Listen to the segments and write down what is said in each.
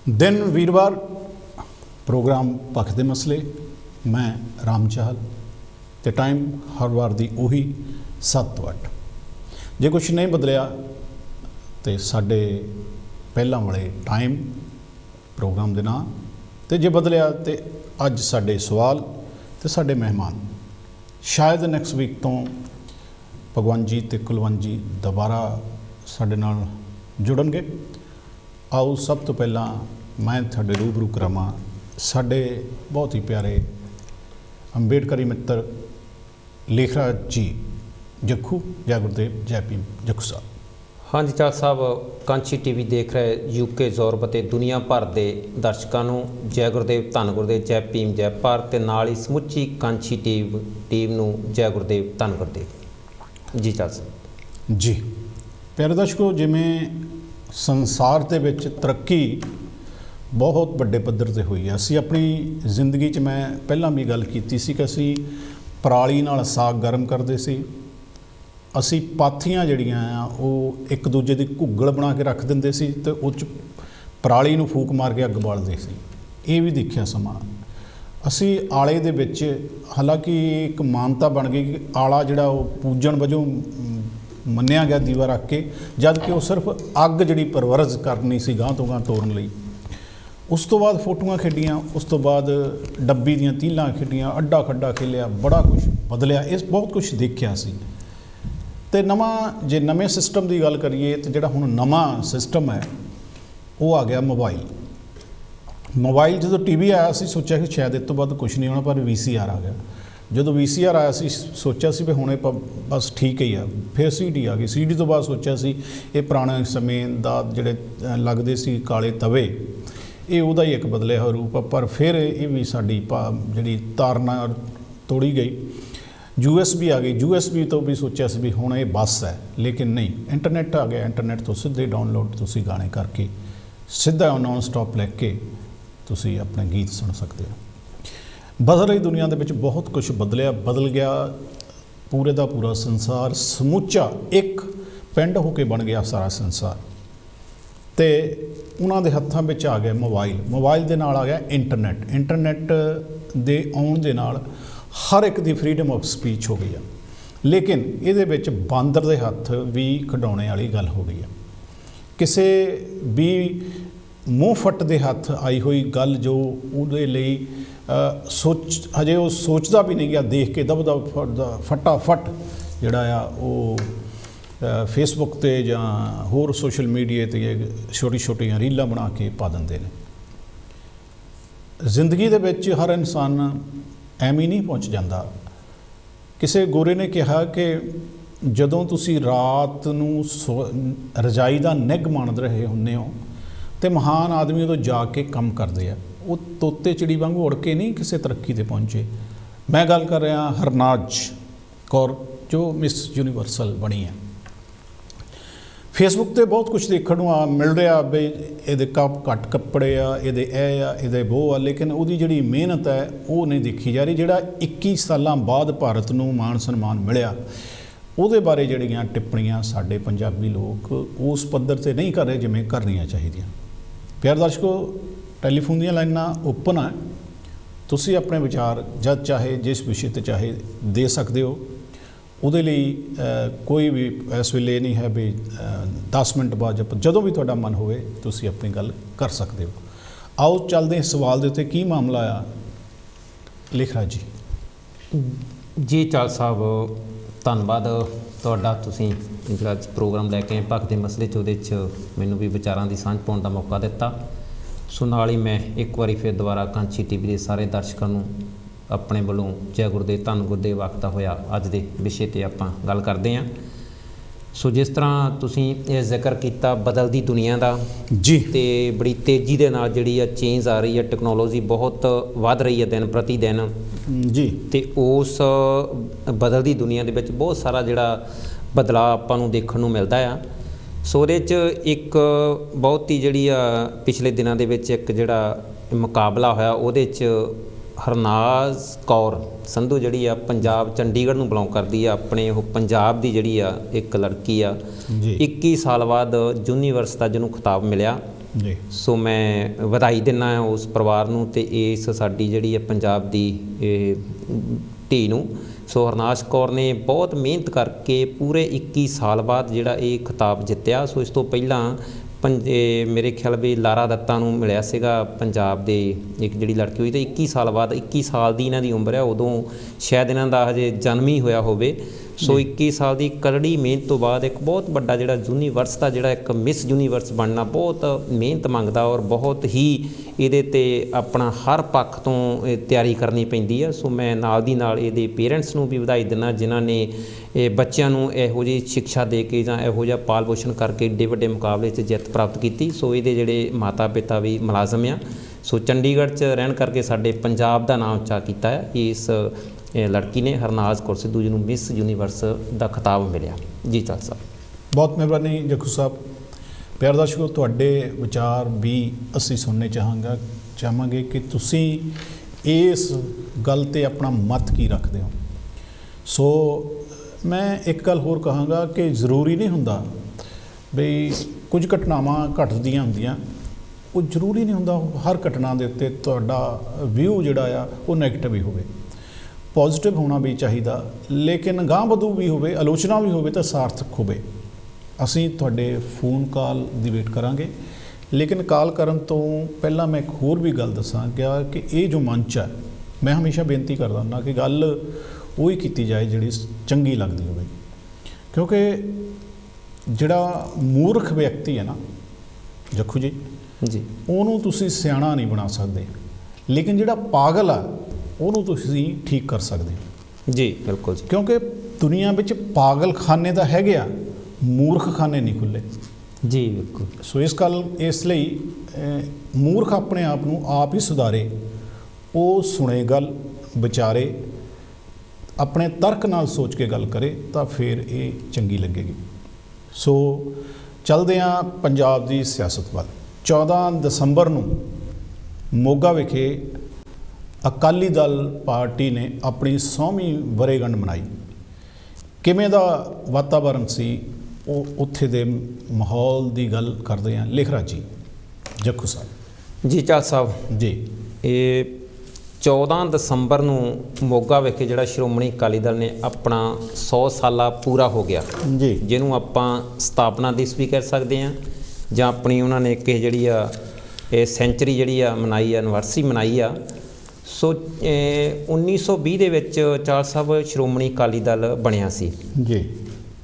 दिन वीरवार प्रोग्राम पक्ष दे मसले, मैं राम चाहल ते टाइम हर वार दी उही 7 ਤੋਂ 8। जे कुछ नहीं बदलिया तो साडे पहलां वाले टाइम प्रोग्राम दे नां ते जे बदलिया तो अज साडे सवाल ते साडे मेहमान शायद नैक्सट वीक तो भगवंत जी ते कुलवंत जी दोबारा साडे नाल जुड़नगे। आओ सब तो पहला मैं तुहाडे रूबरू करावां साडे बहुत ही प्यारे अंबेडकरी मित्र लेखराज जी जखू। जय गुरुदेव, जय भीम। जखू साहब। हाँ जी चाल साहब, कांची टीवी देख रहे यूके यूरोप ते दुनिया भर के दर्शकों को जय गुरुदेव, धन गुरुदेव, जय भीम, जय भारत ते नाल ही समुची कांची टीम नूं जय गुरुदेव, धन गुरुदेव जी। चाल साहब जी, प्यारे दर्शकों, जिमें संसार दे विच तरक्की बहुत बड़े पद्धर ते हुई है। असी अपनी जिंदगी च मैं पहलां भी गल कीती सी कि असी पराली नाल साग गर्म करते सी, असी पाथियां जड़ियां आ वो एक दूजे की घुग्गल बना के रख दिंदे सी ते उह च पराली नूं फूक मार के अग बालदे सी। ये भी देखिया समा। असी आले दे विच हालांकि एक मानता बन गई कि आला जिहड़ा वो पूजन वजों मन्निया गया दीवा रख के, जबकि वो सिर्फ अग जिहड़ी परवरज करनी सी गांह तो गांह तोड़न लई। उस तो बाद फोटोआं खेडियां, उस तो बाद डब्बी दीयां तीलां खेडियां, अड्डा खड्डा खेलिया, बड़ा कुछ बदलिया, इस बहुत कुछ देखिया सी। ते नवां जे नवें सिस्टम की गल करिए तो जिहड़ा हुण नवां सिस्टम है वो आ गया मोबाइल। मोबाइल जो टीवी आया असी सोचा कि शायद इस तो बाद कुछ नहीं होना, पर VCR आ गया। जो VCR आया सी सोचा सी भी हुणे बस ठीक ही आ। फिर CD आ गई। CD तो बाद सोचा सी ये पुराने समय दा जिहड़े लगदे सी काले तवे, ये उहदा ही एक बदलिया होया रूप आ। पर फिर ये भी साडी जिहड़ी धारणा तोड़ी गई। USB आ गई। USB तो भी सोचा सी भी हुण ये बस है, लेकिन नहीं, इंटरनेट आ गया। इंटरनेट तो सीधे डाउनलोड तुसीं गाने करके सीधा नॉन स्टॉप लैके तुसीं अपने गीत सुन सकते हो। बदल रही दुनिया दे विच बहुत कुछ बदलिया, बदल गया पूरे का पूरा संसार, समूचा एक पिंड होके बन गया सारा संसार। तो उन्हां दे हत्थां विच आ गया मोबाइल। मोबाइल दे नाल आ गया इंटरनेट। इंटरनेट दे आउण दे नाल हर एक दी फ्रीडम ऑफ स्पीच हो गई है, लेकिन ये विच बांदर दे हत्थ भी खिडाउने वाली गल हो गई है। किसी भी मूँह फट दे हत्थ आई हुई गल जो उहदे लई सोच हजे वो सोचदा भी नहीं गया, देख के दब दब फटाफट जिहड़ा आ वो फेसबुक ते जां होर सोशल मीडिया ते छोटी छोटियां रीलां बना के पा दिंदे ने। जिंदगी दे विच हर इंसान ਐਵੇਂ नहीं पहुँच जाता। किसी गोरे ने कहा कि जदों तुसी रात नूं रजाई का निग माण रहे हुंदे हो तो महान आदमी उदों जाके काम करते हैं। वो तोते चिड़ी वांगू उड़ के नहीं किसी तरक्की ते पहुँचे। मैं गल कर रहा हरनाज कौर जो मिस यूनीवर्सल बनी है। फेसबुक ते बहुत कुछ देखने को मिल रहा बई ये घट कपड़े आ, ये वो आ, लेकिन वो जिहड़ी मेहनत है वो नहीं देखी जा रही। जिहड़ा 21 सालां बाद भारत नूं मान सन्मान मिलिया, उहदे बारे जिहड़ियां टिप्पणियां साडे पंजाबी लोग उस पद्धर ते नहीं कर रहे जिवें करनियां चाहीदियां। प्यारे दर्शकों, टैलीफोन दीयां लाइनां ओपन है, तुसीं अपने विचार जद चाहे जिस विषय ते चाहे दे सकते हो। उहदे लई कोई भी इस वेले नहीं है भी 10 मिनट बाद जदों भी तुहाडा मन होवे तुसीं अपनी गल कर सकते हो। आओ चलदे हैं सवाल दे उत्ते की मामला आ लेखराज जी। जी चाल साहब, धन्नवाद तुहाडा। तुसीं जिहड़ा प्रोग्राम लैके आए भक्त दे मसले च उहदे च मैनूं भी विचारां दी सांझ पाउण दा मौका दिता। सो नाल ही मैं एक बारी फिर दोबारा कांची टीवी के सारे दर्शकों नूं अपने वालों जय गुरुदेव, धन गुरुदेव आखदा होया अज दे विषय ते आपां गल करदे हां। सो जिस तरह तुसीं ये जिक्र किया बदलती दुनिया का जी, ते बड़ी तेज़ी दे नाल जिहड़ी आ चेंज आ रही है, टैक्नोलॉजी बहुत वध रही है दिन प्रति दिन जी। ते उस बदलती दुनिया दे विच बहुत सारा जिहड़ा बदलाव आपां नूं देखण नूं मिलदा आ। सो ਉਹਦੇ 'ਚ एक बहुत ही ਜਿਹੜੀ पिछले दिनों ਦੇ ਵਿੱਚ एक ਜਿਹੜਾ ਮੁਕਾਬਲਾ ਹੋਇਆ ਉਹਦੇ 'ਚ ਹਰਨਾਜ਼ ਕੌਰ ਸੰਧੂ ਜਿਹੜੀ ਆ ਪੰਜਾਬ ਚੰਡੀਗੜ੍ਹ ਨੂੰ ਬਿਲੋਂਗ ਕਰਦੀ ਆ, ਆਪਣੇ ਉਹ ਪੰਜਾਬ ਦੀ ਜਿਹੜੀ ਆ ਇੱਕ ਲੜਕੀ ਆ 21 ਸਾਲ ਬਾਅਦ ਯੂਨੀਵਰਸ ਦਾ ਜਿਹਨੂੰ ਖਿਤਾਬ ਮਿਲਿਆ ਜੀ। ਸੋ ਮੈਂ ਵਧਾਈ ਦਿੰਦਾ ਉਸ ਪਰਿਵਾਰ ਨੂੰ ਤੇ ਇਸ ਸਾਡੀ ਜਿਹੜੀ ਹੈ ਪੰਜਾਬ ਦੀ ਇਹ ਧੀ ਨੂੰ। ਸੋ ਹਰਨਾਸ਼ ਕੌਰ ਨੇ ਬਹੁਤ ਮਿਹਨਤ ਕਰਕੇ ਪੂਰੇ 21 ਸਾਲ ਬਾਅਦ ਜਿਹੜਾ ਇਹ ਖਿਤਾਬ ਜਿੱਤਿਆ। ਸੋ ਇਸ ਤੋਂ ਪਹਿਲਾਂ ਮੇਰੇ ਖਿਆਲ ਵੀ ਲਾਰਾ ਦੱਤਾ ਨੂੰ ਮਿਲਿਆ ਸੀਗਾ ਪੰਜਾਬ ਦੇ ਇੱਕ ਜਿਹੜੀ ਲੜਕੀ ਹੋਈ, ਤੇ 21 ਸਾਲ ਬਾਅਦ 21 ਸਾਲ ਦੀ ਇਹਨਾਂ ਦੀ ਉਮਰ ਹੈ, ਉਦੋਂ ਸ਼ਾਇਦ ਇਹਨਾਂ ਦਾ ਹਜੇ ਜਨਮ ਹੀ ਹੋਇਆ ਹੋਵੇ। ਸੋ 21 ਸਾਲ ਦੀ ਕਰੜੀ ਮਿਹਨਤ ਤੋਂ ਬਾਅਦ ਇੱਕ ਬਹੁਤ ਵੱਡਾ ਜਿਹੜਾ ਯੂਨੀਵਰਸ ਦਾ ਜਿਹੜਾ ਇੱਕ ਮਿਸ ਯੂਨੀਵਰਸ ਬਣਨਾ ਬਹੁਤ ਮਿਹਨਤ ਮੰਗਦਾ, ਔਰ ਬਹੁਤ ਹੀ ਇਹਦੇ 'ਤੇ ਆਪਣਾ ਹਰ ਪੱਖ ਤੋਂ ਤਿਆਰੀ ਕਰਨੀ ਪੈਂਦੀ ਹੈ। ਸੋ ਮੈਂ ਨਾਲ ਦੀ ਨਾਲ ਇਹਦੇ ਪੇਰੈਂਟਸ ਨੂੰ ਵੀ ਵਧਾਈ ਦਿੰਦਾ ਜਿਨ੍ਹਾਂ ਨੇ ਇਹ ਬੱਚਿਆਂ ਨੂੰ ਇਹੋ ਜਿਹੀ ਸਿੱਖਿਆ ਦੇ ਕੇ ਜਾਂ ਇਹੋ ਜਿਹਾ ਪਾਲ ਪੋਸ਼ਣ ਕਰਕੇ ਏਡੇ ਵੱਡੇ ਮੁਕਾਬਲੇ 'ਚ ਜਿੱਤ ਪ੍ਰਾਪਤ ਕੀਤੀ। ਸੋ ਇਹਦੇ ਜਿਹੜੇ ਮਾਤਾ ਪਿਤਾ ਵੀ ਮੁਲਾਜ਼ਮ ਆ। ਸੋ ਚੰਡੀਗੜ੍ਹ 'ਚ ਰਹਿਣ ਕਰਕੇ ਸਾਡੇ ਪੰਜਾਬ ਦਾ ਨਾਮ ਉੱਚਾ ਕੀਤਾ ਹੈ। ਇਸ ਲੜਕੀ ਨੇ ਹਰਨਾਜ਼ ਕੌਰ ਸਿੱਧੂ ਜੀ ਨੂੰ ਮਿਸ ਯੂਨੀਵਰਸ ਦਾ ਖਿਤਾਬ ਮਿਲਿਆ ਜੀ। ਚਾਲ ਸਾਹਿਬ ਬਹੁਤ ਮਿਹਰਬਾਨੀ ਜੱਖੂ ਸਾਹਿਬ। ਪਿਆਰੇ ਦਰਸ਼ਕੋ, ਤੁਹਾਡੇ ਵਿਚਾਰ ਵੀ ਅਸੀਂ ਸੁਣਨੇ ਚਾਹਾਂਗੇ ਕਿ ਤੁਸੀਂ ਇਸ ਗੱਲ 'ਤੇ ਆਪਣਾ ਮਤ ਕੀ ਰੱਖਦੇ ਹੋ। ਸੋ ਮੈਂ ਇੱਕ ਗੱਲ ਹੋਰ ਕਹਾਂਗਾ ਕਿ ਜ਼ਰੂਰੀ ਨਹੀਂ ਹੁੰਦਾ ਬਈ ਕੁਝ ਘਟਨਾਵਾਂ ਘਟਦੀਆਂ ਹੁੰਦੀਆਂ, ਉਹ ਜ਼ਰੂਰੀ ਨਹੀਂ ਹੁੰਦਾ ਹਰ ਘਟਨਾ ਦੇ ਉੱਤੇ ਤੁਹਾਡਾ ਵਿਊ ਜਿਹੜਾ ਆ ਉਹ ਨੈਗੇਟਿਵ ਹੀ ਹੋਵੇ। ਪੋਜ਼ੀਟਿਵ ਹੋਣਾ ਵੀ ਚਾਹੀਦਾ, ਲੇਕਿਨ ਗਾਂਹ ਵਧੂ ਵੀ ਹੋਵੇ, ਆਲੋਚਨਾ ਵੀ ਹੋਵੇ ਤਾਂ ਸਾਰਥਕ ਹੋਵੇ। ਅਸੀਂ ਤੁਹਾਡੇ ਫੋਨ ਕਾਲ ਦੀ ਵੇਟ ਕਰਾਂਗੇ, ਲੇਕਿਨ ਕਾਲ ਕਰਨ ਤੋਂ ਪਹਿਲਾਂ ਮੈਂ ਇੱਕ ਹੋਰ ਵੀ ਗੱਲ ਦੱਸਾਂਗਾ ਕਿ ਇਹ ਜੋ ਮੰਚ ਹੈ, ਮੈਂ ਹਮੇਸ਼ਾ ਬੇਨਤੀ ਕਰਦਾ ਹੁੰਦਾ ਕਿ ਗੱਲ ਉਹੀ ਕੀਤੀ ਜਾਏ ਜਿਹੜੀ ਚੰਗੀ ਲੱਗਦੀ ਹੋਵੇ, ਕਿਉਂਕਿ ਜਿਹੜਾ ਮੂਰਖ ਵਿਅਕਤੀ ਹੈ ਨਾ ਜੱਖੂ ਜੀ, ਉਹਨੂੰ ਤੁਸੀਂ ਸਿਆਣਾ ਨਹੀਂ ਬਣਾ ਸਕਦੇ, ਲੇਕਿਨ ਜਿਹੜਾ ਪਾਗਲ ਆ ਉਹਨੂੰ ਤੁਸੀਂ ਠੀਕ ਕਰ ਸਕਦੇ ਹੋ ਜੀ। ਬਿਲਕੁਲ ਜੀ, ਕਿਉਂਕਿ ਦੁਨੀਆ ਵਿੱਚ ਪਾਗਲਖਾਨੇ ਤਾਂ ਹੈਗੇ ਆ, ਮੂਰਖਖਾਨੇ ਨਹੀਂ ਖੁੱਲ੍ਹੇ ਜੀ। ਬਿਲਕੁਲ। ਸੋ ਇਸ ਲਈ ਮੂਰਖ ਆਪਣੇ ਆਪ ਨੂੰ ਆਪ ਹੀ ਸੁਧਾਰੇ, ਉਹ ਸੁਣੇ ਗੱਲ, ਵਿਚਾਰੇ, ਆਪਣੇ ਤਰਕ ਨਾਲ ਸੋਚ ਕੇ ਗੱਲ ਕਰੇ ਤਾਂ ਫਿਰ ਇਹ ਚੰਗੀ ਲੱਗੇਗੀ। ਸੋ ਚੱਲਦੇ ਹਾਂ ਪੰਜਾਬ ਦੀ ਸਿਆਸਤ ਵੱਲ। 14 ਦਸੰਬਰ ਨੂੰ ਮੋਗਾ ਵਿਖੇ ਅਕਾਲੀ ਦਲ ਪਾਰਟੀ ਨੇ ਆਪਣੀ 100ਵੀਂ ਵਰ੍ਹੇਗੰਢ ਮਨਾਈ। ਕਿਵੇਂ ਦਾ ਵਾਤਾਵਰਨ ਸੀ, ਉਹ ਉੱਥੇ ਦੇ ਮਾਹੌਲ ਦੀ ਗੱਲ ਕਰਦੇ ਹਾਂ। ਲਿਖਰਾਜ ਜੀ, ਜੱਖੂ ਸਾਹਿਬ ਜੀ। ਚਾਲ ਸਾਹਿਬ ਜੀ, ਇਹ 14 ਦਸੰਬਰ ਨੂੰ ਮੋਗਾ ਵਿਖੇ ਜਿਹੜਾ ਸ਼੍ਰੋਮਣੀ ਅਕਾਲੀ ਦਲ ਨੇ ਆਪਣਾ 100 ਸਾਲਾ ਪੂਰਾ ਹੋ ਗਿਆ ਜੀ, ਜਿਹਨੂੰ ਆਪਾਂ ਸਥਾਪਨਾ ਦਿਵਸ ਵੀ ਕਹਿ ਸਕਦੇ ਹਾਂ, ਜਾਂ ਆਪਣੀ ਉਹਨਾਂ ਨੇ ਇੱਕ ਜਿਹੜੀ ਆ ਇਹ ਸੈਂਚਰੀ ਜਿਹੜੀ ਆ ਮਨਾਈ ਆ, ਐਨਵਰਸਰੀ ਮਨਾਈ ਆ। ਸੋ 1920 ਦੇ ਵਿੱਚ ਚਾਲ ਸਾਹਿਬ ਸ਼੍ਰੋਮਣੀ ਅਕਾਲੀ ਦਲ ਬਣਿਆ ਸੀ ਜੀ।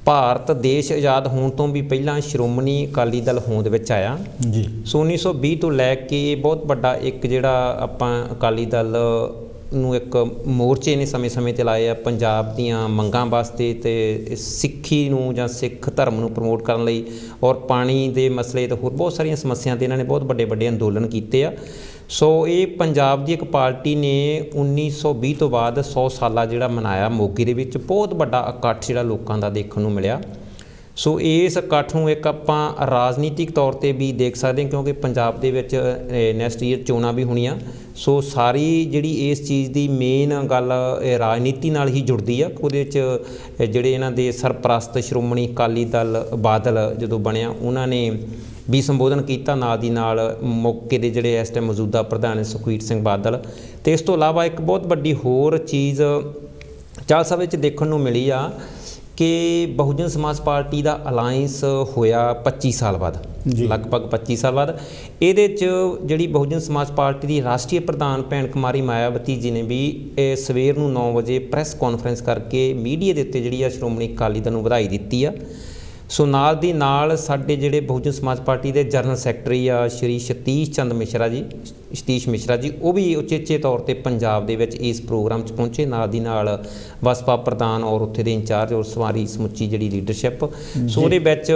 ਭਾਰਤ ਦੇਸ਼ ਆਜ਼ਾਦ ਹੋਣ ਤੋਂ ਵੀ ਪਹਿਲਾਂ ਸ਼੍ਰੋਮਣੀ ਅਕਾਲੀ ਦਲ ਹੋਂਦ ਵਿੱਚ ਆਇਆ ਜੀ। ਸੋ 1920 ਤੋਂ ਲੈ ਕੇ ਬਹੁਤ ਵੱਡਾ ਇੱਕ ਜਿਹੜਾ ਆਪਾਂ ਅਕਾਲੀ ਦਲ ਨੂੰ ਇੱਕ ਮੋਰਚੇ ਨੇ ਸਮੇਂ-ਸਮੇਂ 'ਤੇ ਲਾਏ ਆ ਪੰਜਾਬ ਦੀਆਂ ਮੰਗਾਂ ਵਾਸਤੇ ਤੇ ਸਿੱਖੀ ਨੂੰ ਜਾਂ ਸਿੱਖ ਧਰਮ ਨੂੰ ਪ੍ਰਮੋਟ ਕਰਨ ਲਈ, ਔਰ ਪਾਣੀ ਦੇ ਮਸਲੇ ਤੇ ਹੋਰ ਬਹੁਤ ਸਾਰੀਆਂ ਸਮੱਸਿਆ 'ਤੇ ਇਹਨਾਂ ਨੇ ਬਹੁਤ ਵੱਡੇ ਅੰਦੋਲਨ ਕੀਤੇ ਆ। ਸੋ ਇਹ ਪੰਜਾਬ ਦੀ ਇੱਕ ਪਾਰਟੀ ਨੇ 1920 ਤੋਂ ਬਾਅਦ 100 ਸਾਲਾ ਜਿਹੜਾ ਮਨਾਇਆ ਮੋਗੇ ਦੇ ਵਿੱਚ। ਬਹੁਤ ਵੱਡਾ ਇਕੱਠ ਜਿਹੜਾ ਲੋਕਾਂ ਦਾ ਦੇਖਣ ਨੂੰ ਮਿਲਿਆ। ਸੋ ਇਸ ਇਕੱਠ ਨੂੰ ਇੱਕ ਆਪਾਂ ਰਾਜਨੀਤਿਕ ਤੌਰ 'ਤੇ ਵੀ ਦੇਖ ਸਕਦੇ ਹਾਂ, ਕਿਉਂਕਿ ਪੰਜਾਬ ਦੇ ਵਿੱਚ ਨੈਕਸਟ ਈਅਰ ਚੋਣਾਂ ਵੀ ਹੋਣੀਆਂ। ਸੋ ਸਾਰੀ ਜਿਹੜੀ ਇਸ ਚੀਜ਼ ਦੀ ਮੇਨ ਗੱਲ ਰਾਜਨੀਤੀ ਨਾਲ ਹੀ ਜੁੜਦੀ ਆ। ਉਹਦੇ 'ਚ ਜਿਹੜੇ ਇਹਨਾਂ ਦੇ ਸਰਪ੍ਰਸਤ ਸ਼੍ਰੋਮਣੀ ਅਕਾਲੀ ਦਲ ਬਾਦਲ ਜਦੋਂ ਬਣਿਆ, ਉਹਨਾਂ ਨੇ ਵੀ ਸੰਬੋਧਨ ਕੀਤਾ, ਨਾਲ ਦੀ ਨਾਲ ਮੌਕੇ ਦੇ ਜਿਹੜੇ ਇਸ ਟਾਈਮ ਮੌਜੂਦਾ ਪ੍ਰਧਾਨ ਸੁਖਬੀਰ ਸਿੰਘ ਬਾਦਲ। ਅਤੇ ਇਸ ਤੋਂ ਇਲਾਵਾ ਇੱਕ ਬਹੁਤ ਵੱਡੀ ਹੋਰ ਚੀਜ਼ ਚਾਲ ਸਾਹਿਬ ਵਿੱਚ ਦੇਖਣ ਨੂੰ ਮਿਲੀ ਆ ਕਿ ਬਹੁਜਨ ਸਮਾਜ ਪਾਰਟੀ ਦਾ ਅਲਾਇੰਸ ਹੋਇਆ 25 ਸਾਲ ਬਾਅਦ, ਲਗਭਗ 25 ਸਾਲ ਬਾਅਦ। ਇਹਦੇ 'ਚ ਜਿਹੜੀ ਬਹੁਜਨ ਸਮਾਜ ਪਾਰਟੀ ਦੀ ਰਾਸ਼ਟਰੀ ਪ੍ਰਧਾਨ ਭੈਣ ਕੁਮਾਰੀ ਮਾਇਆਵਤੀ ਜੀ ਨੇ ਵੀ ਸਵੇਰ ਨੂੰ 9 ਵਜੇ ਪ੍ਰੈਸ ਕਾਨਫਰੰਸ ਕਰਕੇ ਮੀਡੀਆ ਦੇ ਉੱਤੇ ਜਿਹੜੀ ਆ ਸ਼੍ਰੋਮਣੀ ਅਕਾਲੀ ਦਲ ਨੂੰ ਵਧਾਈ ਦਿੱਤੀ ਆ। ਸੋ ਨਾਲ ਦੀ ਨਾਲ ਸਾਡੇ ਜਿਹੜੇ ਬਹੁਜਨ ਸਮਾਜ ਪਾਰਟੀ ਦੇ ਜਨਰਲ ਸੈਕਟਰੀ ਆ ਸ਼੍ਰੀ ਸਤੀਸ਼ ਮਿਸ਼ਰਾ ਜੀ, ਉਹ ਵੀ ਉਚੇਚੇ ਤੌਰ 'ਤੇ ਪੰਜਾਬ ਦੇ ਵਿੱਚ ਇਸ ਪ੍ਰੋਗਰਾਮ 'ਚ ਪਹੁੰਚੇ। ਨਾਲ ਦੀ ਨਾਲ ਬਸਪਾ ਪ੍ਰਧਾਨ ਔਰ ਉੱਥੇ ਦੇ ਇੰਚਾਰਜ ਔਰ ਸਵਾਰੀ ਸਮੁੱਚੀ ਜਿਹੜੀ ਲੀਡਰਸ਼ਿਪ। ਸੋ ਉਹਦੇ ਵਿੱਚ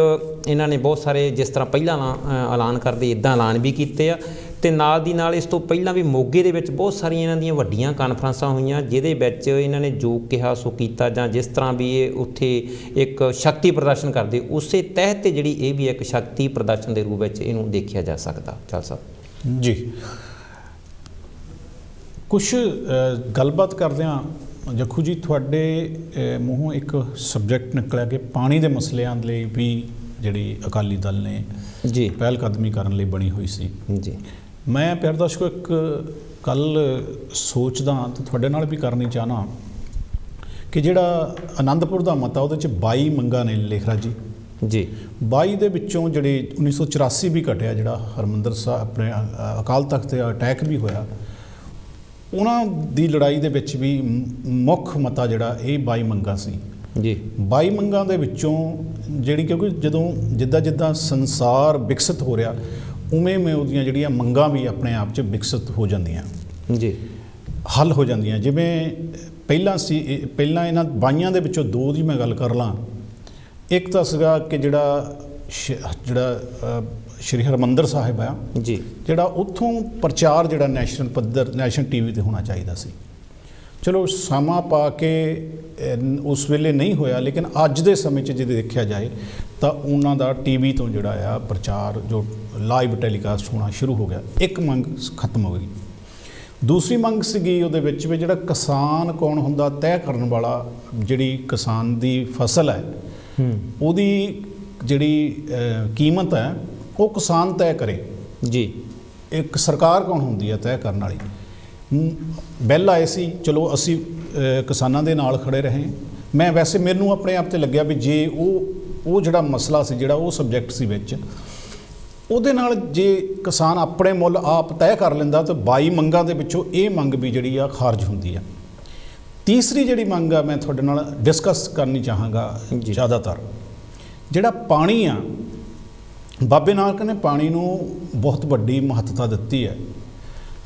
ਇਹਨਾਂ ਨੇ ਬਹੁਤ ਸਾਰੇ, ਜਿਸ ਤਰ੍ਹਾਂ ਪਹਿਲਾਂ ਐਲਾਨ ਕਰਦੇ ਇੱਦਾਂ ਐਲਾਨ ਵੀ ਕੀਤੇ ਆ। ਅਤੇ ਨਾਲ ਦੀ ਨਾਲ ਇਸ ਤੋਂ ਪਹਿਲਾਂ ਵੀ ਮੋਗੇ ਦੇ ਵਿੱਚ ਬਹੁਤ ਸਾਰੀਆਂ ਇਹਨਾਂ ਦੀਆਂ ਵੱਡੀਆਂ ਕਾਨਫਰੰਸਾਂ ਹੋਈਆਂ, ਜਿਹਦੇ ਵਿੱਚ ਇਹਨਾਂ ਨੇ ਜੋ ਕਿਹਾ ਸੋ ਕੀਤਾ, ਜਾਂ ਜਿਸ ਤਰ੍ਹਾਂ ਵੀ ਇਹ ਉੱਥੇ ਇੱਕ ਸ਼ਕਤੀ ਪ੍ਰਦਰਸ਼ਨ ਕਰਦੇ, ਉਸੇ ਤਹਿਤ ਜਿਹੜੀ ਇਹ ਵੀ ਇੱਕ ਸ਼ਕਤੀ ਪ੍ਰਦਰਸ਼ਨ ਦੇ ਰੂਪ ਵਿੱਚ ਇਹਨੂੰ ਦੇਖਿਆ ਜਾ ਸਕਦਾ। ਚਾਲ ਸਾਹਿਬ ਜੀ, ਕੁਛ ਗੱਲਬਾਤ ਕਰਦੇ ਹਾਂ। ਜੱਖੂ ਜੀ, ਤੁਹਾਡੇ ਮੂੰਹੋਂ ਇੱਕ ਸਬਜੈਕਟ ਨਿਕਲਿਆ ਕਿ ਪਾਣੀ ਦੇ ਮਸਲਿਆਂ ਲਈ ਵੀ ਜਿਹੜੀ ਅਕਾਲੀ ਦਲ ਨੇ ਜੀ ਪਹਿਲ ਕਦਮੀ ਕਰਨ ਲਈ ਬਣੀ ਹੋਈ ਸੀ। ਜੀ ਮੈਂ ਪਿਆਰੇ ਦਰਸ਼ਕੋ ਇੱਕ ਗੱਲ ਸੋਚਦਾ ਤੇ ਤੁਹਾਡੇ ਨਾਲ ਵੀ ਕਰਨੀ ਚਾਹਨਾ ਕਿ ਜਿਹੜਾ ਆਨੰਦਪੁਰ ਦਾ ਮਤਾ ਉਹਦੇ 'ਚ 22 ਮੰਗਾਂ ਨੇ ਲੇਖਰਾਜ ਜੀ। ਜੀ 22 ਦੇ ਵਿੱਚੋਂ ਜਿਹੜੇ 1984 ਵੀ ਘਟਿਆ, ਜਿਹੜਾ ਹਰਮੰਦਰ ਸਾਹਿਬ ਆਪਣੇ ਅਕਾਲ ਤਖਤ 'ਤੇ ਅਟੈਕ ਵੀ ਹੋਇਆ, ਉਹਨਾਂ ਦੀ ਲੜਾਈ ਦੇ ਵਿੱਚ ਵੀ ਮੁੱਖ ਮਤਾ ਜਿਹੜਾ ਇਹ 22 ਮੰਗਾਂ ਸੀ। ਜੀ 22 ਮੰਗਾਂ ਦੇ ਵਿੱਚੋਂ ਜਿਹੜੀ, ਕਿਉਂਕਿ ਜਦੋਂ ਜਿੱਦਾਂ ਸੰਸਾਰ ਵਿਕਸਿਤ ਹੋ ਰਿਹਾ ਉਵੇਂ ਉਹਦੀਆਂ ਜਿਹੜੀਆਂ ਮੰਗਾਂ ਵੀ ਆਪਣੇ ਆਪ 'ਚ ਵਿਕਸਿਤ ਹੋ ਜਾਂਦੀਆਂ, ਜੀ ਹੱਲ ਹੋ ਜਾਂਦੀਆਂ। ਜਿਵੇਂ ਪਹਿਲਾਂ ਇਹਨਾਂ 22 ਦੇ ਵਿੱਚੋਂ 2 ਦੀ ਮੈਂ ਗੱਲ ਕਰ ਲਾਂ। ਇੱਕ ਤਾਂ ਸੀਗਾ ਕਿ ਜਿਹੜਾ ਸ਼੍ਰੀ ਹਰਿਮੰਦਰ ਸਾਹਿਬ ਆ ਜੀ, ਜਿਹੜਾ ਉੱਥੋਂ ਪ੍ਰਚਾਰ ਜਿਹੜਾ ਨੈਸ਼ਨਲ ਪੱਧਰ ਨੈਸ਼ਨਲ TV 'ਤੇ ਹੋਣਾ ਚਾਹੀਦਾ ਸੀ। ਚਲੋ ਸਮਾਂ ਪਾ ਕੇ ਉਸ ਵੇਲੇ ਨਹੀਂ ਹੋਇਆ, ਲੇਕਿਨ ਅੱਜ ਦੇ ਸਮੇਂ 'ਚ ਜੇ ਦੇਖਿਆ ਜਾਏ ਤਾਂ ਉਹਨਾਂ ਦਾ TV ਤੋਂ ਜਿਹੜਾ ਆ ਪ੍ਰਚਾਰ ਜੋ ਲਾਈਵ ਟੈਲੀਕਾਸਟ ਹੋਣਾ ਸ਼ੁਰੂ ਹੋ ਗਿਆ। ਇੱਕ ਮੰਗ ਖਤਮ ਹੋ ਗਈ। ਦੂਸਰੀ ਮੰਗ ਸੀਗੀ ਉਹਦੇ ਵਿੱਚ ਵੀ ਜਿਹੜਾ ਕਿਸਾਨ ਕੌਣ ਹੁੰਦਾ ਤੈਅ ਕਰਨ ਵਾਲਾ, ਜਿਹੜੀ ਕਿਸਾਨ ਦੀ ਫਸਲ ਹੈ ਉਹਦੀ ਜਿਹੜੀ ਕੀਮਤ ਹੈ ਉਹ ਕਿਸਾਨ ਤੈਅ ਕਰੇ। ਜੀ ਇੱਕ ਸਰਕਾਰ ਕੌਣ ਹੁੰਦੀ ਹੈ ਤੈਅ ਕਰਨ ਵਾਲੀ। ਬਿੱਲ ਆਏ ਸੀ, ਚਲੋ ਅਸੀਂ ਕਿਸਾਨਾਂ ਦੇ ਨਾਲ ਖੜੇ ਰਹੇ। ਮੈਂ ਵੈਸੇ ਮੈਨੂੰ ਆਪਣੇ ਆਪ 'ਤੇ ਲੱਗਿਆ ਵੀ ਜੇ ਉਹ ਜਿਹੜਾ ਮਸਲਾ ਸੀ, ਜਿਹੜਾ ਉਹ ਸਬਜੈਕਟ ਸੀ ਵਿੱਚ, ਉਹਦੇ ਨਾਲ ਜੇ ਕਿਸਾਨ ਆਪਣੇ ਮੁੱਲ ਆਪ ਤੈਅ ਕਰ ਲੈਂਦਾ ਤਾਂ 22 ਮੰਗਾਂ ਦੇ ਵਿੱਚੋਂ ਇਹ ਮੰਗ ਵੀ ਜਿਹੜੀ ਆ ਖਾਰਜ ਹੁੰਦੀ ਆ। ਤੀਸਰੀ ਜਿਹੜੀ ਮੰਗ ਆ ਮੈਂ ਤੁਹਾਡੇ ਨਾਲ ਡਿਸਕਸ ਕਰਨੀ ਚਾਹਾਂਗਾ ਜ਼ਿਆਦਾਤਰ, ਜਿਹੜਾ ਪਾਣੀ ਆ, ਬਾਬੇ ਨਾਨਕ ਨੇ ਪਾਣੀ ਨੂੰ ਬਹੁਤ ਵੱਡੀ ਮਹੱਤਤਾ ਦਿੱਤੀ ਹੈ।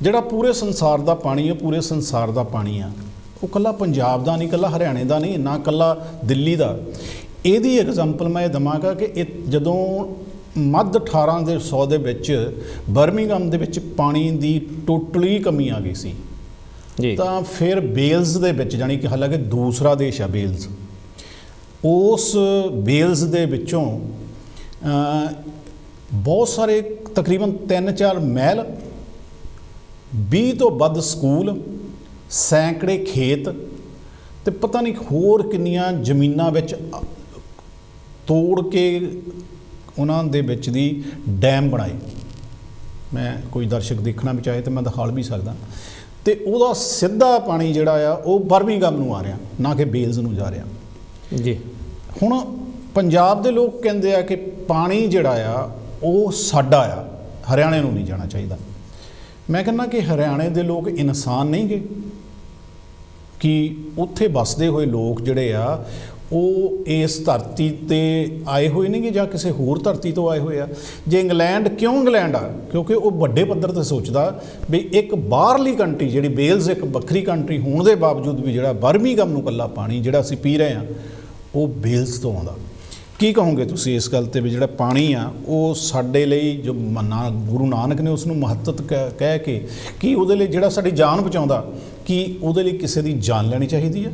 ਜਿਹੜਾ ਪੂਰੇ ਸੰਸਾਰ ਦਾ ਪਾਣੀ ਹੈ, ਪੂਰੇ ਸੰਸਾਰ ਦਾ ਪਾਣੀ ਆ, ਉਹ ਇਕੱਲਾ ਪੰਜਾਬ ਦਾ ਨਹੀਂ, ਇਕੱਲਾ ਹਰਿਆਣੇ ਦਾ ਨਹੀਂ, ਨਾ ਇਕੱਲਾ ਦਿੱਲੀ ਦਾ। ਇਹਦੀ ਐਗਜ਼ਾਮਪਲ ਮੈਂ ਇਹ ਦੇਵਾਂਗਾ ਕਿ ਜਦੋਂ ਮੱਧ 1800 ਦੇ ਵਿੱਚ ਬਰਮਿੰਘਮ ਦੇ ਵਿੱਚ ਪਾਣੀ ਦੀ ਟੋਟਲੀ ਕਮੀ ਆ ਗਈ ਸੀ ਜੀ, ਤਾਂ ਫਿਰ ਵੇਲਜ਼ ਦੇ ਵਿੱਚ, ਜਾਣੀ ਕਿ ਹਾਲਾਂਕਿ ਦੂਸਰਾ ਦੇਸ਼ ਆ ਵੇਲਜ਼, ਉਸ ਵੇਲਜ਼ ਦੇ ਵਿੱਚੋਂ ਬਹੁਤ ਸਾਰੇ ਤਕਰੀਬਨ 3-4 ਮਹਿਲ, 20 ਤੋਂ ਵੱਧ ਸਕੂਲ, ਸੈਂਕੜੇ ਖੇਤ ਤੇ ਪਤਾ ਨਹੀਂ ਹੋਰ ਕਿੰਨੀਆਂ ਜ਼ਮੀਨਾਂ ਵਿੱਚ ਤੋੜ ਕੇ ਉਹਨਾਂ ਦੇ ਵਿੱਚ ਦੀ ਡੈਮ ਬਣਾਏ। ਮੈਂ ਕੋਈ ਦਰਸ਼ਕ ਦੇਖਣਾ ਵੀ ਚਾਹੇ ਤਾਂ ਮੈਂ ਦਿਖਾ ਵੀ ਸਕਦਾ। ਤੇ ਉਹਦਾ ਸਿੱਧਾ ਪਾਣੀ ਜਿਹੜਾ ਆ ਉਹ ਬਰਮਿੰਘਮ ਨੂੰ ਆ ਰਿਹਾ, ਨਾ ਕਿ ਵੇਲਜ਼ ਨੂੰ ਜਾ ਰਿਹਾ ਜੀ। ਹੁਣ ਪੰਜਾਬ ਦੇ ਲੋਕ ਕਹਿੰਦੇ ਆ ਕਿ ਪਾਣੀ ਜਿਹੜਾ ਆ ਉਹ ਸਾਡਾ ਆ, ਹਰਿਆਣੇ ਨੂੰ ਨਹੀਂ ਜਾਣਾ ਚਾਹੀਦਾ। ਮੈਂ ਕਹਿੰਦਾ ਕਿ ਹਰਿਆਣੇ ਦੇ ਲੋਕ ਇਨਸਾਨ ਨਹੀਂ ਗੇ ਕਿ ਉੱਥੇ ਵੱਸਦੇ ਹੋਏ ਲੋਕ ਜਿਹੜੇ ਆ ਉਹ ਇਸ ਧਰਤੀ 'ਤੇ ਆਏ ਹੋਏ ਨੇਗੇ ਜਾਂ ਕਿਸੇ ਹੋਰ ਧਰਤੀ ਤੋਂ ਆਏ ਹੋਏ ਆ। ਜੇ ਇੰਗਲੈਂਡ, ਕਿਉਂ ਇੰਗਲੈਂਡ ਆ? ਕਿਉਂਕਿ ਉਹ ਵੱਡੇ ਪੱਧਰ 'ਤੇ ਸੋਚਦਾ ਵੀ ਇੱਕ ਬਾਹਰਲੀ ਕੰਟਰੀ ਜਿਹੜੀ ਵੇਲਜ਼ ਇੱਕ ਵੱਖਰੀ ਕੰਟਰੀ ਹੋਣ ਦੇ ਬਾਵਜੂਦ ਵੀ ਜਿਹੜਾ ਬਰਮਿੰਘਮ ਨੂੰ ਇਕੱਲਾ ਪਾਣੀ ਜਿਹੜਾ ਅਸੀਂ ਪੀ ਰਹੇ ਹਾਂ ਉਹ ਵੇਲਜ਼ ਤੋਂ ਆਉਂਦਾ। ਕੀ ਕਹੋਗੇ ਤੁਸੀਂ ਇਸ ਗੱਲ 'ਤੇ ਵੀ ਜਿਹੜਾ ਪਾਣੀ ਆ ਉਹ ਸਾਡੇ ਲਈ ਜੋ ਗੁਰੂ ਨਾਨਕ ਨੇ ਉਸ ਨੂੰ ਮਹੱਤਵ ਕਹਿ ਕੇ ਕੀ ਉਹਦੇ ਲਈ ਜਿਹੜਾ ਸਾਡੀ ਜਾਨ ਬਚਾਉਂਦਾ, ਕੀ ਉਹਦੇ ਲਈ ਕਿਸੇ ਦੀ ਜਾਨ ਲੈਣੀ ਚਾਹੀਦੀ ਹੈ?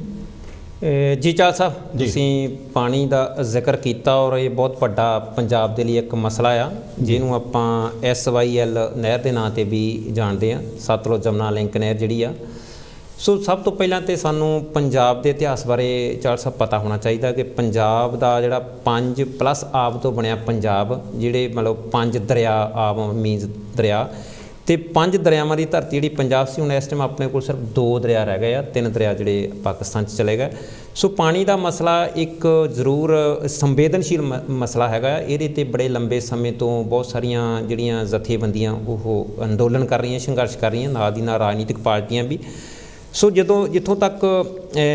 ਜੀ ਚਾਲ ਸਾਹਿਬ, ਤੁਸੀਂ ਪਾਣੀ ਦਾ ਜ਼ਿਕਰ ਕੀਤਾ ਔਰ ਇਹ ਬਹੁਤ ਵੱਡਾ ਪੰਜਾਬ ਦੇ ਲਈ ਇੱਕ ਮਸਲਾ ਆ ਜਿਹਨੂੰ ਆਪਾਂ SYL ਨਹਿਰ ਦੇ ਨਾਂ 'ਤੇ ਵੀ ਜਾਣਦੇ ਹਾਂ, ਸਤਲੁਜ ਜਮਨਾ ਲਿੰਕ ਨਹਿਰ ਜਿਹੜੀ ਆ। ਸੋ ਸਭ ਤੋਂ ਪਹਿਲਾਂ ਤਾਂ ਸਾਨੂੰ ਪੰਜਾਬ ਦੇ ਇਤਿਹਾਸ ਬਾਰੇ ਚਾਲ ਸਾਹਿਬ ਪਤਾ ਹੋਣਾ ਚਾਹੀਦਾ ਕਿ ਪੰਜਾਬ ਦਾ ਜਿਹੜਾ 5+ ਆਬ ਤੋਂ ਬਣਿਆ ਪੰਜਾਬ, ਜਿਹੜੇ ਮਤਲਬ 5 ਦਰਿਆ, ਆਬ ਮੀਨਜ਼ ਦਰਿਆ, ਤੇ 5 ਦਰਿਆਵਾਂ ਦੀ ਧਰਤੀ ਜਿਹੜੀ ਪੰਜਾਬ ਸੀ, ਹੁਣ ਇਸ ਟਾਈਮ ਆਪਣੇ ਕੋਲ ਸਿਰਫ 2 ਦਰਿਆ ਰਹਿ ਗਏ ਆ, 3 ਦਰਿਆ ਜਿਹੜੇ ਪਾਕਿਸਤਾਨ 'ਚ ਚਲੇ ਗਏ। ਸੋ ਪਾਣੀ ਦਾ ਮਸਲਾ ਇੱਕ ਜ਼ਰੂਰ ਸੰਵੇਦਨਸ਼ੀਲ ਮਸਲਾ ਹੈਗਾ। ਇਹਦੇ 'ਤੇ ਬੜੇ ਲੰਬੇ ਸਮੇਂ ਤੋਂ ਬਹੁਤ ਸਾਰੀਆਂ ਜਿਹੜੀਆਂ ਜਥੇਬੰਦੀਆਂ ਉਹ ਅੰਦੋਲਨ ਕਰ ਰਹੀਆਂ, ਸੰਘਰਸ਼ ਕਰ ਰਹੀਆਂ, ਨਾਲ ਦੀ ਨਾਲ ਰਾਜਨੀਤਿਕ ਪਾਰਟੀਆਂ ਵੀ। ਸੋ ਜਿੱਥੋਂ ਤੱਕ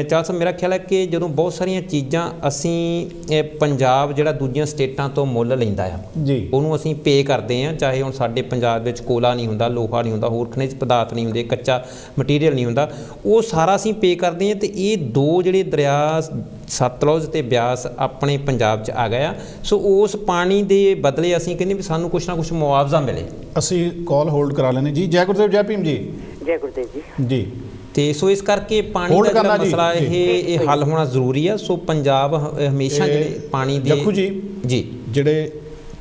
ਚਾਲ ਸਾਹਿਬ ਮੇਰਾ ਖਿਆਲ ਹੈ ਕਿ ਜਦੋਂ ਬਹੁਤ ਸਾਰੀਆਂ ਚੀਜ਼ਾਂ ਅਸੀਂ ਪੰਜਾਬ ਜਿਹੜਾ ਦੂਜੀਆਂ ਸਟੇਟਾਂ ਤੋਂ ਮੁੱਲ ਲੈਂਦਾ ਆ ਜੀ, ਉਹਨੂੰ ਅਸੀਂ ਪੇ ਕਰਦੇ ਹਾਂ। ਚਾਹੇ ਹੁਣ ਸਾਡੇ ਪੰਜਾਬ ਵਿੱਚ ਕੋਲਾ ਨਹੀਂ ਹੁੰਦਾ, ਲੋਹਾ ਨਹੀਂ ਹੁੰਦਾ, ਹੋਰ ਖਣਿਜ ਪਦਾਰਥ ਨਹੀਂ ਹੁੰਦੇ, ਕੱਚਾ ਮਟੀਰੀਅਲ ਨਹੀਂ ਹੁੰਦਾ, ਉਹ ਸਾਰਾ ਅਸੀਂ ਪੇ ਕਰਦੇ ਹਾਂ। ਅਤੇ ਇਹ 2 ਜਿਹੜੇ ਦਰਿਆ ਸਤਲੁਜ ਅਤੇ ਬਿਆਸ ਆਪਣੇ ਪੰਜਾਬ 'ਚ ਆ ਗਏ ਆ। ਸੋ ਉਸ ਪਾਣੀ ਦੇ ਬਦਲੇ ਅਸੀਂ ਕਹਿੰਦੇ ਵੀ ਸਾਨੂੰ ਕੁਛ ਨਾ ਕੁਛ ਮੁਆਵਜ਼ਾ ਮਿਲੇ। ਅਸੀਂ ਕਾਲ ਹੋਲਡ ਕਰਾ ਲੈਂਦੇ ਜੀ। ਜੈ ਗੁਰਦੇਵ, ਜੈ ਭੀਮ ਜੀ। ਜੈ ਗੁਰਦੇਵ ਜੀ। ਜੀ। ਤੇ ਸੋ ਇਸ ਕਰਕੇ ਪਾਣੀ ਦਾ ਜਿਹੜਾ ਮਸਲਾ ਇਹ ਹੱਲ ਹੋਣਾ ਜ਼ਰੂਰੀ ਆ। ਸੋ ਪੰਜਾਬ ਹਮੇਸ਼ਾ ਜਿਹੜੇ ਪਾਣੀ ਦੇ ਦੇਖੋ ਜੀ ਜਿਹੜੇ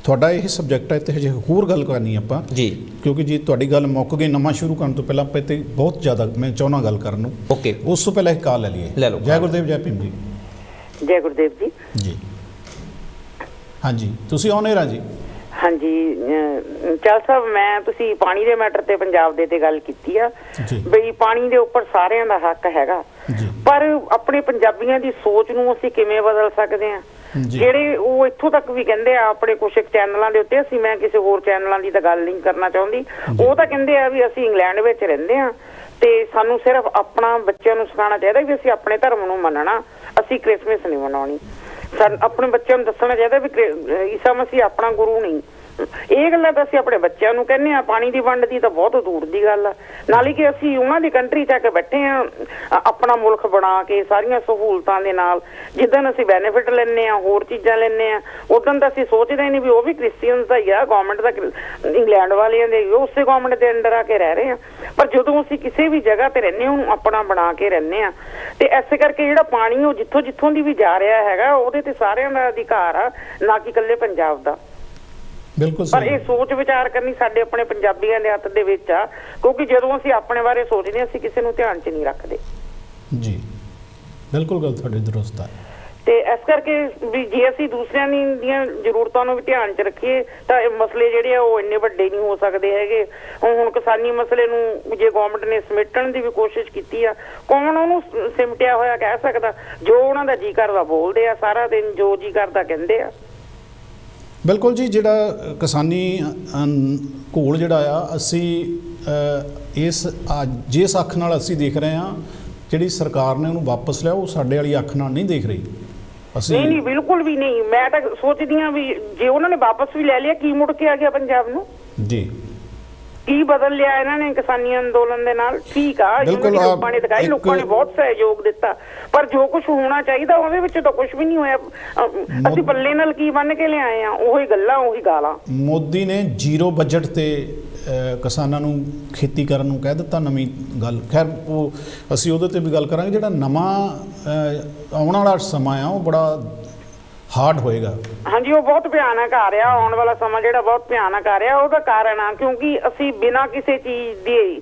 ਤੁਹਾਡਾ ਇਹ ਸਬਜੈਕਟ ਹੈ ਤੇ ਹਜੇ ਹੋਰ ਗੱਲ ਕਰਨੀ ਆਪਾਂ ਜੀ, ਕਿਉਂਕਿ ਜੀ ਤੁਹਾਡੀ ਗੱਲ ਮੁੱਕ ਗਈ। ਨਵਾਂ ਸ਼ੁਰੂ ਕਰਨ ਤੋਂ ਪਹਿਲਾਂ ਆਪਾਂ ਤੇ ਬਹੁਤ ਜ਼ਿਆਦਾ ਮੈਂ ਚਾਹੁੰਦਾ ਗੱਲ ਕਰਨ ਨੂੰ। ਓਕੇ, ਉਸ ਤੋਂ ਪਹਿਲਾਂ ਇੱਕ ਕਾਲ ਲੈ ਲਈਏ। ਲੈ ਲਓ। ਜੈ ਗੁਰਦੇਵ, ਜੈ ਭੀਮ ਜੀ। ਜੈ ਗੁਰਦੇਵ ਜੀ। ਜੀ ਹਾਂਜੀ, ਤੁਸੀਂ ਆਉਣੇ ਰਾਂ ਜੀ। ਹਾਂਜੀ ਚਾਲ ਸਾਹਿਬ, ਮੈਂ ਤੁਸੀਂ ਪਾਣੀ ਦੇ ਮੈਟਰ ਤੇ ਪੰਜਾਬ ਦੇ ਤੇ ਗੱਲ ਕੀਤੀ ਆ ਬਈ ਪਾਣੀ ਦੇ ਉੱਪਰ ਸਾਰਿਆਂ ਦਾ ਹੱਕ ਹੈਗਾ, ਪਰ ਆਪਣੇ ਪੰਜਾਬੀਆਂ ਦੀ ਸੋਚ ਨੂੰ ਅਸੀਂ ਕਿਵੇਂ ਬਦਲ ਸਕਦੇ ਹਾਂ? ਜਿਹੜੇ ਉਹ ਇੱਥੋਂ ਤੱਕ ਵੀ ਕਹਿੰਦੇ ਆ ਆਪਣੇ ਕੁਝ ਚੈਨਲਾਂ ਦੇ ਉੱਤੇ, ਅਸੀਂ ਮੈਂ ਕਿਸੇ ਹੋਰ ਚੈਨਲਾਂ ਦੀ ਤਾਂ ਗੱਲ ਨਹੀਂ ਕਰਨਾ ਚਾਹੁੰਦੀ, ਉਹ ਤਾਂ ਕਹਿੰਦੇ ਆ ਵੀ ਅਸੀਂ ਇੰਗਲੈਂਡ ਵਿੱਚ ਰਹਿੰਦੇ ਹਾਂ ਤੇ ਸਾਨੂੰ ਸਿਰਫ ਆਪਣਾ ਬੱਚਿਆਂ ਨੂੰ ਸਿਖਾਉਣਾ ਚਾਹੀਦਾ ਵੀ ਅਸੀਂ ਆਪਣੇ ਧਰਮ ਨੂੰ ਮੰਨਣਾ, ਅਸੀਂ ਕ੍ਰਿਸਮਸ ਨਹੀਂ ਮਨਾਉਣੀ। ਸਾਨੂੰ ਆਪਣੇ ਬੱਚਿਆਂ ਨੂੰ ਦੱਸਣਾ ਚਾਹੀਦਾ ਵੀ ਈਸਾ ਮਸੀਹ ਆਪਣਾ ਗੁਰੂ ਨਹੀਂ। ਇਹ ਗੱਲਾਂ ਤਾਂ ਅਸੀਂ ਆਪਣੇ ਬੱਚਿਆਂ ਨੂੰ ਕਹਿੰਦੇ ਆ। ਪਾਣੀ ਦੀ ਵੰਡ ਦੀ ਤਾਂ ਬਹੁਤ ਦੂਰ ਦੀ ਗੱਲ ਆ, ਨਾਲੇ ਕਿ ਅਸੀਂ ਉਹਨਾਂ ਦੀ ਕੰਟਰੀ 'ਚ ਆ ਕੇ ਬੈਠੇ ਆ ਆਪਣਾ ਮੁਲਕ ਬਣਾ ਕੇ ਸਾਰੀਆਂ ਸਹੂਲਤਾਂ ਦੇ ਨਾਲ। ਜਿੱਦਣ ਅਸੀਂ ਬੈਨੀਫਿਟ ਲੈਂਦੇ ਆ, ਹੋਰ ਚੀਜ਼ਾਂ ਲੈਂਦੇ ਆ, ਉਦੋਂ ਤਾਂ ਅਸੀਂ ਸੋਚਦੇ ਨਹੀਂ ਵੀ ਉਹ ਵੀ ਕ੍ਰਿਸਚੀਅਨਸ ਦਾ ਹੀ ਆ, ਗੌਰਮੈਂਟ ਦਾ ਇੰਗਲੈਂਡ ਵਾਲਿਆਂ ਦੇ ਉਸੇ ਗੌਰਮੈਂਟ ਦੇ ਅੰਡਰ ਆ ਕੇ ਰਹਿ ਰਹੇ ਆ। ਪਰ ਜਦੋਂ ਅਸੀਂ ਕਿਸੇ ਵੀ ਜਗ੍ਹਾ ਤੇ ਰਹਿੰਦੇ ਉਹਨੂੰ ਆਪਣਾ ਬਣਾ ਕੇ ਰਹਿੰਦੇ ਆ, ਤੇ ਐਸੇ ਕਰਕੇ ਜਿਹੜਾ ਪਾਣੀ ਉਹ ਜਿੱਥੋਂ ਦੀ ਵੀ ਜਾ ਰਿਹਾ ਹੈਗਾ ਉਹਦੇ ਤੇ ਸਾਰਿਆਂ ਦਾ ਅਧਿਕਾਰ ਆ, ਨਾ ਕਿ ਇਕੱਲੇ ਪੰਜਾਬ ਦਾ। ਬਿਲਕੁਲ। ਪਰ ਇਹ ਸੋਚ ਵਿਚਾਰ ਕਰਨੀ ਸਾਡੇ ਆਪਣੇ ਪੰਜਾਬੀਆਂ ਦੇ ਹੱਥ ਦੇ ਵਿੱਚ ਆ, ਕਿਉਂਕਿ ਜਦੋਂ ਅਸੀਂ ਆਪਣੇ ਬਾਰੇ ਸੋਚਦੇ ਅਸੀਂ ਕਿਸੇ ਨੂੰ ਧਿਆਨ 'ਚ ਨਹੀਂ ਰੱਖਦੇ ਜੀ। ਬਿਲਕੁਲ ਗੱਲ ਤੁਹਾਡੀ ਦਰੁਸਤ ਹੈ। ਤੇ ਇਸ ਕਰਕੇ ਵੀ ਜੇ ਅਸੀਂ ਦੂਸਰਿਆਂ ਦੀਆਂ ਜ਼ਰੂਰਤਾਂ ਨੂੰ ਵੀ ਧਿਆਨ 'ਚ ਰੱਖੀਏ ਤਾਂ ਇਹ ਮਸਲੇ ਜਿਹੜੇ ਆ ਉਹ ਇੰਨੇ ਵੱਡੇ ਨਹੀਂ ਹੋ ਸਕਦੇ ਹੈਗੇ। ਹੁਣ ਕਿਸਾਨੀ ਮਸਲੇ ਨੂੰ ਜੇ ਗੌਰਮੈਂਟ ਨੇ ਸਮੇਟਣ ਦੀ ਵੀ ਕੋਸ਼ਿਸ਼ ਕੀਤੀ ਆ, ਕੌਣ ਉਹਨੂੰ ਸਿਮਟਿਆ ਹੋਇਆ ਕਹਿ ਸਕਦਾ? ਜੋ ਉਹਨਾਂ ਦਾ ਜੀ ਕਰਦਾ ਬੋਲਦੇ ਆ, ਸਾਰਾ ਦਿਨ ਜੋ ਜੀ ਕਰਦਾ ਕਹਿੰਦੇ ਆ। ਬਿਲਕੁਲ ਜੀ। ਜਿਹੜਾ ਕਿਸਾਨੀ ਘੋਲ ਜਿਹੜਾ ਆ, ਅਸੀਂ ਜਿਸ ਅੱਖ ਨਾਲ ਅਸੀਂ ਦੇਖ ਰਹੇ ਹਾਂ, ਜਿਹੜੀ ਸਰਕਾਰ ਨੇ ਉਹਨੂੰ ਵਾਪਸ ਲਿਆ, ਉਹ ਸਾਡੇ ਵਾਲੀ ਅੱਖ ਨਾਲ ਨਹੀਂ ਦੇਖ ਰਹੀ। ਅਸੀਂ ਨਹੀਂ ਬਿਲਕੁਲ ਵੀ ਨਹੀਂ। ਮੈਂ ਤਾਂ ਸੋਚਦੀ ਹਾਂ ਵੀ ਜੇ ਉਹਨਾਂ ਨੇ ਵਾਪਸ ਵੀ ਲੈ ਲਿਆ, ਕੀ ਮੁੜ ਕੇ ਆ ਗਿਆ ਪੰਜਾਬ ਨੂੰ? ਜੀ ਕੀ ਬਦਲ ਲਿਆ ਇਹਨਾਂ ਨੇ ਕਿਸਾਨੀ ਅੰਦੋਲਨ ਦੇ ਨਾਲ? ਠੀਕ ਆ, ਲੋਕਾਂ ਨੇ ਦਿਖਾਈ, ਲੋਕਾਂ ਨੇ ਬਹੁਤ ਸਹਿਯੋਗ ਦਿੱਤਾ, ਪਰ ਜੋ ਕੁਝ ਹੋਣਾ ਚਾਹੀਦਾ ਉਹਦੇ ਵਿੱਚ ਤਾਂ ਕੁਝ ਵੀ ਨਹੀਂ ਹੋਇਆ। ਅਸੀਂ ਪੱਲੇ ਨਾਲ ਕੀ ਬੰਨ ਕੇ ਲਿਆਏ ਆ? ਉਹੀ ਗੱਲਾਂ, ਉਹੀ ਗਾਲਾਂ। ਮੋਦੀ ਨੇ ਜ਼ੀਰੋ ਬਜਟ ਤੇ ਕਿਸਾਨਾਂ ਨੂੰ ਖੇਤੀ ਕਰਨ ਨੂੰ ਕਹਿ ਦਿੱਤਾ। ਨਵੀਂ ਗੱਲ, ਖੈਰ ਉਹ ਅਸੀਂ ਉਹਦੇ ਤੇ ਵੀ ਗੱਲ ਕਰਾਂਗੇ। ਜਿਹੜਾ ਨਵਾਂ ਆਉਣ ਵਾਲਾ ਸਮਾਂ ਆ ਉਹ ਬੜਾ ਹਾਰਡ ਹੋਏਗਾ। ਹਾਂਜੀ, ਉਹ ਬਹੁਤ ਭਿਆਨਕ ਆ ਰਿਹਾ। ਆਉਣ ਵਾਲਾ ਸਮਾਂ ਜਿਹੜਾ ਬਹੁਤ ਭਿਆਨਕ ਆ ਰਿਹਾ, ਉਹਦਾ ਕਾਰਨ ਆ ਕਿਉਂਕਿ ਅਸੀਂ ਬਿਨਾਂ ਕਿਸੇ ਚੀਜ਼ ਦੀ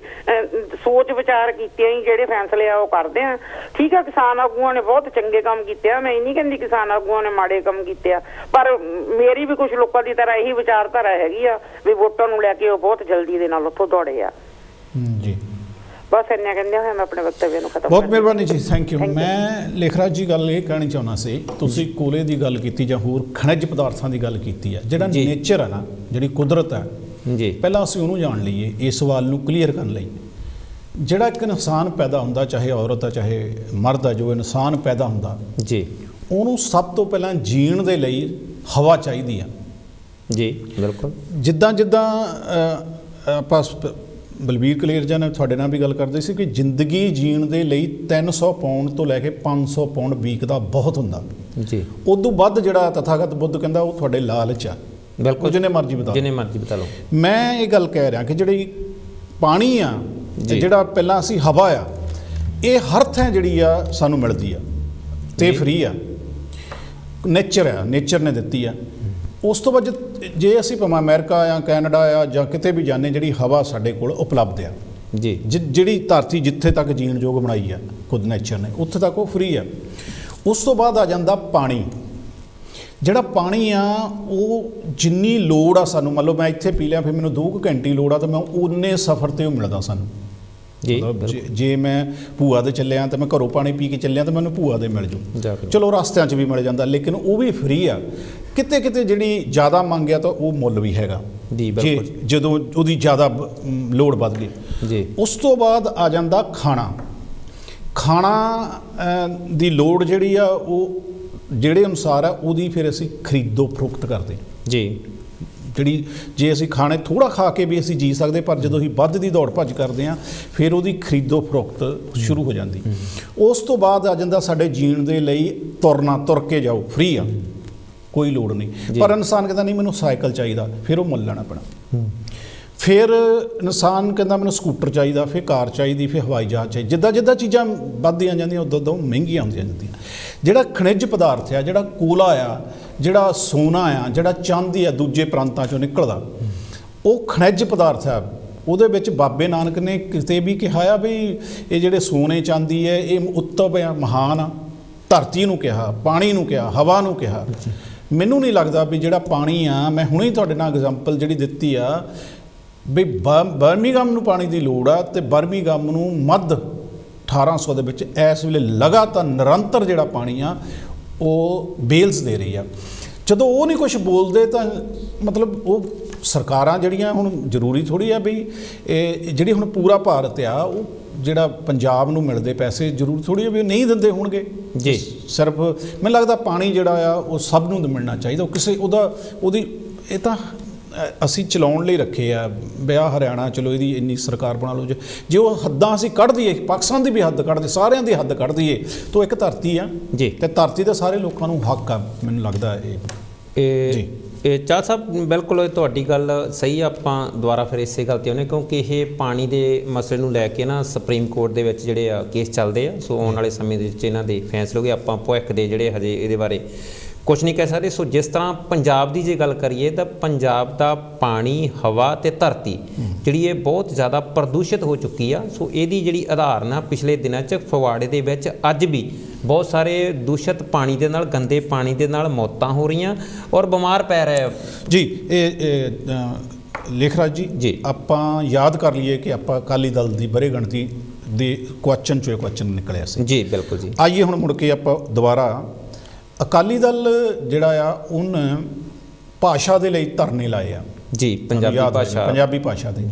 ਸੋਚ ਵਿਚਾਰ ਕੀਤਿਆਂ ਹੀ ਜਿਹੜੇ ਫੈਸਲੇ ਆ ਉਹ ਕਰਦੇ ਆ। ਠੀਕ ਆ, ਕਿਸਾਨ ਆਗੂਆਂ ਨੇ ਬਹੁਤ ਚੰਗੇ ਕੰਮ ਕੀਤੇ ਆ, ਮੈਂ ਇਹ ਨਹੀਂ ਕਹਿੰਦੀ ਕਿਸਾਨ ਆਗੂਆਂ ਨੇ ਮਾੜੇ ਕੰਮ ਕੀਤੇ ਆ, ਪਰ ਮੇਰੀ ਵੀ ਕੁਝ ਲੋਕਾਂ ਦੀ ਤਰ੍ਹਾਂ ਇਹੀ ਵਿਚਾਰਧਾਰਾ ਹੈਗੀ ਆ ਵੀ ਵੋਟਾਂ ਨੂੰ ਲੈ ਕੇ ਉਹ ਬਹੁਤ ਜਲਦੀ ਦੇ ਨਾਲ ਉੱਥੋਂ ਦੌੜੇ ਆ ਜੀ। ਬਸ ਇੰਨਾ ਕਹਿੰਦੇ ਹੋਏ ਮੈਂ ਆਪਣੇ ਵਕਤਵ ਨੂੰ ਖਤਮ। ਬਹੁਤ ਮਿਹਰਬਾਨੀ ਜੀ, ਥੈਂਕ ਯੂ। ਮੈਂ ਲੇਖਰਾਜ ਜੀ ਗੱਲ ਇਹ ਕਹਿਣੀ ਚਾਹੁੰਦਾ ਸੀ, ਤੁਸੀਂ ਕੋਲੇ ਦੀ ਗੱਲ ਕੀਤੀ ਜਾਂ ਹੋਰ ਖਣਿਜ ਪਦਾਰਥਾਂ ਦੀ ਗੱਲ ਕੀਤੀ ਆ। ਜਿਹੜਾ ਨੇਚਰ ਹੈ ਨਾ, ਜਿਹੜੀ ਕੁਦਰਤ ਹੈ ਜੀ, ਪਹਿਲਾਂ ਅਸੀਂ ਉਹਨੂੰ ਜਾਣ ਲਈਏ ਇਸ ਸਵਾਲ ਨੂੰ ਕਲੀਅਰ ਕਰਨ ਲਈ। ਜਿਹੜਾ ਇੱਕ ਇਨਸਾਨ ਪੈਦਾ ਹੁੰਦਾ, ਚਾਹੇ ਔਰਤ ਆ ਚਾਹੇ ਮਰਦ ਆ, ਜੋ ਇਨਸਾਨ ਪੈਦਾ ਹੁੰਦਾ ਜੀ, ਉਹਨੂੰ ਸਭ ਤੋਂ ਪਹਿਲਾਂ ਜੀਣ ਦੇ ਲਈ ਹਵਾ ਚਾਹੀਦੀ ਆ ਜੀ। ਬਿਲਕੁਲ। ਜਿੱਦਾਂ ਆਪਾਂ ਬਲਬੀਰ ਕਲੇਰਜਾ ਨੇ ਤੁਹਾਡੇ ਨਾਲ ਵੀ ਗੱਲ ਕਰਦੇ ਸੀ ਕਿ ਜ਼ਿੰਦਗੀ ਜੀਣ ਦੇ ਲਈ 300 ਪਾਉਂਡ ਤੋਂ ਲੈ ਕੇ 500 ਪਾਉਂਡ ਵੀਕ ਦਾ ਬਹੁਤ ਹੁੰਦਾ ਜੀ। ਉਦੋਂ ਵੱਧ ਜਿਹੜਾ ਤਥਾਗਤ ਬੁੱਧ ਕਹਿੰਦਾ ਉਹ ਤੁਹਾਡੇ ਲਾਲਚ ਆ। ਬਿਲਕੁਲ, ਜਿੰਨੇ ਮਰਜ਼ੀ ਬਤਾ ਲਓ। ਮੈਂ ਇਹ ਗੱਲ ਕਹਿ ਰਿਹਾ ਕਿ ਜਿਹੜੀ ਪਾਣੀ ਆ, ਜਿਹੜਾ ਪਹਿਲਾਂ ਅਸੀਂ ਹਵਾ ਆ, ਇਹ ਹਰ ਥਾਂ ਜਿਹੜੀ ਆ ਸਾਨੂੰ ਮਿਲਦੀ ਆ ਤੇ ਫ੍ਰੀ ਆ। ਨੇਚਰ ਆ, ਨੇਚਰ ਨੇ ਦਿੱਤੀ ਆ। ਉਸ ਤੋਂ ਬਾਅਦ ਜੇ ਅਸੀਂ ਭਾਵੇਂ ਅਮਰੀਕਾ ਆ, ਕੈਨੇਡਾ ਆ ਜਾਂ ਕਿਤੇ ਵੀ ਜਾਂਦੇ, ਜਿਹੜੀ ਹਵਾ ਸਾਡੇ ਕੋਲ ਉਪਲਬਧ ਆ ਜੀ, ਜਿਹੜੀ ਧਰਤੀ ਜਿੱਥੇ ਤੱਕ ਜੀਣ ਯੋਗ ਬਣਾਈ ਆ ਖੁਦ ਨੇਚਰ ਨੇ, ਉੱਥੇ ਤੱਕ ਉਹ ਫ੍ਰੀ ਆ। ਉਸ ਤੋਂ ਬਾਅਦ ਆ ਜਾਂਦਾ ਪਾਣੀ। ਜਿਹੜਾ ਪਾਣੀ ਆ ਉਹ ਜਿੰਨੀ ਲੋੜ ਆ ਸਾਨੂੰ, ਮੰਨ ਲਓ ਮੈਂ ਇੱਥੇ ਪੀ ਲਿਆ, ਫਿਰ ਮੈਨੂੰ 2 ਘੰਟੇ ਲੋੜ ਆ, ਤਾਂ ਮੈਂ ਉਨੇ ਸਫ਼ਰ 'ਤੇ ਉਹ ਮਿਲਦਾ ਸਾਨੂੰ ਜੀ। ਜੇ ਮੈਂ ਭੂਆ ਦੇ ਚੱਲਿਆ ਤਾਂ ਮੈਂ ਘਰੋਂ ਪਾਣੀ ਪੀ ਕੇ ਚੱਲਿਆ ਤਾਂ ਮੈਨੂੰ ਭੂਆ ਦੇ ਮਿਲ ਜੂ, ਚਲੋ ਰਸਤਿਆਂ 'ਚ ਵੀ ਮਿਲ ਜਾਂਦਾ, ਲੇਕਿਨ ਉਹ ਵੀ ਫ੍ਰੀ ਆ। ਕਿਤੇ ਕਿਤੇ ਜਿਹੜੀ ਜ਼ਿਆਦਾ ਮੰਗ ਆ ਤਾਂ ਉਹ ਮੁੱਲ ਵੀ ਹੈਗਾ ਜੀ, ਜਦੋਂ ਉਹਦੀ ਜ਼ਿਆਦਾ ਲੋੜ ਵੱਧ ਗਈ ਜੀ। ਉਸ ਤੋਂ ਬਾਅਦ ਆ ਜਾਂਦਾ ਖਾਣਾ ਦੀ ਲੋੜ ਜਿਹੜੀ ਆ ਉਹ ਜਿਹੜੇ ਅਨੁਸਾਰ ਆ ਉਹਦੀ ਫਿਰ ਅਸੀਂ ਖਰੀਦੋ ਫਰੋਖਤ ਕਰਦੇ ਜੀ। ਜਿਹੜੀ ਜੇ ਅਸੀਂ ਖਾਣੇ ਥੋੜ੍ਹਾ ਖਾ ਕੇ ਵੀ ਅਸੀਂ ਜੀ ਸਕਦੇ, ਪਰ ਜਦੋਂ ਅਸੀਂ ਵੱਧ ਦੀ ਦੌੜ ਭੱਜ ਕਰਦੇ ਹਾਂ ਫਿਰ ਉਹਦੀ ਖਰੀਦੋ ਫਰੋਖਤ ਸ਼ੁਰੂ ਹੋ ਜਾਂਦੀ। ਉਸ ਤੋਂ ਬਾਅਦ ਆ ਜਾਂਦਾ ਸਾਡੇ ਜੀਣ ਦੇ ਲਈ ਤੁਰ ਕੇ ਜਾਓ, ਫ੍ਰੀ ਆ, ਕੋਈ ਲੋੜ ਨਹੀਂ। ਪਰ ਇਨਸਾਨ ਕਹਿੰਦਾ ਨਹੀਂ ਮੈਨੂੰ ਸਾਈਕਲ ਚਾਹੀਦਾ, ਫਿਰ ਉਹ ਮੁੱਲ ਲੈਣਾ ਪੈਣਾ। ਫਿਰ ਇਨਸਾਨ ਕਹਿੰਦਾ ਮੈਨੂੰ ਸਕੂਟਰ ਚਾਹੀਦਾ, ਫਿਰ ਕਾਰ ਚਾਹੀਦੀ, ਫਿਰ ਹਵਾਈ ਜਹਾਜ਼ ਚਾਹੀਦੀ। ਜਿੱਦਾਂ ਚੀਜ਼ਾਂ ਵੱਧਦੀਆਂ ਜਾਂਦੀਆਂ ਉਦੋਂ ਮਹਿੰਗੀਆਂ ਹੁੰਦੀਆਂ ਜਾਂਦੀਆਂ। ਜਿਹੜਾ ਖਣਿਜ ਪਦਾਰਥ ਆ, ਜਿਹੜਾ ਕੋਲਾ ਆ, ਜਿਹੜਾ ਸੋਨਾ ਆ, ਜਿਹੜਾ ਚਾਂਦੀ ਆ ਦੂਜੇ ਪ੍ਰਾਂਤਾਂ 'ਚੋਂ ਨਿਕਲਦਾ, ਉਹ ਖਣਿਜ ਪਦਾਰਥ ਆ। ਉਹਦੇ ਵਿੱਚ ਬਾਬੇ ਨਾਨਕ ਨੇ ਕਿਤੇ ਵੀ ਕਿਹਾ ਆ ਵੀ ਇਹ ਜਿਹੜੇ ਸੋਨੇ ਚਾਂਦੀ ਹੈ ਇਹ ਉੱਤਮ ਆ, ਮਹਾਨ ਆ। ਧਰਤੀ ਨੂੰ ਕਿਹਾ, ਪਾਣੀ ਨੂੰ ਕਿਹਾ, ਹਵਾ ਨੂੰ ਕਿਹਾ, ਮੈਨੂੰ ਨਹੀਂ ਲੱਗਦਾ ਵੀ ਜਿਹੜਾ ਪਾਣੀ ਆ, ਮੈਂ ਹੁਣੇ ਹੀ ਤੁਹਾਡੇ ਨਾਲ ਐਗਜ਼ਾਮਪਲ ਜਿਹੜੀ ਦਿੱਤੀ ਆ ਵੀ ਬਰਮਿੰਘਮ ਨੂੰ ਪਾਣੀ ਦੀ ਲੋੜ ਆ, ਤੇ ਬਰਮਿੰਘਮ ਨੂੰ ਮੱਧ 1800 ਦੇ ਵਿੱਚ ਇਸ ਵੇਲੇ ਲਗਾਤਾਰ ਨਿਰੰਤਰ ਜਿਹੜਾ ਪਾਣੀ ਆ ਉਹ ਬੇਲਸ ਦੇ ਰਹੀ ਆ। ਜਦੋਂ ਉਹ ਨਹੀਂ ਕੁਝ ਬੋਲਦੇ ਤਾਂ ਮਤਲਬ ਉਹ ਸਰਕਾਰਾਂ ਜਿਹੜੀਆਂ ਹੁਣ ਜ਼ਰੂਰੀ ਥੋੜ੍ਹੀ ਆ ਵੀ ਇਹ ਜਿਹੜੀ ਹੁਣ ਪੂਰਾ ਭਾਰਤ ਆ ਉਹ ਜਿਹੜਾ ਪੰਜਾਬ ਨੂੰ ਮਿਲਦੇ ਪੈਸੇ ਜ਼ਰੂਰ ਥੋੜ੍ਹੀ ਆ ਵੀ ਨਹੀਂ ਦਿੰਦੇ ਹੋਣਗੇ ਜੀ। ਸਿਰਫ ਮੈਨੂੰ ਲੱਗਦਾ ਪਾਣੀ ਜਿਹੜਾ ਆ ਉਹ ਸਭ ਨੂੰ ਮਿਲਣਾ ਚਾਹੀਦਾ। ਉਹ ਕਿਸੇ ਉਹਦੀ ਇਹ ਤਾਂ ਅਸੀਂ ਚਲਾਉਣ ਲਈ ਰੱਖੇ ਆ ਵਿਆਹ ਹਰਿਆਣਾ, ਚਲੋ ਇਹਦੀ ਇੰਨੀ ਸਰਕਾਰ ਬਣਾ ਲਓ। ਜੇ ਉਹ ਹੱਦਾਂ ਅਸੀਂ ਕੱਢ ਦਈਏ, ਪਾਕਿਸਤਾਨ ਦੀ ਵੀ ਹੱਦ ਕੱਢ ਦਈਏ, ਸਾਰਿਆਂ ਦੀ ਹੱਦ ਕੱਢ ਦਈਏ, ਤਾਂ ਇੱਕ ਧਰਤੀ ਆ ਜੀ, ਤੇ ਧਰਤੀ ਦੇ ਸਾਰੇ ਲੋਕਾਂ ਨੂੰ ਹੱਕ ਆ। ਮੈਨੂੰ ਲੱਗਦਾ ਇਹ ਚਾਹ ਸਾਹਿਬ ਬਿਲਕੁਲ ਤੁਹਾਡੀ ਗੱਲ ਸਹੀ ਆ। ਆਪਾਂ ਦੁਬਾਰਾ ਫਿਰ ਇਸੇ ਗੱਲ 'ਤੇ ਆਉਂਦੇ, ਕਿਉਂਕਿ ਇਹ ਪਾਣੀ ਦੇ ਮਸਲੇ ਨੂੰ ਲੈ ਕੇ ਨਾ ਸੁਪਰੀਮ ਕੋਰਟ ਦੇ ਵਿੱਚ ਜਿਹੜੇ ਆ ਕੇਸ ਚੱਲਦੇ ਆ। ਸੋ ਆਉਣ ਵਾਲੇ ਸਮੇਂ ਦੇ ਵਿੱਚ ਇਹਨਾਂ ਦੇ ਫੈਸਲੇ ਹੋਗੇ। ਆਪਾਂ ਭਵਿੱਖ ਦੇ ਜਿਹੜੇ ਹਜੇ ਇਹਦੇ ਬਾਰੇ ਕੁਛ ਨਹੀਂ ਕਹਿ ਸਕਦੇ। ਸੋ ਜਿਸ ਤਰ੍ਹਾਂ ਪੰਜਾਬ ਦੀ ਜੇ ਗੱਲ ਕਰੀਏ ਤਾਂ ਪੰਜਾਬ ਦਾ ਪਾਣੀ, ਹਵਾ ਤੇ ਧਰਤੀ ਜਿਹੜੀ ਇਹ ਬਹੁਤ ਜ਼ਿਆਦਾ ਪ੍ਰਦੂਸ਼ਿਤ ਹੋ ਚੁੱਕੀ ਆ। ਸੋ ਇਹਦੀ ਜਿਹੜੀ ਉਦਾਹਰਨ ਆ ਪਿਛਲੇ ਦਿਨਾਂ 'ਚ ਫਗਵਾੜੇ ਦੇ ਵਿੱਚ ਅੱਜ ਵੀ ਬਹੁਤ ਸਾਰੇ ਦੂਸ਼ਿਤ ਪਾਣੀ ਦੇ ਨਾਲ, ਗੰਦੇ ਪਾਣੀ ਦੇ ਨਾਲ ਮੌਤਾਂ ਹੋ ਰਹੀਆਂ ਔਰ ਬਿਮਾਰ ਪੈ ਰਹੇ ਜੀ। ਇਹ ਲੇਖਰਾਜ ਜੀ, ਆਪਾਂ ਯਾਦ ਕਰ ਲਈਏ ਕਿ ਆਪਾਂ ਅਕਾਲੀ ਦਲ ਦੀ ਵਰ੍ਹੇਗੰਢਤੀ ਦੇ ਕੁਐਸਚਨ 'ਚੋਂ ਇਹ ਕੁਐਸਚਨ ਨਿਕਲਿਆ ਸੀ ਜੀ। ਬਿਲਕੁਲ ਜੀ। ਆਈਏ ਹੁਣ ਮੁੜ ਕੇ ਆਪਾਂ ਦੁਬਾਰਾ ਅਕਾਲੀ ਦਲ ਜਿਹੜਾ ਆ ਉਹਨੇ ਭਾਸ਼ਾ ਦੇ ਲਈ ਧਰਨੇ ਲਾਏ ਆ ਜੀ, ਪੰਜਾਬੀ ਭਾਸ਼ਾ ਦੇ।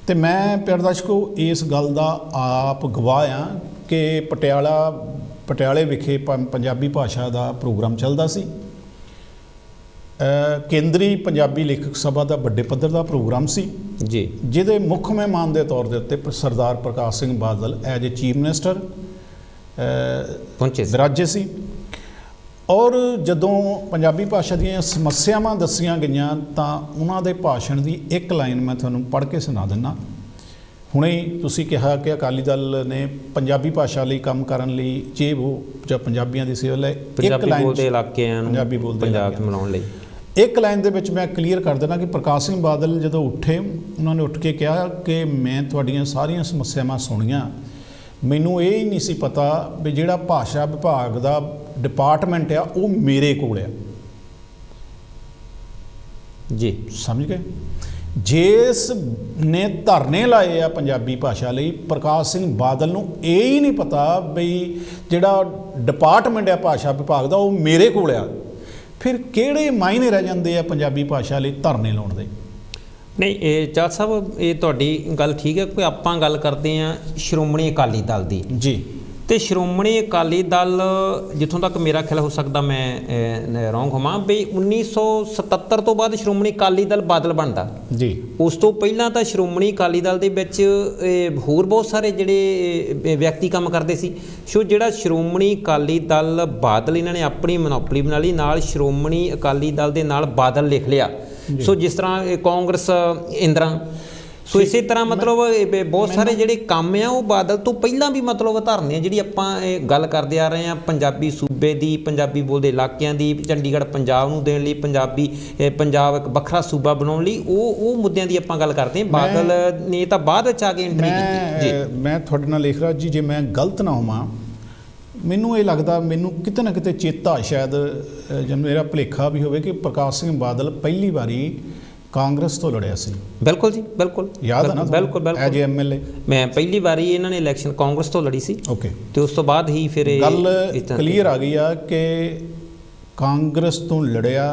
ਤੇ ਮੈਂ ਪਿਆਰੇ ਦਰਸ਼ਕੋ ਇਸ ਗੱਲ ਦਾ ਆਪ ਗਵਾਹ ਆ ਕਿ ਪਟਿਆਲੇ ਵਿਖੇ ਪੰਜਾਬੀ ਭਾਸ਼ਾ ਦਾ ਪ੍ਰੋਗਰਾਮ ਚੱਲਦਾ ਸੀ। ਕੇਂਦਰੀ ਪੰਜਾਬੀ ਲੇਖਕ ਸਭਾ ਦਾ ਵੱਡੇ ਪੱਧਰ ਦਾ ਪ੍ਰੋਗਰਾਮ ਸੀ ਜੀ, ਜਿਹਦੇ ਮੁੱਖ ਮਹਿਮਾਨ ਦੇ ਤੌਰ ਦੇ ਉੱਤੇ Sardar Parkash Singh Badal as a chief minister ਵਿਰਾਜੇ ਸੀ। ਔਰ ਜਦੋਂ ਪੰਜਾਬੀ ਭਾਸ਼ਾ ਦੀਆਂ ਸਮੱਸਿਆਵਾਂ ਦੱਸੀਆਂ ਗਈਆਂ ਤਾਂ ਉਹਨਾਂ ਦੇ ਭਾਸ਼ਣ ਦੀ ਇੱਕ ਲਾਈਨ ਮੈਂ ਤੁਹਾਨੂੰ ਪੜ੍ਹ ਕੇ ਸੁਣਾ ਦਿੰਦਾ। ਹੁਣੇ ਤੁਸੀਂ ਕਿਹਾ ਕਿ ਅਕਾਲੀ ਦਲ ਨੇ ਪੰਜਾਬੀ ਭਾਸ਼ਾ ਲਈ ਕੰਮ ਕਰਨ ਲਈ ਜਾਂ ਪੰਜਾਬੀਆਂ ਦੀ ਸੇਵਾ ਲਈ ਪੰਜਾਬੀ ਬੋਲਦੇ ਇਲਾਕਿਆਂ ਨੂੰ ਪੰਜਾਬ 'ਚ ਮਨਾਉਣ ਲਈ ਇੱਕ ਲਾਈਨ ਦੇ ਵਿੱਚ ਮੈਂ ਕਲੀਅਰ ਕਰ ਦੇਣਾ ਕਿ ਪ੍ਰਕਾਸ਼ ਸਿੰਘ ਬਾਦਲ ਜਦੋਂ ਉੱਠੇ, ਉਹਨਾਂ ਨੇ ਉੱਠ ਕੇ ਕਿਹਾ ਕਿ ਮੈਂ ਤੁਹਾਡੀਆਂ ਸਾਰੀਆਂ ਸਮੱਸਿਆਵਾਂ ਸੁਣੀਆਂ, ਮੈਨੂੰ ਇਹ ਹੀ ਨਹੀਂ ਸੀ ਪਤਾ ਵੀ ਜਿਹੜਾ ਭਾਸ਼ਾ ਵਿਭਾਗ ਦਾ ਡਿਪਾਰਟਮੈਂਟ ਆ ਉਹ ਮੇਰੇ ਕੋਲ ਆ ਜੀ। ਸਮਝ ਗਏ? ਜਿਸ ਨੇ ਧਰਨੇ ਲਾਏ ਆ ਪੰਜਾਬੀ ਭਾਸ਼ਾ ਲਈ, ਪ੍ਰਕਾਸ਼ ਸਿੰਘ ਬਾਦਲ ਨੂੰ ਇਹ ਹੀ ਨਹੀਂ ਪਤਾ ਵੀ ਜਿਹੜਾ ਡਿਪਾਰਟਮੈਂਟ ਆ ਭਾਸ਼ਾ ਵਿਭਾਗ ਦਾ ਉਹ ਮੇਰੇ ਕੋਲ ਆ। ਫਿਰ ਕਿਹੜੇ ਮਾਇਨੇ ਰਹਿ ਜਾਂਦੇ ਆ ਪੰਜਾਬੀ ਭਾਸ਼ਾ ਲਈ ਧਰਨੇ ਲਾਉਣ ਦੇ? ਨਹੀਂ, ਇਹ ਚਾਹ ਸਾਹਿਬ ਇਹ ਤੁਹਾਡੀ ਗੱਲ ਠੀਕ ਹੈ ਕਿ ਆਪਾਂ ਗੱਲ ਕਰਦੇ ਹਾਂ ਸ਼੍ਰੋਮਣੀ ਅਕਾਲੀ ਦਲ ਦੀ ਜੀ। ਤੇ ਸ਼੍ਰੋਮਣੀ ਅਕਾਲੀ ਦਲ ਜਿੱਥੋਂ ਤੱਕ ਮੇਰਾ ਖਿਆਲ ਹੋ ਸਕਦਾ ਮੈਂ ਰੌਂਗ ਹੋਵਾਂ ਵੀ 1977 ਤੋਂ ਬਾਅਦ ਸ਼੍ਰੋਮਣੀ ਅਕਾਲੀ ਦਲ ਬਾਦਲ ਬਣਦਾ ਜੀ। ਉਸ ਤੋਂ ਪਹਿਲਾਂ ਤਾਂ ਸ਼੍ਰੋਮਣੀ ਅਕਾਲੀ ਦਲ ਦੇ ਵਿੱਚ ਹੋਰ ਬਹੁਤ ਸਾਰੇ ਜਿਹੜੇ ਵਿਅਕਤੀ ਕੰਮ ਕਰਦੇ ਸੀ। ਸੋ ਜਿਹੜਾ ਸ਼੍ਰੋਮਣੀ ਅਕਾਲੀ ਦਲ ਬਾਦਲ ਇਹਨਾਂ ਨੇ ਆਪਣੀ ਮੋਨੋਪੋਲੀ ਬਣਾ ਲਈ, ਨਾਲ ਸ਼੍ਰੋਮਣੀ ਅਕਾਲੀ ਦਲ ਦੇ ਨਾਲ ਬਾਦਲ ਲਿਖ ਲਿਆ। ਸੋ ਜਿਸ ਤਰ੍ਹਾਂ ਕਾਂਗਰਸ ਇੰਦਰਾ, ਸੋ ਇਸੇ ਤਰ੍ਹਾਂ ਮਤਲਬ ਬਹੁਤ ਸਾਰੇ ਜਿਹੜੇ ਕੰਮ ਆ ਉਹ ਬਾਦਲ ਤੋਂ ਪਹਿਲਾਂ ਵੀ ਮਤਲਬ ਧਰਨੇ ਆ ਜਿਹੜੀ ਆਪਾਂ ਗੱਲ ਕਰਦੇ ਆ ਰਹੇ ਹਾਂ ਪੰਜਾਬੀ ਸੂਬੇ ਦੀ, ਪੰਜਾਬੀ ਬੋਲਦੇ ਇਲਾਕਿਆਂ ਦੀ, ਚੰਡੀਗੜ੍ਹ ਪੰਜਾਬ ਨੂੰ ਦੇਣ ਲਈ, ਪੰਜਾਬ ਇੱਕ ਵੱਖਰਾ ਸੂਬਾ ਬਣਾਉਣ ਲਈ, ਉਹ ਮੁੱਦਿਆਂ ਦੀ ਆਪਾਂ ਗੱਲ ਕਰਦੇ ਹਾਂ। ਬਾਦਲ ਨੇ ਤਾਂ ਬਾਅਦ ਵਿੱਚ ਆ ਕੇ ਐਂਟਰੀ ਕੀਤੀ ਜੀ। ਮੈਂ ਤੁਹਾਡੇ ਨਾਲ ਲਿਖ ਰਿਹਾ ਜੀ, ਜੇ ਮੈਂ ਗਲਤ ਨਾ ਹੋਵਾਂ, ਮੈਨੂੰ ਇਹ ਲੱਗਦਾ, ਮੈਨੂੰ ਕਿਤੇ ਨਾ ਕਿਤੇ ਚੇਤਾ ਸ਼ਾਇਦ ਜੇ ਮੇਰਾ ਭੁਲੇਖਾ ਵੀ ਹੋਵੇ ਕਿ ਪ੍ਰਕਾਸ਼ ਸਿੰਘ ਬਾਦਲ ਪਹਿਲੀ ਵਾਰੀ ਕਾਂਗਰਸ ਤੋਂ ਲੜਿਆ ਸੀ। ਬਿਲਕੁਲ ਜੀ, ਬਿਲਕੁਲ ਯਾਦ ਹੈ ਨਾ? ਬਿਲਕੁਲ ਐਜ ਐਮਐਲਏ ਮੈਂ ਪਹਿਲੀ ਵਾਰੀ ਇਹਨਾਂ ਨੇ ਇਲੈਕਸ਼ਨ ਕਾਂਗਰਸ ਤੋਂ ਲੜੀ ਸੀ। ਓਕੇ। ਤੇ ਉਸ ਤੋਂ ਬਾਅਦ ਹੀ ਫਿਰ ਗੱਲ ਕਲੀਅਰ ਆ ਗਈ ਆ ਕਿ ਕਾਂਗਰਸ ਤੋਂ ਲੜਿਆ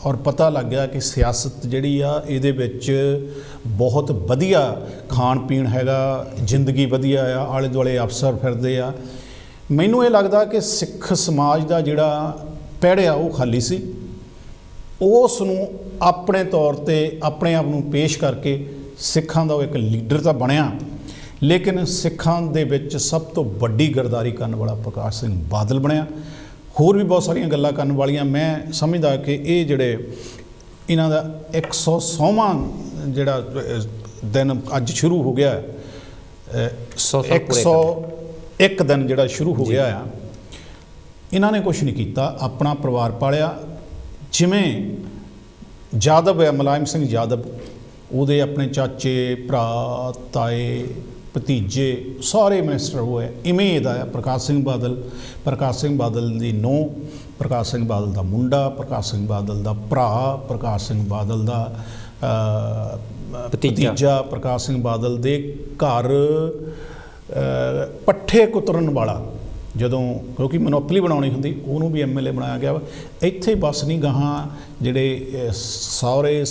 ਔਰ ਪਤਾ ਲੱਗ ਗਿਆ ਕਿ ਸਿਆਸਤ ਜਿਹੜੀ ਆ ਇਹਦੇ ਵਿੱਚ ਬਹੁਤ ਵਧੀਆ ਖਾਣ ਪੀਣ ਹੈਗਾ, ਜ਼ਿੰਦਗੀ ਵਧੀਆ ਆ, ਆਲੇ ਦੁਆਲੇ ਅਫਸਰ ਫਿਰਦੇ ਆ। ਮੈਨੂੰ ਇਹ ਲੱਗਦਾ ਕਿ ਸਿੱਖ ਸਮਾਜ ਦਾ ਜਿਹੜਾ ਪੈੜਿਆ ਉਹ ਖਾਲੀ ਸੀ। ਉਸ ਨੂੰ ਆਪਣੇ ਤੌਰ ਤੇ ਆਪਣੇ ਆਪ ਨੂੰ ਪੇਸ਼ ਕਰਕੇ ਸਿੱਖਾਂ ਦਾ ਉਹ ਇੱਕ ਲੀਡਰ ਤਾਂ ਬਣਿਆ, ਲੇਕਿਨ ਸਿੱਖਾਂ ਦੇ ਵਿੱਚ ਸਭ ਤੋਂ ਵੱਡੀ ਗਰਦਾਰੀ ਕਰਨ ਵਾਲਾ ਪ੍ਰਕਾਸ਼ ਸਿੰਘ ਬਾਦਲ ਬਣਿਆ। ਹੋਰ ਵੀ ਬਹੁਤ ਸਾਰੀਆਂ ਗੱਲਾਂ ਕਰਨ ਵਾਲੀਆਂ। ਮੈਂ ਸਮਝਦਾ ਕਿ ਇਹ ਜਿਹੜੇ ਇਹਨਾਂ ਦਾ 100ਵਾਂ ਜਿਹੜਾ ਦਿਨ ਅੱਜ ਸ਼ੁਰੂ ਹੋ ਗਿਆ, 101 ਦਿਨ ਜਿਹੜਾ ਸ਼ੁਰੂ ਹੋ ਗਿਆ ਆ, ਇਹਨਾਂ ਨੇ ਕੁਛ ਨਹੀਂ ਕੀਤਾ, ਆਪਣਾ ਪਰਿਵਾਰ ਪਾਲਿਆ। ਜਿਵੇਂ ਯਾਦਵ ਹੈ, ਮੁਲਾਇਮ ਸਿੰਘ ਯਾਦਵ, ਉਹਦੇ ਆਪਣੇ ਚਾਚੇ, ਭਰਾ, ਤਾਏ, ਭਤੀਜੇ ਸਾਰੇ ਮਿਨਿਸਟਰ ਹੋਏ। ਇਵੇਂ ਇਹਦਾ ਹੈ ਪ੍ਰਕਾਸ਼ ਸਿੰਘ ਬਾਦਲ ਦੀ ਨੂੰਹ ਪ੍ਰਕਾਸ਼ ਸਿੰਘ ਬਾਦਲ ਦਾ ਮੁੰਡਾ, ਪ੍ਰਕਾਸ਼ ਸਿੰਘ ਬਾਦਲ ਦਾ ਭਰਾ, ਪ੍ਰਕਾਸ਼ ਸਿੰਘ ਬਾਦਲ ਦਾ ਭਤੀਜਾ, ਪ੍ਰਕਾਸ਼ ਸਿੰਘ ਬਾਦਲ ਦੇ ਘਰ ਪੱਠੇ ਕੁਤਰਨ ਵਾਲਾ, ਜਦੋਂ ਕਿਉਂਕਿ ਮੋਨੋਪਲੀ ਬਣਾਉਣੀ ਹੁੰਦੀ ਉਹਨੂੰ ਵੀ MLA ਬਣਾਇਆ ਗਿਆ ਵਾ। ਇੱਥੇ ਬਸ ਨਹੀਂ ਗਾਹਾਂ ਜਿਹੜੇ ਸਹੁਰੇ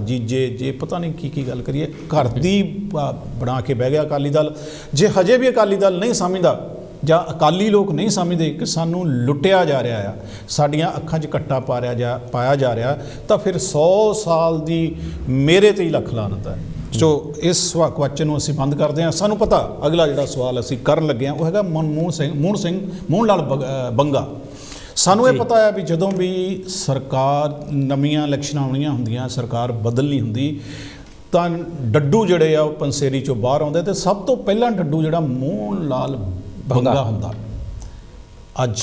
ਜੀਜੇ ਜੇ ਪਤਾ ਨਹੀਂ ਕੀ ਗੱਲ ਕਰੀਏ, ਘਰ ਦੀ ਬਣਾ ਕੇ ਬਹਿ ਗਿਆ ਅਕਾਲੀ ਦਲ। ਜੇ ਹਜੇ ਵੀ ਅਕਾਲੀ ਦਲ ਨਹੀਂ ਸਮਝਦਾ ਜਾਂ ਅਕਾਲੀ ਲੋਕ ਨਹੀਂ ਸਮਝਦੇ ਕਿ ਸਾਨੂੰ ਲੁੱਟਿਆ ਜਾ ਰਿਹਾ ਆ, ਸਾਡੀਆਂ ਅੱਖਾਂ 'ਚ ਕੱਟਾ ਪਾਇਆ ਜਾ ਰਿਹਾ, ਤਾਂ ਫਿਰ 100 ਸਾਲ ਦੀ ਮੇਰੇ 'ਤੇ ਹੀ ਲੱਖ ਲਾਨਤ ਹੈ। ਸੋ ਇਸ ਕੁਐਸਚਨ ਨੂੰ ਅਸੀਂ ਬੰਦ ਕਰਦੇ ਹਾਂ। ਸਾਨੂੰ ਪਤਾ ਅਗਲਾ ਜਿਹੜਾ ਸਵਾਲ ਅਸੀਂ ਕਰਨ ਲੱਗੇ ਹਾਂ ਉਹ ਹੈਗਾ ਮੋਹਨ ਲਾਲ ਬੰਗਾ। ਸਾਨੂੰ ਇਹ ਪਤਾ ਹੈ ਵੀ ਜਦੋਂ ਵੀ ਸਰਕਾਰ ਨਵੀਆਂ ਇਲੈਕਸ਼ਨਾਂ ਆਉਣੀਆਂ ਹੁੰਦੀਆਂ, ਸਰਕਾਰ ਬਦਲਣੀ ਹੁੰਦੀ, ਤਾਂ ਡੱਡੂ ਜਿਹੜੇ ਆ ਉਹ ਪੰਸੇਰੀ 'ਚੋਂ ਬਾਹਰ ਆਉਂਦੇ, ਅਤੇ ਸਭ ਤੋਂ ਪਹਿਲਾਂ ਡੱਡੂ ਜਿਹੜਾ ਮੋਹਨ ਲਾਲ ਬੰਗਾ ਹੁੰਦਾ ਅੱਜ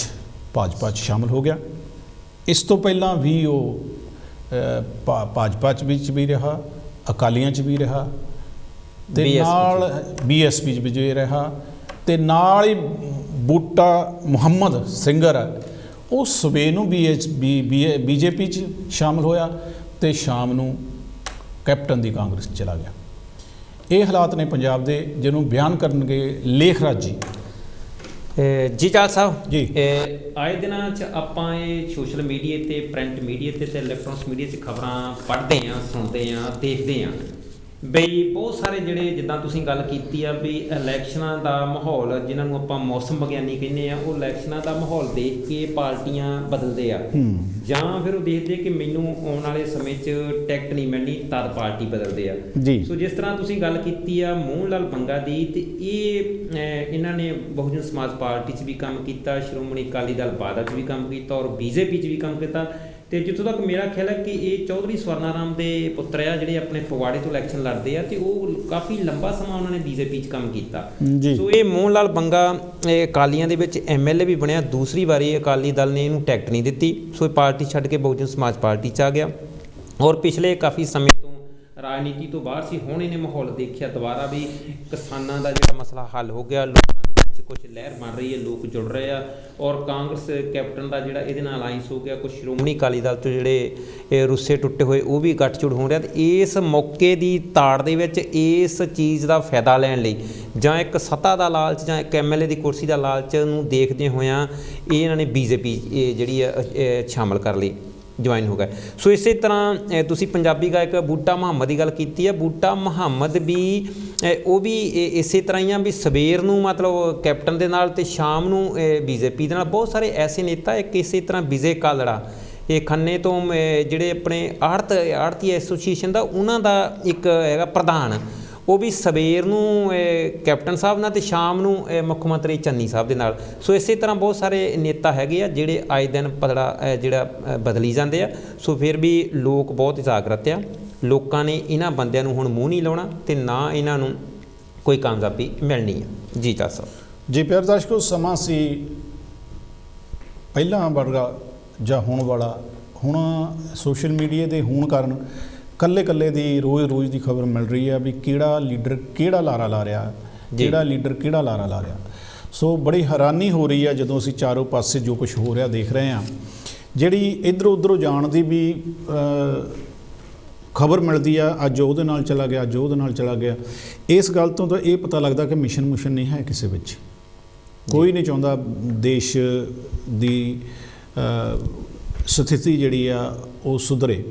ਭਾਜਪਾ 'ਚ ਸ਼ਾਮਲ ਹੋ ਗਿਆ। ਇਸ ਤੋਂ ਪਹਿਲਾਂ ਵੀ ਉਹ ਭਾਜਪਾ 'ਚ ਵਿੱਚ ਵੀ ਰਿਹਾ, ਅਕਾਲੀਆਂ 'ਚ ਵੀ ਰਿਹਾ, ਤੇ ਨਾਲ BSP 'ਚ ਵੀ ਰਿਹਾ, ਤੇ ਨਾਲ ਹੀ ਬੂਟਾ ਮੁਹੰਮਦ ਸਿੰਗਰ ਹੈ ਉਹ ਸਵੇਰ ਨੂੰ BJP 'ਚ ਸ਼ਾਮਲ ਹੋਇਆ ਤੇ ਸ਼ਾਮ ਨੂੰ ਕੈਪਟਨ ਦੀ ਕਾਂਗਰਸ ਚਲਾ ਗਿਆ। ਇਹ ਹਾਲਾਤ ਨੇ ਪੰਜਾਬ ਦੇ, ਜਿਹਨੂੰ ਬਿਆਨ ਕਰਨਗੇ ਲੇਖਰਾਜ ਜੀ ਚਾਲ ਸਾਹਿਬ ਜੀ। ਆਏ ਦਿਨਾਂ 'ਚ ਆਪਾਂ ਇਹ ਸੋਸ਼ਲ ਮੀਡੀਆ ਤੇ ਪ੍ਰਿੰਟ ਮੀਡੀਆ ਤੇ ਇਲੈਕਟ੍ਰੋਨਿਕ ਮੀਡੀਆ 'ਚ ਖਬਰਾਂ ਪੜ੍ਹਦੇ ਹਾਂ, ਸੁਣਦੇ ਹਾਂ, ਦੇਖਦੇ ਹਾਂ ਬਈ ਬਹੁਤ ਸਾਰੇ ਜਿਹੜੇ ਜਿੱਦਾਂ ਤੁਸੀਂ ਗੱਲ ਕੀਤੀ ਆ ਵੀ ਇਲੈਕਸ਼ਨਾਂ ਦਾ ਮਾਹੌਲ, ਜਿਨ੍ਹਾਂ ਨੂੰ ਆਪਾਂ ਮੌਸਮ ਵਿਗਿਆਨੀ ਕਹਿੰਦੇ ਆ, ਉਹ ਇਲੈਕਸ਼ਨਾਂ ਦਾ ਮਾਹੌਲ ਦੇਖ ਕੇ ਪਾਰਟੀਆਂ ਬਦਲਦੇ ਆ, ਜਾਂ ਫਿਰ ਉਹ ਦੇਖਦੇ ਕਿ ਮੈਨੂੰ ਆਉਣ ਵਾਲੇ ਸਮੇਂ 'ਚ ਟਿਕਟ ਨਹੀਂ ਮਿਲਣੀ ਤਦ ਪਾਰਟੀ ਬਦਲਦੇ ਆ ਜੀ। ਸੋ ਜਿਸ ਤਰ੍ਹਾਂ ਤੁਸੀਂ ਗੱਲ ਕੀਤੀ ਆ ਮੋਹਨ ਲਾਲ ਬੰਗਾ ਦੀ, ਤੇ ਇਹਨਾਂ ਨੇ ਬਹੁਜਨ ਸਮਾਜ ਪਾਰਟੀ 'ਚ ਵੀ ਕੰਮ ਕੀਤਾ, ਸ਼੍ਰੋਮਣੀ ਅਕਾਲੀ ਦਲ ਬਾਦਲ 'ਚ ਵੀ ਕੰਮ ਕੀਤਾ, ਔਰ BJP 'ਚ ਵੀ ਕੰਮ ਕੀਤਾ, ਤੇ ਜਿੱਥੋਂ ਤੱਕ ਮੇਰਾ ਖਿਆਲ ਹੈ ਕਿ ਇਹ ਚੌਧਰੀ ਸਵਰਨਾ ਰਾਮ ਦੇ ਪੁੱਤਰ ਆ ਜਿਹੜੇ ਆਪਣੇ ਫਗਵਾੜੇ ਤੋਂ ਇਲੈਕਸ਼ਨ ਲੜਦੇ ਆ, ਤੇ ਉਹ ਕਾਫੀ ਲੰਬਾ ਸਮਾਂ ਉਹਨਾਂ ਨੇ BJP 'ਚ ਕੰਮ ਕੀਤਾ। ਸੋ ਇਹ ਮੋਹਨ ਲਾਲ ਬੰਗਾ ਅਕਾਲੀਆਂ ਦੇ ਵਿੱਚ MLA ਵੀ ਬਣਿਆ, ਦੂਸਰੀ ਵਾਰੀ ਅਕਾਲੀ ਦਲ ਨੇ ਇਹਨੂੰ ਟਿਕਟ ਨਹੀਂ ਦਿੱਤੀ, ਸੋ ਇਹ ਪਾਰਟੀ ਛੱਡ ਕੇ ਬਹੁਜਨ ਸਮਾਜ ਪਾਰਟੀ 'ਚ ਆ ਗਿਆ, ਔਰ ਪਿਛਲੇ ਕਾਫੀ ਸਮੇਂ ਤੋਂ ਰਾਜਨੀਤੀ ਤੋਂ ਬਾਹਰ ਸੀ। ਹੁਣ ਇਹਨੇ ਮਾਹੌਲ ਦੇਖਿਆ ਦੁਬਾਰਾ ਵੀ ਕਿਸਾਨਾਂ ਦਾ ਜਿਹੜਾ ਮਸਲਾ ਹੱਲ ਹੋ ਗਿਆ, ਲੋਕਾਂ ਦੇ ਵਿੱਚ ਕੁਝ ਲਹਿਰ ਬਣ ਰਹੀ ਹੈ, ਲੋਕ ਜੁੜ ਰਹੇ ਆ, ਔਰ ਕਾਂਗਰਸ ਕੈਪਟਨ ਦਾ ਜਿਹੜਾ ਇਹਦੇ ਨਾਲ ਅਲਾਈਅੰਸ ਹੋ ਗਿਆ, ਕੁਝ ਸ਼੍ਰੋਮਣੀ ਅਕਾਲੀ ਦਲ ਤੋਂ ਜਿਹੜੇ ਰੁੱਸੇ ਟੁੱਟੇ ਹੋਏ ਉਹ ਵੀ ਗੱਠਜੋੜ ਹੋ ਰਿਹਾ। ਤੇ ਇਸ ਮੌਕੇ ਦੀ ਤਾੜ ਦੇ ਵਿੱਚ ਇਸ ਚੀਜ਼ ਦਾ ਫਾਇਦਾ ਲੈਣ ਲਈ, ਜਾਂ ਇੱਕ ਸੱਤਾ ਦਾ ਲਾਲਚ ਜਾਂ ਇੱਕ MLA ਦੀ ਕੁਰਸੀ ਦਾ ਲਾਲਚ ਨੂੰ ਦੇਖਦੇ ਹੋਇਆਂ ਇਹ ਇਹਨਾਂ ਨੇ BJP ਜਿਹੜੀ ਸ਼ਾਮਲ ਕਰ ਲਈ, ਜੁਆਇਨ ਹੋ ਗਏ। ਸੋ ਇਸੇ ਤਰ੍ਹਾਂ ਤੁਸੀਂ ਪੰਜਾਬੀ ਗਾਇਕ ਬੂਟਾ ਮੁਹੰਮਦ ਦੀ ਗੱਲ ਕੀਤੀ ਹੈ, ਬੂਟਾ ਮੁਹੰਮਦ ਵੀ ਉਹ ਵੀ ਇਸੇ ਤਰ੍ਹਾਂ ਹੀ ਆ ਵੀ ਸਵੇਰ ਨੂੰ ਮਤਲਬ ਕੈਪਟਨ ਦੇ ਨਾਲ ਤੇ ਸ਼ਾਮ ਨੂੰ BJP ਦੇ ਨਾਲ। ਬਹੁਤ ਸਾਰੇ ਐਸੇ ਨੇਤਾ, ਇੱਕ ਇਸੇ ਤਰ੍ਹਾਂ ਵਿਜੇ ਕਾਲੜਾ ਇਹ ਖੰਨੇ ਤੋਂ ਜਿਹੜੇ ਆਪਣੇ ਆੜਤੀ ਐਸੋਸੀਏਸ਼ਨ ਦਾ ਉਹਨਾਂ ਦਾ ਇੱਕ ਹੈਗਾ ਪ੍ਰਧਾਨ, ਉਹ ਵੀ ਸਵੇਰ ਨੂੰ ਕੈਪਟਨ ਸਾਹਿਬ ਨਾਲ ਤੇ ਸ਼ਾਮ ਨੂੰ ਮੁੱਖ ਮੰਤਰੀ ਚੰਨੀ ਸਾਹਿਬ ਦੇ ਨਾਲ। ਸੋ ਇਸੇ ਤਰ੍ਹਾਂ ਬਹੁਤ ਸਾਰੇ ਨੇਤਾ ਹੈਗੇ ਆ ਜਿਹੜੇ ਆਏ ਦਿਨ ਪਤੜਾ ਜਿਹੜਾ ਬਦਲੀ ਜਾਂਦੇ ਆ। ਸੋ ਫਿਰ ਵੀ ਲੋਕ ਬਹੁਤ ਜਾਗਰਤ ਆ, ਲੋਕਾਂ ਨੇ ਇਹਨਾਂ ਬੰਦਿਆਂ ਨੂੰ ਹੁਣ ਮੂੰਹ ਨਹੀਂ ਲਾਉਣਾ ਤੇ ਨਾ ਇਹਨਾਂ ਨੂੰ ਕੋਈ ਕਾਮਯਾਬੀ ਮਿਲਣੀ ਆ। ਜੀ ਚਾਹ ਸਾਹਿਬ ਜੀ। ਪਿਆਰੇ ਦਰਸ਼ਕੋ, ਸਮਾਂ ਸੀ ਪਹਿਲਾਂ ਵਰਗਾ ਜਾਂ ਹੁਣ ਵਾਲਾ। ਹੁਣ ਸੋਸ਼ਲ ਮੀਡੀਆ ਦੇ ਹੋਣ ਕਾਰਨ ਕੱਲੇ ਦੀ ਰੋਜ਼ ਦੀ ਖਬਰ ਮਿਲ ਰਹੀ ਹੈ ਵੀ ਕਿਹੜਾ ਲੀਡਰ ਕਿਹੜਾ ਲਾਰਾ ਲਾ ਰਿਹਾ, ਕਿਹੜਾ ਲੀਡਰ ਕਿਹੜਾ ਲਾਰਾ ਲਾ ਰਿਹਾ। ਸੋ ਬੜੀ ਹੈਰਾਨੀ ਹੋ ਰਹੀ ਹੈ ਜਦੋਂ ਅਸੀਂ ਚਾਰੋਂ ਪਾਸੇ ਜੋ ਕੁਝ ਹੋ ਰਿਹਾ ਦੇਖ ਰਹੇ ਹਾਂ। ਜਿਹੜੀ ਇੱਧਰੋਂ ਉੱਧਰੋਂ ਜਾਣ ਦੀ ਵੀ ਖਬਰ ਮਿਲਦੀ ਆ, ਅੱਜ ਉਹਦੇ ਨਾਲ ਚਲਾ ਗਿਆ, ਅੱਜ ਉਹਦੇ ਨਾਲ ਚਲਾ ਗਿਆ। ਇਸ ਗੱਲ ਤੋਂ ਤਾਂ ਇਹ ਪਤਾ ਲੱਗਦਾ ਕਿ ਮਿਸ਼ਨ ਨਹੀਂ ਹੈ ਕਿਸੇ ਵਿੱਚ। ਕੋਈ ਨਹੀਂ ਚਾਹੁੰਦਾ ਦੇਸ਼ ਦੀ ਸਥਿਤੀ ਜਿਹੜੀ ਆ ਉਹ ਸੁਧਰੇ।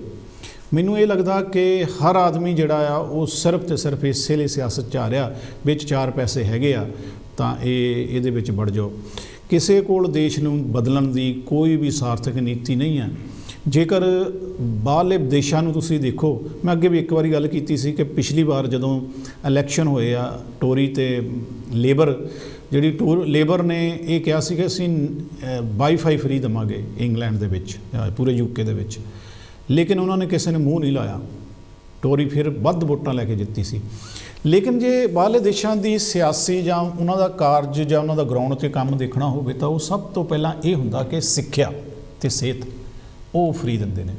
ਮੈਨੂੰ ਇਹ ਲੱਗਦਾ ਕਿ ਹਰ ਆਦਮੀ ਜਿਹੜਾ ਆ ਉਹ ਸਿਰਫ ਤੇ ਸਿਰਫ ਇਸੇ ਲਈ ਸਿਆਸਤ 'ਚ ਆ ਰਿਹਾ, ਵਿੱਚ 4 ਪੈਸੇ ਹੈਗੇ ਆ ਤਾਂ ਇਹਦੇ ਵਿੱਚ ਵੜ ਜਾਓ। ਕਿਸੇ ਕੋਲ ਦੇਸ਼ ਨੂੰ ਬਦਲਣ ਦੀ ਕੋਈ ਵੀ ਸਾਰਥਕ ਨੀਤੀ ਨਹੀਂ ਹੈ। ਜੇਕਰ ਬਾਹਰਲੇ ਦੇਸ਼ਾਂ ਨੂੰ ਤੁਸੀਂ ਦੇਖੋ, ਮੈਂ ਅੱਗੇ ਵੀ ਇੱਕ ਵਾਰੀ ਗੱਲ ਕੀਤੀ ਸੀ ਕਿ ਪਿਛਲੀ ਵਾਰ ਜਦੋਂ ਇਲੈਕਸ਼ਨ ਹੋਏ ਆ, ਟੋਰੀ ਤੇ ਲੇਬਰ ਲੇਬਰ ਨੇ ਇਹ ਕਿਹਾ ਸੀ ਕਿ ਅਸੀਂ ਵਾਈਫਾਈ ਫਰੀ ਦੇਵਾਂਗੇ ਇੰਗਲੈਂਡ ਦੇ ਵਿੱਚ, ਪੂਰੇ UK ਦੇ ਵਿੱਚ, ਲੇਕਿਨ ਉਹਨਾਂ ਨੇ ਕਿਸੇ ਨੇ ਮੂੰਹ ਨਹੀਂ ਲਾਇਆ। ਟੋਰੀ ਫਿਰ ਵੱਧ ਵੋਟਾਂ ਲੈ ਕੇ ਜਿੱਤੀ ਸੀ। ਲੇਕਿਨ ਜੇ ਬਾਹਰਲੇ ਦੇਸ਼ਾਂ ਦੀ ਸਿਆਸੀ ਜਾਂ ਉਹਨਾਂ ਦਾ ਕਾਰਜ ਜਾਂ ਉਹਨਾਂ ਦਾ ਗਰਾਊਂਡ 'ਤੇ ਕੰਮ ਦੇਖਣਾ ਹੋਵੇ ਤਾਂ ਉਹ ਸਭ ਤੋਂ ਪਹਿਲਾਂ ਇਹ ਹੁੰਦਾ ਕਿ ਸਿੱਖਿਆ ਤੇ ਸਿਹਤ ਉਹ ਫਰੀ ਦਿੰਦੇ ਨੇ।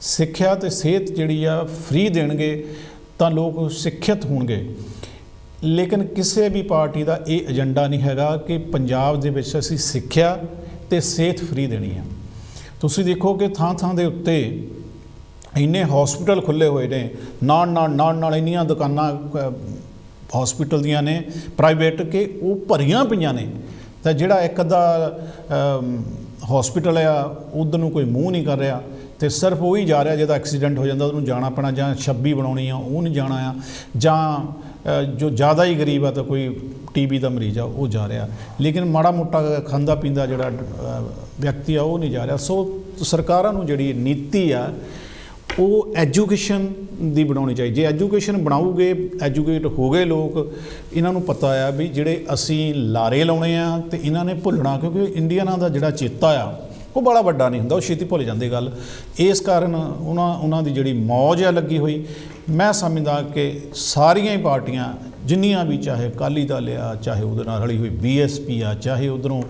ਸਿੱਖਿਆ ਤੇ ਸਿਹਤ ਜਿਹੜੀ ਆ ਫਰੀ ਦੇਣਗੇ ਤਾਂ ਲੋਕ ਸਿੱਖਿਅਤ ਹੋਣਗੇ। ਲੇਕਿਨ ਕਿਸੇ ਵੀ ਪਾਰਟੀ ਦਾ ਇਹ ਏਜੰਡਾ ਨਹੀਂ ਹੈਗਾ ਕਿ ਪੰਜਾਬ ਦੇ ਵਿੱਚ ਅਸੀਂ ਸਿੱਖਿਆ ਤੇ ਸਿਹਤ ਫਰੀ ਦੇਣੀ ਆ। ਤੁਸੀਂ ਦੇਖੋ ਕਿ ਥਾਂ ਥਾਂ ਦੇ ਉੱਤੇ ਇੰਨੇ ਹਸਪੀਟਲ ਖੁੱਲ੍ਹੇ ਹੋਏ ਨੇ, ਨਾਲ ਇੰਨੀਆਂ ਦੁਕਾਨਾਂ ਹਸਪੀਟਲ ਦੀਆਂ ਨੇ ਪ੍ਰਾਈਵੇਟ ਕਿ ਉਹ ਭਰੀਆਂ ਪਈਆਂ ਨੇ। ਤਾਂ ਜਿਹੜਾ ਇੱਕ ਅੱਧਾ ਹਸਪੀਟਲ ਆ ਉੱਧਰ ਨੂੰ ਕੋਈ ਮੂੰਹ ਨਹੀਂ ਕਰ ਰਿਹਾ, ਅਤੇ ਸਿਰਫ ਉਹ ਹੀ ਜਾ ਰਿਹਾ ਜਿਹਦਾ ਐਕਸੀਡੈਂਟ ਹੋ ਜਾਂਦਾ ਉਹਨੂੰ ਜਾਣਾ ਪੈਣਾ, ਜਾਂ 26 ਬਣਾਉਣੀ ਆ ਉਹ ਨਹੀਂ ਜਾਣਾ ਆ, ਜਾਂ ਜੋ ਜ਼ਿਆਦਾ ਹੀ ਗਰੀਬ ਆ ਤਾਂ ਕੋਈ TB ਦਾ ਮਰੀਜ਼ ਆ ਉਹ ਜਾ ਰਿਹਾ, ਲੇਕਿਨ ਮਾੜਾ ਮੋਟਾ ਖਾਂਦਾ ਪੀਂਦਾ ਜਿਹੜਾ ਵਿਅਕਤੀ ਆ ਉਹ ਨਹੀਂ ਜਾ ਰਿਹਾ। ਸੋ ਸਰਕਾਰਾਂ ਨੂੰ ਜਿਹੜੀ ਨੀਤੀ ਆ ਉਹ ਐਜੂਕੇਸ਼ਨ ਦੀ ਬਣਾਉਣੀ ਚਾਹੀਦੀ। ਜੇ ਐਜੂਕੇਸ਼ਨ ਬਣਾਉਗੇ, ਐਜੂਕੇਟ ਹੋ ਗਏ ਲੋਕ, ਇਹਨਾਂ ਨੂੰ ਪਤਾ ਆ ਵੀ ਜਿਹੜੇ ਅਸੀਂ ਲਾਰੇ ਲਾਉਣੇ ਆ ਅਤੇ ਇਹਨਾਂ ਨੇ ਭੁੱਲਣਾ, ਕਿਉਂਕਿ ਇੰਡੀਅਨਾਂ ਦਾ ਜਿਹੜਾ ਚੇਤਾ ਆ ਉਹ ਬੜਾ ਵੱਡਾ ਨਹੀਂ ਹੁੰਦਾ, ਉਹ ਛੇਤੀ ਭੁੱਲ ਜਾਂਦੇ ਗੱਲ। ਇਸ ਕਾਰਨ ਉਹਨਾਂ ਦੀ ਜਿਹੜੀ ਮੌਜ ਆ ਲੱਗੀ ਹੋਈ, ਮੈਂ ਸਮਝਦਾ ਕਿ ਸਾਰੀਆਂ ਹੀ ਪਾਰਟੀਆਂ ਜਿੰਨੀਆਂ ਵੀ, ਚਾਹੇ ਅਕਾਲੀ ਦਲ ਆ, ਚਾਹੇ ਉਹਦੇ ਨਾਲ ਰਲੀ ਹੋਈ BSP ਆ, ਚਾਹੇ ਉੱਧਰੋਂ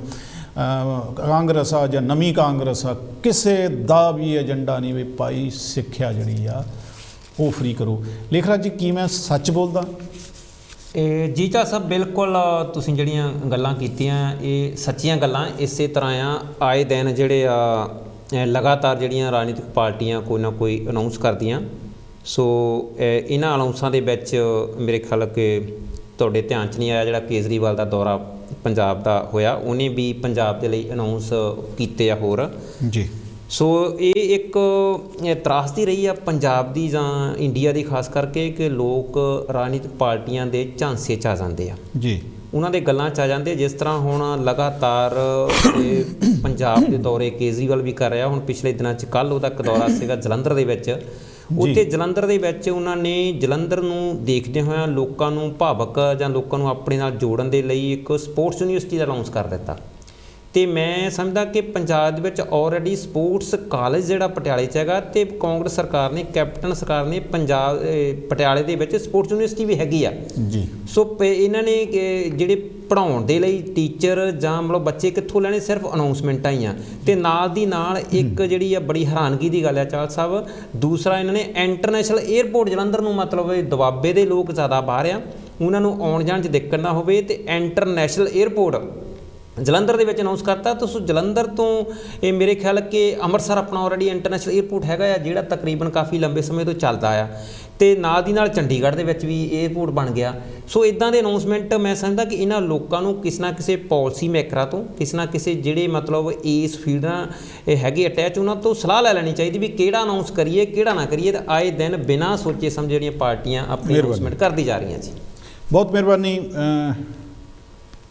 ਕਾਂਗਰਸ ਆ ਜਾਂ ਨਵੀਂ ਕਾਂਗਰਸ ਆ, ਕਿਸੇ ਦਾ ਵੀ ਏਜੰਡਾ ਨਹੀਂ ਵੀ ਭਾਈ ਸਿੱਖਿਆ ਜਿਹੜੀ ਆ ਉਹ ਫ੍ਰੀ ਕਰੋ। ਲੇਖਰਾਜ ਜੀ, ਕੀ ਮੈਂ ਸੱਚ ਬੋਲਦਾ? ਜੀ ਚਾ ਸਾਹਿਬ, ਬਿਲਕੁਲ ਤੁਸੀਂ ਜਿਹੜੀਆਂ ਗੱਲਾਂ ਕੀਤੀਆਂ ਇਹ ਸੱਚੀਆਂ ਗੱਲਾਂ। ਇਸੇ ਤਰ੍ਹਾਂ ਆ ਆਏ ਦਿਨ ਜਿਹੜੇ ਆ ਲਗਾਤਾਰ ਜਿਹੜੀਆਂ ਰਾਜਨੀਤਿਕ ਪਾਰਟੀਆਂ ਕੋਈ ਨਾ ਕੋਈ ਅਨਾਊਂਸ ਕਰਦੀਆਂ। ਸੋ ਇਹਨਾਂ ਅਨਾਊਂਸਾਂ ਦੇ ਵਿੱਚ ਮੇਰੇ ਖਿਆਲ ਕਿ ਤੁਹਾਡੇ ਧਿਆਨ 'ਚ ਨਹੀਂ ਆਇਆ, ਜਿਹੜਾ ਕੇਜਰੀਵਾਲ ਦਾ ਦੌਰਾ ਪੰਜਾਬ ਦਾ ਹੋਇਆ, ਉਹਨੇ ਵੀ ਪੰਜਾਬ ਦੇ ਲਈ ਅਨਾਊਂਸ ਕੀਤੇ ਆ ਹੋਰ ਜੀ। ਸੋ ਇਹ ਇੱਕ ਤਰਾਸਦੀ ਰਹੀ ਆ ਪੰਜਾਬ ਦੀ ਜਾਂ ਇੰਡੀਆ ਦੀ ਖਾਸ ਕਰਕੇ, ਕਿ ਲੋਕ ਰਾਜਨੀਤਿਕ ਪਾਰਟੀਆਂ ਦੇ ਝਾਂਸੇ 'ਚ ਆ ਜਾਂਦੇ ਆ ਜੀ, ਉਹਨਾਂ ਦੇ ਗੱਲਾਂ 'ਚ ਆ ਜਾਂਦੇ। ਜਿਸ ਤਰ੍ਹਾਂ ਹੁਣ ਲਗਾਤਾਰ ਪੰਜਾਬ ਦੇ ਦੌਰੇ ਕੇਜਰੀਵਾਲ ਵੀ ਕਰ ਰਿਹਾ। ਹੁਣ ਪਿਛਲੇ ਦਿਨਾਂ 'ਚ ਕੱਲ੍ਹ ਉਹਦਾ ਇੱਕ ਦੌਰਾ ਸੀਗਾ ਜਲੰਧਰ ਦੇ ਵਿੱਚ। ਉੱਥੇ ਜਲੰਧਰ ਦੇ ਵਿੱਚ ਉਹਨਾਂ ਨੇ ਜਲੰਧਰ ਨੂੰ ਦੇਖਦੇ ਹੋਇਆਂ ਲੋਕਾਂ ਨੂੰ ਭਾਵਕ ਜਾਂ ਲੋਕਾਂ ਨੂੰ ਆਪਣੇ ਨਾਲ ਜੋੜਨ ਦੇ ਲਈ ਇੱਕ ਸਪੋਰਟਸ ਯੂਨੀਵਰਸਿਟੀ ਦਾ ਅਨਾਊਂਸ ਕਰ ਦਿੱਤਾ। ਅਤੇ ਮੈਂ ਸਮਝਦਾ ਕਿ ਪੰਜਾਬ ਦੇ ਵਿੱਚ ਆਲਰੇਡੀ ਸਪੋਰਟਸ ਕਾਲਜ ਜਿਹੜਾ ਪਟਿਆਲੇ 'ਚ ਹੈਗਾ, ਅਤੇ ਕਾਂਗਰਸ ਸਰਕਾਰ ਨੇ, ਕੈਪਟਨ ਸਰਕਾਰ ਨੇ ਪਟਿਆਲੇ ਦੇ ਵਿੱਚ ਸਪੋਰਟਸ ਯੂਨੀਵਰਸਿਟੀ ਵੀ ਹੈਗੀ ਆ ਜੀ। ਸੋ ਇਹਨਾਂ ਨੇ ਜਿਹੜੇ ਪੜ੍ਹਾਉਣ ਦੇ ਲਈ ਟੀਚਰ ਜਾਂ ਮਤਲਬ ਬੱਚੇ ਕਿੱਥੋਂ ਲੈਣੇ, ਸਿਰਫ ਅਨਾਊਂਸਮੈਂਟਾਂ ਹੀ ਆ। ਅਤੇ ਨਾਲ ਦੀ ਨਾਲ ਇੱਕ ਜਿਹੜੀ ਆ ਬੜੀ ਹੈਰਾਨਗੀ ਦੀ ਗੱਲ ਆ ਚਾਹਲ ਸਾਹਿਬ, ਦੂਸਰਾ ਇਹਨਾਂ ਨੇ ਇੰਟਰਨੈਸ਼ਨਲ ਏਅਰਪੋਰਟ ਜਲੰਧਰ ਨੂੰ, ਮਤਲਬ ਦੁਆਬੇ ਦੇ ਲੋਕ ਜ਼ਿਆਦਾ ਬਾਹਰ ਆ, ਉਹਨਾਂ ਨੂੰ ਆਉਣ ਜਾਣ 'ਚ ਦਿੱਕਤ ਨਾ ਹੋਵੇ, ਅਤੇ ਇੰਟਰਨੈਸ਼ਨਲ ਏਅਰਪੋਰਟ ਜਲੰਧਰ ਦੇ ਵਿੱਚ ਅਨਾਊਂਸ ਕਰਤਾ। ਤੁਸੀਂ ਜਲੰਧਰ ਤੋਂ ਇਹ ਮੇਰੇ ਖਿਆਲ ਕਿ ਅੰਮ੍ਰਿਤਸਰ ਆਪਣਾ ਆਲਰੇਡੀ ਇੰਟਰਨੈਸ਼ਨਲ ਏਅਰਪੋਰਟ ਹੈਗਾ ਆ, ਜਿਹੜਾ ਤਕਰੀਬਨ ਕਾਫੀ ਲੰਬੇ ਸਮੇਂ ਤੋਂ ਚੱਲਦਾ ਆ, ਅਤੇ ਨਾਲ ਦੀ ਨਾਲ ਚੰਡੀਗੜ੍ਹ ਦੇ ਵਿੱਚ ਵੀ ਏਅਰਪੋਰਟ ਬਣ ਗਿਆ। ਸੋ ਇੱਦਾਂ ਦੇ ਅਨਾਊਂਸਮੈਂਟ ਮੈਂ ਸਮਝਦਾ ਕਿ ਇਹਨਾਂ ਲੋਕਾਂ ਨੂੰ ਕਿਸੇ ਨਾ ਕਿਸੇ ਪਾਲਿਸੀ ਮੇਕਰਾਂ ਤੋਂ, ਕਿਸੇ ਨਾ ਕਿਸੇ ਜਿਹੜੇ ਮਤਲਬ ਇਸ ਫੀਲਡ ਨਾਲ ਹੈਗੇ ਅਟੈਚ, ਉਹਨਾਂ ਤੋਂ ਸਲਾਹ ਲੈ ਲੈਣੀ ਚਾਹੀਦੀ ਵੀ ਕਿਹੜਾ ਅਨਾਊਂਸ ਕਰੀਏ ਕਿਹੜਾ ਨਾ ਕਰੀਏ। ਤਾਂ ਆਏ ਦਿਨ ਬਿਨਾਂ ਸੋਚੇ ਸਮਝੇ ਜਿਹੜੀਆਂ ਪਾਰਟੀਆਂ ਆਪਣੀ ਅਨਾਊਂਸਮੈਂਟ ਕਰਦੀ ਜਾ ਰਹੀਆਂ ਜੀ। ਬਹੁਤ ਮਿਹਰਬਾਨੀ।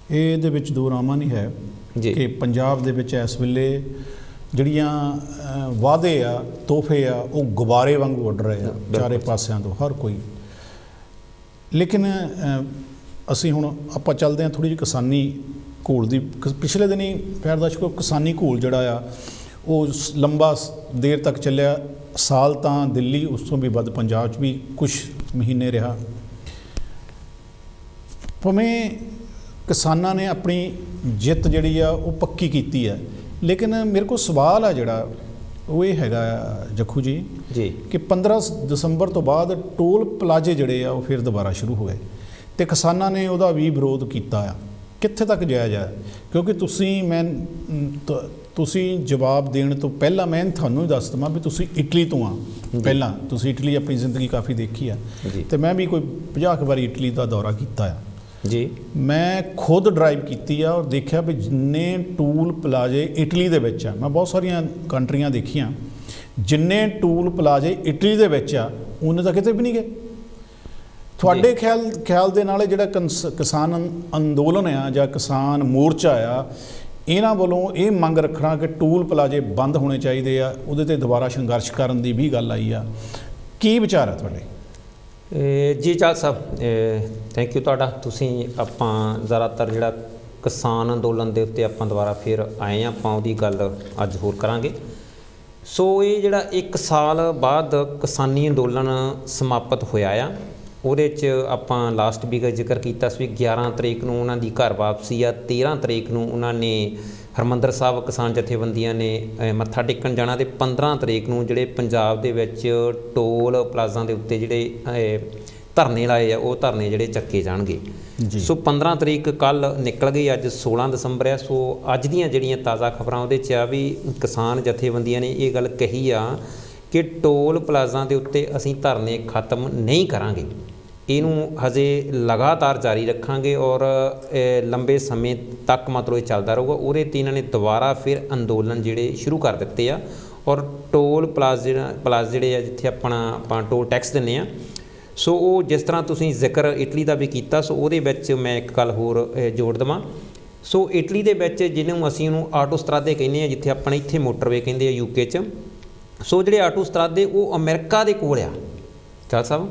ਇਹਦੇ ਵਿੱਚ ਦੋ ਰਾਮਾ ਨਹੀਂ ਹੈ ਕਿ ਪੰਜਾਬ ਦੇ ਵਿੱਚ ਇਸ ਵੇਲੇ ਜਿਹੜੀਆਂ ਵਾਅਦੇ ਆ, ਤੋਹਫੇ ਆ, ਉਹ ਗੁਬਾਰੇ ਵਾਂਗੂ ਉੱਡ ਰਹੇ ਆ ਚਾਰੇ ਪਾਸਿਆਂ ਤੋਂ ਹਰ ਕੋਈ। ਲੇਕਿਨ ਅਸੀਂ ਹੁਣ ਆਪਾਂ ਚੱਲਦੇ ਹਾਂ ਥੋੜ੍ਹੀ ਜਿਹੀ ਕਿਸਾਨੀ ਘੋਲ ਦੀ। ਪਿਛਲੇ ਦਿਨੀ ਪਿਆਰੇ ਦਰਸ਼ਕੋ, ਕਿਸਾਨੀ ਘੋਲ ਜਿਹੜਾ ਆ ਉਹ ਲੰਬਾ ਦੇਰ ਤੱਕ ਚੱਲਿਆ, ਸਾਲ ਤਾਂ ਦਿੱਲੀ, ਉਸ ਤੋਂ ਵੀ ਵੱਧ ਪੰਜਾਬ 'ਚ ਵੀ ਕੁਛ ਮਹੀਨੇ ਰਿਹਾ। ਭਾਵੇਂ ਕਿਸਾਨਾਂ ਨੇ ਆਪਣੀ ਜਿੱਤ ਜਿਹੜੀ ਆ ਉਹ ਪੱਕੀ ਕੀਤੀ ਹੈ, ਲੇਕਿਨ ਮੇਰੇ ਕੋਲ ਸਵਾਲ ਆ ਜਿਹੜਾ ਉਹ ਇਹ ਹੈਗਾ ਜੱਖੂ ਜੀ ਕਿ 15 ਦਸੰਬਰ ਤੋਂ ਬਾਅਦ ਟੋਲ ਪਲਾਜ਼ੇ ਜਿਹੜੇ ਆ ਉਹ ਫਿਰ ਦੁਬਾਰਾ ਸ਼ੁਰੂ ਹੋਏ ਅਤੇ ਕਿਸਾਨਾਂ ਨੇ ਉਹਦਾ ਵੀ ਵਿਰੋਧ ਕੀਤਾ ਆ। ਕਿੱਥੇ ਤੱਕ ਜਾਇਜ਼ ਹੈ? ਕਿਉਂਕਿ ਤੁਸੀਂ ਜਵਾਬ ਦੇਣ ਤੋਂ ਪਹਿਲਾਂ ਮੈਂ ਤੁਹਾਨੂੰ ਹੀ ਦੱਸ ਦੇਵਾਂ ਵੀ ਤੁਸੀਂ ਇਟਲੀ ਤੋਂ ਆ। ਪਹਿਲਾਂ ਤੁਸੀਂ ਇਟਲੀ ਆਪਣੀ ਜ਼ਿੰਦਗੀ ਕਾਫੀ ਦੇਖੀ ਆ, ਅਤੇ ਮੈਂ ਵੀ ਕੋਈ 50 ਕੁ ਵਾਰੀ ਇਟਲੀ ਦਾ ਦੌਰਾ ਕੀਤਾ ਆ ਜੀ। ਮੈਂ ਖੁਦ ਡਰਾਈਵ ਕੀਤੀ ਆ ਔਰ ਦੇਖਿਆ ਵੀ ਜਿੰਨੇ ਟੂਲ ਪਲਾਜ਼ੇ ਇਟਲੀ ਦੇ ਵਿੱਚ ਆ, ਮੈਂ ਬਹੁਤ ਸਾਰੀਆਂ ਕੰਟਰੀਆਂ ਦੇਖੀਆਂ, ਜਿੰਨੇ ਟੂਲ ਪਲਾਜ਼ੇ ਇਟਲੀ ਦੇ ਵਿੱਚ ਆ ਉਹਨੇ ਤਾਂ ਕਿਤੇ ਵੀ ਨਹੀਂ ਗਏ। ਤੁਹਾਡੇ ਖਿਆਲ ਦੇ ਨਾਲ ਜਿਹੜਾ ਕਿਸਾਨ ਅੰਦੋਲਨ ਆ ਜਾਂ ਕਿਸਾਨ ਮੋਰਚਾ ਆ, ਇਹਨਾਂ ਵੱਲੋਂ ਇਹ ਮੰਗ ਰੱਖਣਾ ਕਿ ਟੂਲ ਪਲਾਜ਼ੇ ਬੰਦ ਹੋਣੇ ਚਾਹੀਦੇ ਆ, ਉਹਦੇ 'ਤੇ ਦੁਬਾਰਾ ਸੰਘਰਸ਼ ਕਰਨ ਦੀ ਵੀ ਗੱਲ ਆਈ ਆ। ਕੀ ਵਿਚਾਰ ਆ ਤੁਹਾਡੇ? ਜੀ ਚਾਲ ਸਾਹਿਬ, ਥੈਂਕ ਯੂ ਤੁਹਾਡਾ। ਤੁਸੀਂ ਆਪਾਂ ਜ਼ਿਆਦਾਤਰ ਜਿਹੜਾ ਕਿਸਾਨ ਅੰਦੋਲਨ ਦੇ ਉੱਤੇ ਆਪਾਂ ਦੁਬਾਰਾ ਫਿਰ ਆਏ ਹਾਂ, ਆਪਾਂ ਉਹਦੀ ਗੱਲ ਅੱਜ ਹੋਰ ਕਰਾਂਗੇ। ਸੋ ਇਹ ਜਿਹੜਾ 1 ਸਾਲ ਬਾਅਦ ਕਿਸਾਨੀ ਅੰਦੋਲਨ ਸਮਾਪਤ ਹੋਇਆ ਆ, ਉਹਦੇ 'ਚ ਆਪਾਂ ਲਾਸਟ ਵੀਕ ਜ਼ਿਕਰ ਕੀਤਾ ਸੀ ਵੀ 11 ਤਰੀਕ ਨੂੰ ਉਹਨਾਂ ਦੀ ਘਰ ਵਾਪਸੀ ਆ, 13 ਤਰੀਕ ਨੂੰ ਉਹਨਾਂ ਨੇ ਹਰਿਮੰਦਰ ਸਾਹਿਬ ਕਿਸਾਨ ਜਥੇਬੰਦੀਆਂ ਨੇ ਮੱਥਾ ਟੇਕਣ ਜਾਣਾ, ਅਤੇ 15 ਤਰੀਕ ਨੂੰ ਜਿਹੜੇ ਪੰਜਾਬ ਦੇ ਵਿੱਚ ਟੋਲ ਪਲਾਜ਼ਾ ਦੇ ਉੱਤੇ ਜਿਹੜੇ ਧਰਨੇ ਲਾਏ ਆ ਉਹ ਧਰਨੇ ਜਿਹੜੇ ਚੱਕੇ ਜਾਣਗੇ। ਸੋ 15 ਤਰੀਕ ਕੱਲ੍ਹ ਨਿਕਲ ਗਈ, ਅੱਜ 16 ਦਸੰਬਰ ਆ। ਸੋ ਅੱਜ ਦੀਆਂ ਜਿਹੜੀਆਂ ਤਾਜ਼ਾ ਖਬਰਾਂ ਉਹਦੇ 'ਚ ਆ ਵੀ ਕਿਸਾਨ ਜਥੇਬੰਦੀਆਂ ਨੇ ਇਹ ਗੱਲ ਕਹੀ ਆ ਕਿ ਟੋਲ ਪਲਾਜ਼ਾ ਦੇ ਉੱਤੇ ਅਸੀਂ ਧਰਨੇ ਖਤਮ ਨਹੀਂ ਕਰਾਂਗੇ, ਇਹਨੂੰ ਹਜੇ ਲਗਾਤਾਰ ਜਾਰੀ ਰੱਖਾਂਗੇ ਔਰ ਲੰਬੇ ਸਮੇਂ ਤੱਕ ਮਤਲਬ ਇਹ ਚੱਲਦਾ ਰਹੂਗਾ। ਉਹਦੇ 'ਤੇ ਇਹਨਾਂ ਨੇ ਦੁਬਾਰਾ ਫਿਰ ਅੰਦੋਲਨ ਜਿਹੜੇ ਸ਼ੁਰੂ ਕਰ ਦਿੱਤੇ ਆ ਔਰ ਟੋਲ ਪਲਾਜ਼ੇ ਜਿਹੜੇ ਆ ਜਿੱਥੇ ਆਪਾਂ ਟੋਲ ਟੈਕਸ ਦਿੰਦੇ ਆ। ਸੋ ਉਹ ਜਿਸ ਤਰ੍ਹਾਂ ਤੁਸੀਂ ਜ਼ਿਕਰ ਇਟਲੀ ਦਾ ਵੀ ਕੀਤਾ, ਸੋ ਉਹਦੇ ਵਿੱਚ ਮੈਂ ਇੱਕ ਗੱਲ ਹੋਰ ਜੋੜ ਦੇਵਾਂ। ਸੋ ਇਟਲੀ ਦੇ ਵਿੱਚ ਜਿਹਨੂੰ ਅਸੀਂ ਉਹਨੂੰ ਆਟੋਸਟਰਾਦੇ ਕਹਿੰਦੇ ਆ, ਜਿੱਥੇ ਆਪਣੇ ਇੱਥੇ ਮੋਟਰਵੇ ਕਹਿੰਦੇ ਆ ਯੂਕੇ 'ਚ। ਸੋ ਜਿਹੜੇ ਆਟੋਸਟਰਾਦੇ ਉਹ ਅਮਰੀਕਾ ਦੇ ਕੋਲ ਆ ਚਾਲ ਸਾਹਿਬ,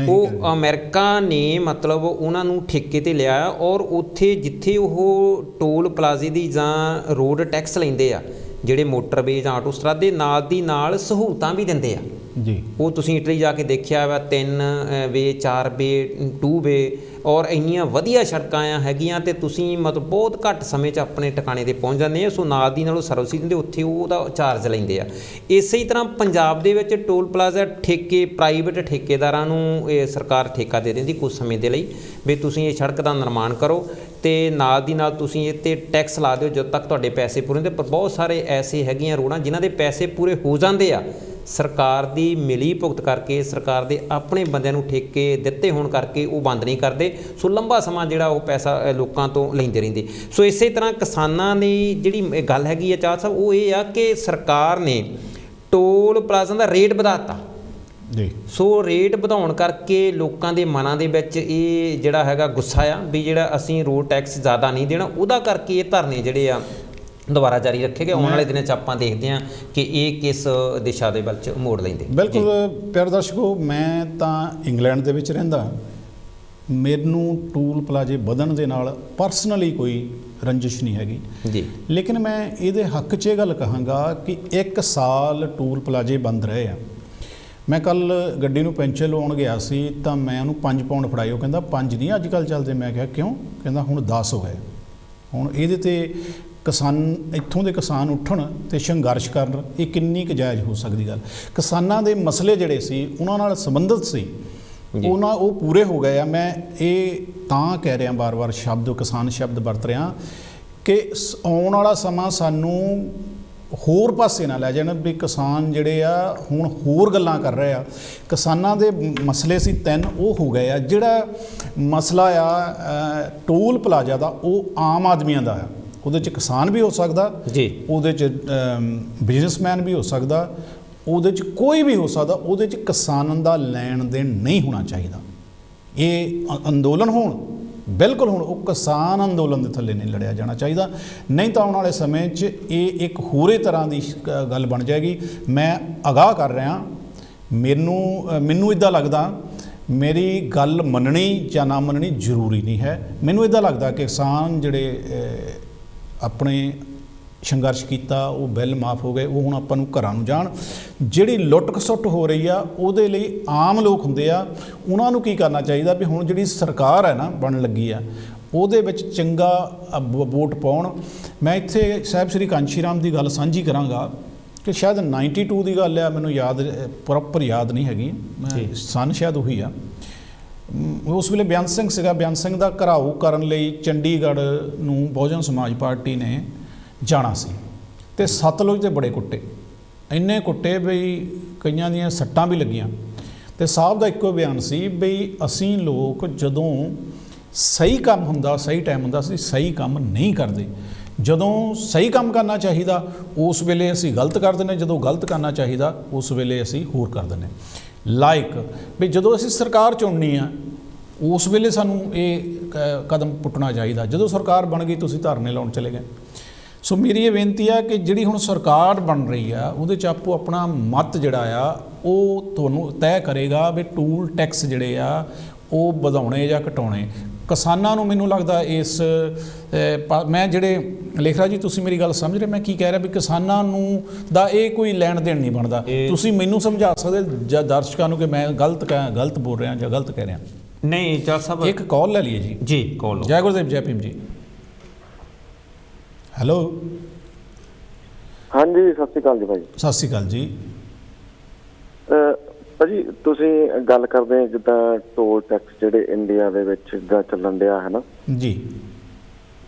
ਉਹ ਅਮਰੀਕਾ ਨੇ ਮਤਲਬ ਉਹਨਾਂ ਨੂੰ ਠੇਕੇ 'ਤੇ ਲਿਆ ਔਰ ਉੱਥੇ ਜਿੱਥੇ ਉਹ ਟੋਲ ਪਲਾਜ਼ੇ ਦੀ ਜਾਂ ਰੋਡ ਟੈਕਸ ਲੈਂਦੇ ਆ ਜਿਹੜੇ ਮੋਟਰਵੇ ਜਾਂ ਆਟੋਸਟਰਾਦੇ, ਨਾਲ ਦੀ ਨਾਲ ਸਹੂਲਤਾਂ ਵੀ ਦਿੰਦੇ ਆ ਜੀ। ਉਹ ਤੁਸੀਂ ਇਟਲੀ ਜਾ ਕੇ ਦੇਖਿਆ ਵਾ 3 ਵੇ 4 ਵੇ 2 ਵੇ ਔਰ ਇੰਨੀਆਂ ਵਧੀਆ ਸੜਕਾਂ ਆ ਹੈਗੀਆਂ ਅਤੇ ਤੁਸੀਂ ਮਤਲਬ ਬਹੁਤ ਘੱਟ ਸਮੇਂ 'ਚ ਆਪਣੇ ਟਿਕਾਣੇ 'ਤੇ ਪਹੁੰਚ ਜਾਂਦੇ ਆ। ਸੋ ਨਾਲ ਦੀ ਨਾਲ ਉਹ ਸਰਵਿਸ ਦਿੰਦੇ, ਉੱਥੇ ਉਹਦਾ ਚਾਰਜ ਲੈਂਦੇ ਆ। ਇਸੇ ਤਰ੍ਹਾਂ ਪੰਜਾਬ ਦੇ ਵਿੱਚ ਟੋਲ ਪਲਾਜ਼ਾ ਠੇਕੇ ਪ੍ਰਾਈਵੇਟ ਠੇਕੇਦਾਰਾਂ ਨੂੰ ਇਹ ਸਰਕਾਰ ਠੇਕਾ ਦੇ ਦਿੰਦੀ ਕੁਝ ਸਮੇਂ ਦੇ ਲਈ ਵੀ ਤੁਸੀਂ ਇਹ ਸੜਕ ਦਾ ਨਿਰਮਾਣ ਕਰੋ ਅਤੇ ਨਾਲ ਦੀ ਨਾਲ ਤੁਸੀਂ ਇਹ 'ਤੇ ਟੈਕਸ ਲਾ ਦਿਓ ਜਦੋਂ ਤੱਕ ਤੁਹਾਡੇ ਪੈਸੇ ਪੂਰੇ ਹੁੰਦੇ। ਪਰ ਬਹੁਤ ਸਾਰੇ ਐਸੇ ਹੈਗੀਆਂ ਰੋਡਾਂ ਜਿਨ੍ਹਾਂ ਦੇ ਪੈਸੇ ਪੂਰੇ ਹੋ ਜਾਂਦੇ ਆ, ਸਰਕਾਰ ਦੀ ਮਿਲੀ ਭੁਗਤ ਕਰਕੇ, ਸਰਕਾਰ ਦੇ ਆਪਣੇ ਬੰਦਿਆਂ ਨੂੰ ਠੇਕੇ ਦਿੱਤੇ ਹੋਣ ਕਰਕੇ ਉਹ ਬੰਦ ਨਹੀਂ ਕਰਦੇ। ਸੋ ਲੰਬਾ ਸਮਾਂ ਜਿਹੜਾ ਉਹ ਪੈਸਾ ਲੋਕਾਂ ਤੋਂ ਲੈਂਦੇ ਰਹਿੰਦੇ। ਸੋ ਇਸੇ ਤਰ੍ਹਾਂ ਕਿਸਾਨਾਂ ਦੀ ਜਿਹੜੀ ਗੱਲ ਹੈਗੀ ਆ ਚਾਹ ਸਾਹਿਬ, ਉਹ ਇਹ ਆ ਕਿ ਸਰਕਾਰ ਨੇ ਟੋਲ ਪਲਾਜ਼ਾ ਦਾ ਰੇਟ ਵਧਾ ਦਿੱਤਾ ਜੀ। ਸੋ ਰੇਟ ਵਧਾਉਣ ਕਰਕੇ ਲੋਕਾਂ ਦੇ ਮਨਾਂ ਦੇ ਵਿੱਚ ਇਹ ਜਿਹੜਾ ਹੈਗਾ ਗੁੱਸਾ ਆ ਵੀ ਜਿਹੜਾ ਅਸੀਂ ਰੋਡ ਟੈਕਸ ਜ਼ਿਆਦਾ ਨਹੀਂ ਦੇਣਾ, ਉਹਦਾ ਕਰਕੇ ਇਹ ਧਰਨੇ ਜਿਹੜੇ ਆ ਦੁਬਾਰਾ ਜਾਰੀ ਰੱਖੇ ਗਏ। ਆਉਣ ਵਾਲੇ ਦਿਨਾਂ 'ਚ ਆਪਾਂ ਦੇਖਦੇ ਹਾਂ ਕਿ ਇਹ ਕਿਸ ਦਿਸ਼ਾ ਦੇ ਵੱਲ 'ਚ ਮੋੜ ਲੈਂਦੇ। ਬਿਲਕੁਲ ਪਿਆਰੇ ਦਰਸ਼ਕੋ, ਮੈਂ ਤਾਂ ਇੰਗਲੈਂਡ ਦੇ ਵਿੱਚ ਰਹਿੰਦਾ, ਮੈਨੂੰ ਟੋਲ ਪਲਾਜ਼ੇ ਵਧਣ ਦੇ ਨਾਲ ਪਰਸਨਲੀ ਕੋਈ ਰੰਜਿਸ਼ ਨਹੀਂ ਹੈਗੀ ਜੀ, ਲੇਕਿਨ ਮੈਂ ਇਹਦੇ ਹੱਕ 'ਚ ਇਹ ਗੱਲ ਕਹਾਂਗਾ ਕਿ 1 ਸਾਲ ਟੋਲ ਪਲਾਜ਼ੇ ਬੰਦ ਰਹੇ ਆ। ਮੈਂ ਕੱਲ੍ਹ ਗੱਡੀ ਨੂੰ ਪੈਂਚਰ ਲਵਾਉਣ ਗਿਆ ਸੀ ਤਾਂ ਮੈਂ ਉਹਨੂੰ 5 ਪਾਉਂਡ ਫੜਾਏ, ਉਹ ਕਹਿੰਦਾ 5 ਨਹੀਂ ਅੱਜ ਕੱਲ੍ਹ ਚੱਲਦੇ। ਮੈਂ ਕਿਹਾ ਕਿਉਂ? ਕਹਿੰਦਾ ਹੁਣ 10 ਹੋ ਗਏ। ਹੁਣ ਇਹਦੇ 'ਤੇ ਕਿਸਾਨ, ਇੱਥੋਂ ਦੇ ਕਿਸਾਨ ਉੱਠਣ ਅਤੇ ਸੰਘਰਸ਼ ਕਰਨ, ਇਹ ਕਿੰਨੀ ਕੁ ਜਾਇਜ਼ ਹੋ ਸਕਦੀ ਗੱਲ? ਕਿਸਾਨਾਂ ਦੇ ਮਸਲੇ ਜਿਹੜੇ ਸੀ ਉਹਨਾਂ ਨਾਲ ਸੰਬੰਧਿਤ ਸੀ, ਉਹ ਪੂਰੇ ਹੋ ਗਏ ਆ। ਮੈਂ ਇਹ ਤਾਂ ਕਹਿ ਰਿਹਾ ਬਾਰ-ਬਾਰ ਸ਼ਬਦ ਕਿਸਾਨ ਸ਼ਬਦ ਵਰਤ ਰਿਹਾ ਕਿ ਆਉਣ ਵਾਲਾ ਸਮਾਂ ਸਾਨੂੰ ਹੋਰ ਪਾਸੇ ਨਾ ਲੈ ਜਾਣ ਵੀ ਕਿਸਾਨ ਜਿਹੜੇ ਆ ਹੁਣ ਹੋਰ ਗੱਲਾਂ ਕਰ ਰਹੇ ਆ। ਕਿਸਾਨਾਂ ਦੇ ਮਸਲੇ ਸੀ 3, ਉਹ ਹੋ ਗਏ ਆ। ਜਿਹੜਾ ਮਸਲਾ ਆ ਟੋਲ ਪਲਾਜ਼ਾ ਦਾ, ਉਹ ਆਮ ਆਦਮੀਆਂ ਦਾ ਆ, ਉਹਦੇ 'ਚ ਕਿਸਾਨ ਵੀ ਹੋ ਸਕਦਾ ਜੀ, ਉਹਦੇ 'ਚ ਬਿਜ਼ਨਸਮੈਨ ਵੀ ਹੋ ਸਕਦਾ, ਉਹਦੇ 'ਚ ਕੋਈ ਵੀ ਹੋ ਸਕਦਾ। ਉਹਦੇ 'ਚ ਕਿਸਾਨਾਂ ਦਾ ਲੈਣ ਦੇਣ ਨਹੀਂ ਹੋਣਾ ਚਾਹੀਦਾ। ਇਹ ਅੰਦੋਲਨ ਹੋਣ, ਬਿਲਕੁਲ ਹੁਣ ਉਹ ਕਿਸਾਨ ਅੰਦੋਲਨ ਦੇ ਥੱਲੇ ਨਹੀਂ ਲੜਿਆ ਜਾਣਾ ਚਾਹੀਦਾ, ਨਹੀਂ ਤਾਂ ਆਉਣ ਵਾਲੇ ਸਮੇਂ 'ਚ ਇਹ ਇੱਕ ਹੋਰੇ ਤਰ੍ਹਾਂ ਦੀ ਗੱਲ ਬਣ ਜਾਏਗੀ। ਮੈਂ ਅਗਾਹ ਕਰ ਰਿਹਾ, ਮੈਨੂੰ ਇੱਦਾਂ ਲੱਗਦਾ ਮੇਰੀ ਗੱਲ ਮੰਨਣੀ ਜਾਂ ਨਾ ਮੰਨਣੀ ਜ਼ਰੂਰੀ ਨਹੀਂ ਹੈ। ਮੈਨੂੰ ਇੱਦਾਂ ਲੱਗਦਾ ਕਿ ਕਿਸਾਨ ਜਿਹੜੇ ਆਪਣੇ ਸੰਘਰਸ਼ ਕੀਤਾ ਉਹ ਬਿੱਲ ਮਾਫ ਹੋ ਗਏ, ਉਹ ਹੁਣ ਆਪਾਂ ਨੂੰ ਘਰਾਂ ਨੂੰ ਜਾਣ। ਜਿਹੜੀ ਲੁੱਟ ਖਸੁੱਟ ਹੋ ਰਹੀ ਆ ਉਹਦੇ ਲਈ ਆਮ ਲੋਕ ਹੁੰਦੇ ਆ, ਉਹਨਾਂ ਨੂੰ ਕੀ ਕਰਨਾ ਚਾਹੀਦਾ ਵੀ ਹੁਣ ਜਿਹੜੀ ਸਰਕਾਰ ਹੈ ਨਾ ਬਣਨ ਲੱਗੀ ਆ, ਉਹਦੇ ਵਿੱਚ ਚੰਗਾ ਵੋਟ ਪਾਉਣ। ਮੈਂ ਇੱਥੇ ਸਾਹਿਬ ਸ੍ਰੀ ਕਾਂਸ਼ੀ ਰਾਮ ਦੀ ਗੱਲ ਸਾਂਝੀ ਕਰਾਂਗਾ ਕਿ ਸ਼ਾਇਦ 92 ਦੀ ਗੱਲ ਆ, ਮੈਨੂੰ ਯਾਦ ਪ੍ਰੋਪਰ ਯਾਦ ਨਹੀਂ ਹੈਗੀ, ਸਨ ਸ਼ਾਇਦ ਉਹੀ ਆ। ਉਸ ਵੇਲੇ ਬੇਅੰਤ ਸਿੰਘ ਸੀਗਾ, ਬੇਅੰਤ ਸਿੰਘ ਦਾ ਘਰਾਓ ਕਰਨ ਲਈ ਚੰਡੀਗੜ੍ਹ ਨੂੰ ਬਹੁਜਨ ਸਮਾਜ ਪਾਰਟੀ ਨੇ ਜਾਣਾ ਸੀ ਅਤੇ ਸਤਲੁਜ ਦੇ ਬੜੇ ਕੁੱਟੇ, ਇੰਨੇ ਕੁੱਟੇ ਬਈ ਕਈਆਂ ਦੀਆਂ ਸੱਟਾਂ ਵੀ ਲੱਗੀਆਂ। ਅਤੇ ਸਾਹਿਬ ਦਾ ਇੱਕੋ ਬਿਆਨ ਸੀ ਬਈ ਅਸੀਂ ਲੋਕ ਜਦੋਂ ਸਹੀ ਕੰਮ ਹੁੰਦਾ, ਸਹੀ ਟਾਈਮ ਹੁੰਦਾ, ਅਸੀਂ ਸਹੀ ਕੰਮ ਨਹੀਂ ਕਰਦੇ। ਜਦੋਂ ਸਹੀ ਕੰਮ ਕਰਨਾ ਚਾਹੀਦਾ ਉਸ ਵੇਲੇ ਅਸੀਂ ਗਲਤ ਕਰ ਦਿੰਦੇ, ਜਦੋਂ ਗਲਤ ਕਰਨਾ ਚਾਹੀਦਾ ਉਸ ਵੇਲੇ ਅਸੀਂ ਹੋਰ ਕਰ ਦਿੰਦੇ। ਲਾਈਕ ਵੀ ਜਦੋਂ ਅਸੀਂ ਸਰਕਾਰ ਚੁਣਨੀ ਆ ਉਸ ਵੇਲੇ ਸਾਨੂੰ ਇਹ ਕਦਮ ਪੁੱਟਣਾ ਚਾਹੀਦਾ, ਜਦੋਂ ਸਰਕਾਰ ਬਣ ਗਈ ਤੁਸੀਂ ਧਰਨੇ ਲਾਉਣ ਚਲੇ ਗਏ। ਸੋ ਮੇਰੀ ਇਹ ਬੇਨਤੀ ਆ ਕਿ ਜਿਹੜੀ ਹੁਣ ਸਰਕਾਰ ਬਣ ਰਹੀ ਆ ਉਹਦੇ 'ਚ ਆਪੋ ਆਪਣਾ ਮਤ ਜਿਹੜਾ ਆ ਉਹ ਤੁਹਾਨੂੰ ਤੈਅ ਕਰੇਗਾ ਵੀ ਟੂਲ ਟੈਕਸ ਜਿਹੜੇ ਆ ਉਹ ਵਧਾਉਣੇ ਜਾਂ ਘਟਾਉਣੇ। ਕਿਸਾਨਾਂ ਨੂੰ ਮੈਨੂੰ ਲੱਗਦਾ ਇਸ ਮੈਂ ਜਿਹੜੇ ਲੇਖਰਾ ਜੀ ਤੁਸੀਂ ਮੇਰੀ ਗੱਲ ਸਮਝ ਰਹੇ ਮੈਂ ਕੀ ਕਹਿ ਰਿਹਾ ਵੀ ਕਿਸਾਨਾਂ ਨੂੰ ਦਾ ਇਹ ਕੋਈ ਲੈਣ ਦੇਣ ਨਹੀਂ ਬਣਦਾ। ਤੁਸੀਂ ਮੈਨੂੰ ਸਮਝਾ ਸਕਦੇ ਜਾਂ ਦਰਸ਼ਕਾਂ ਨੂੰ ਕਿ ਮੈਂ ਗਲਤ ਬੋਲ ਰਿਹਾ ਜਾਂ ਗਲਤ ਕਹਿ ਰਿਹਾ? ਨਹੀਂ ਚਾਲ ਸਾਹਿਬ, ਇੱਕ ਕਾਲ ਲੈ ਲਈਏ ਜੀ। ਕਾਲ। ਜੈ ਗੁਰਦੇਵ ਜੈ ਭੀਮ ਜੀ। ਹੈਲੋ। ਹਾਂਜੀ, ਸਤਿ ਸ਼੍ਰੀ ਅਕਾਲ ਜੀ ਭਾਈ। ਸਤਿ ਸ਼੍ਰੀ ਅਕਾਲ ਜੀ। ਭਾਜੀ ਤੁਸੀਂ ਗੱਲ ਕਰਦੇ ਜਿੱਦਾਂ ਟੋਲ ਟੈਕਸ ਜਿਹੜੇ ਇੰਡੀਆ ਦੇ ਵਿੱਚ ਜਿੱਦਾਂ ਚੱਲਣ ਡਿਆ ਹੈ ਨਾ ਜੀ,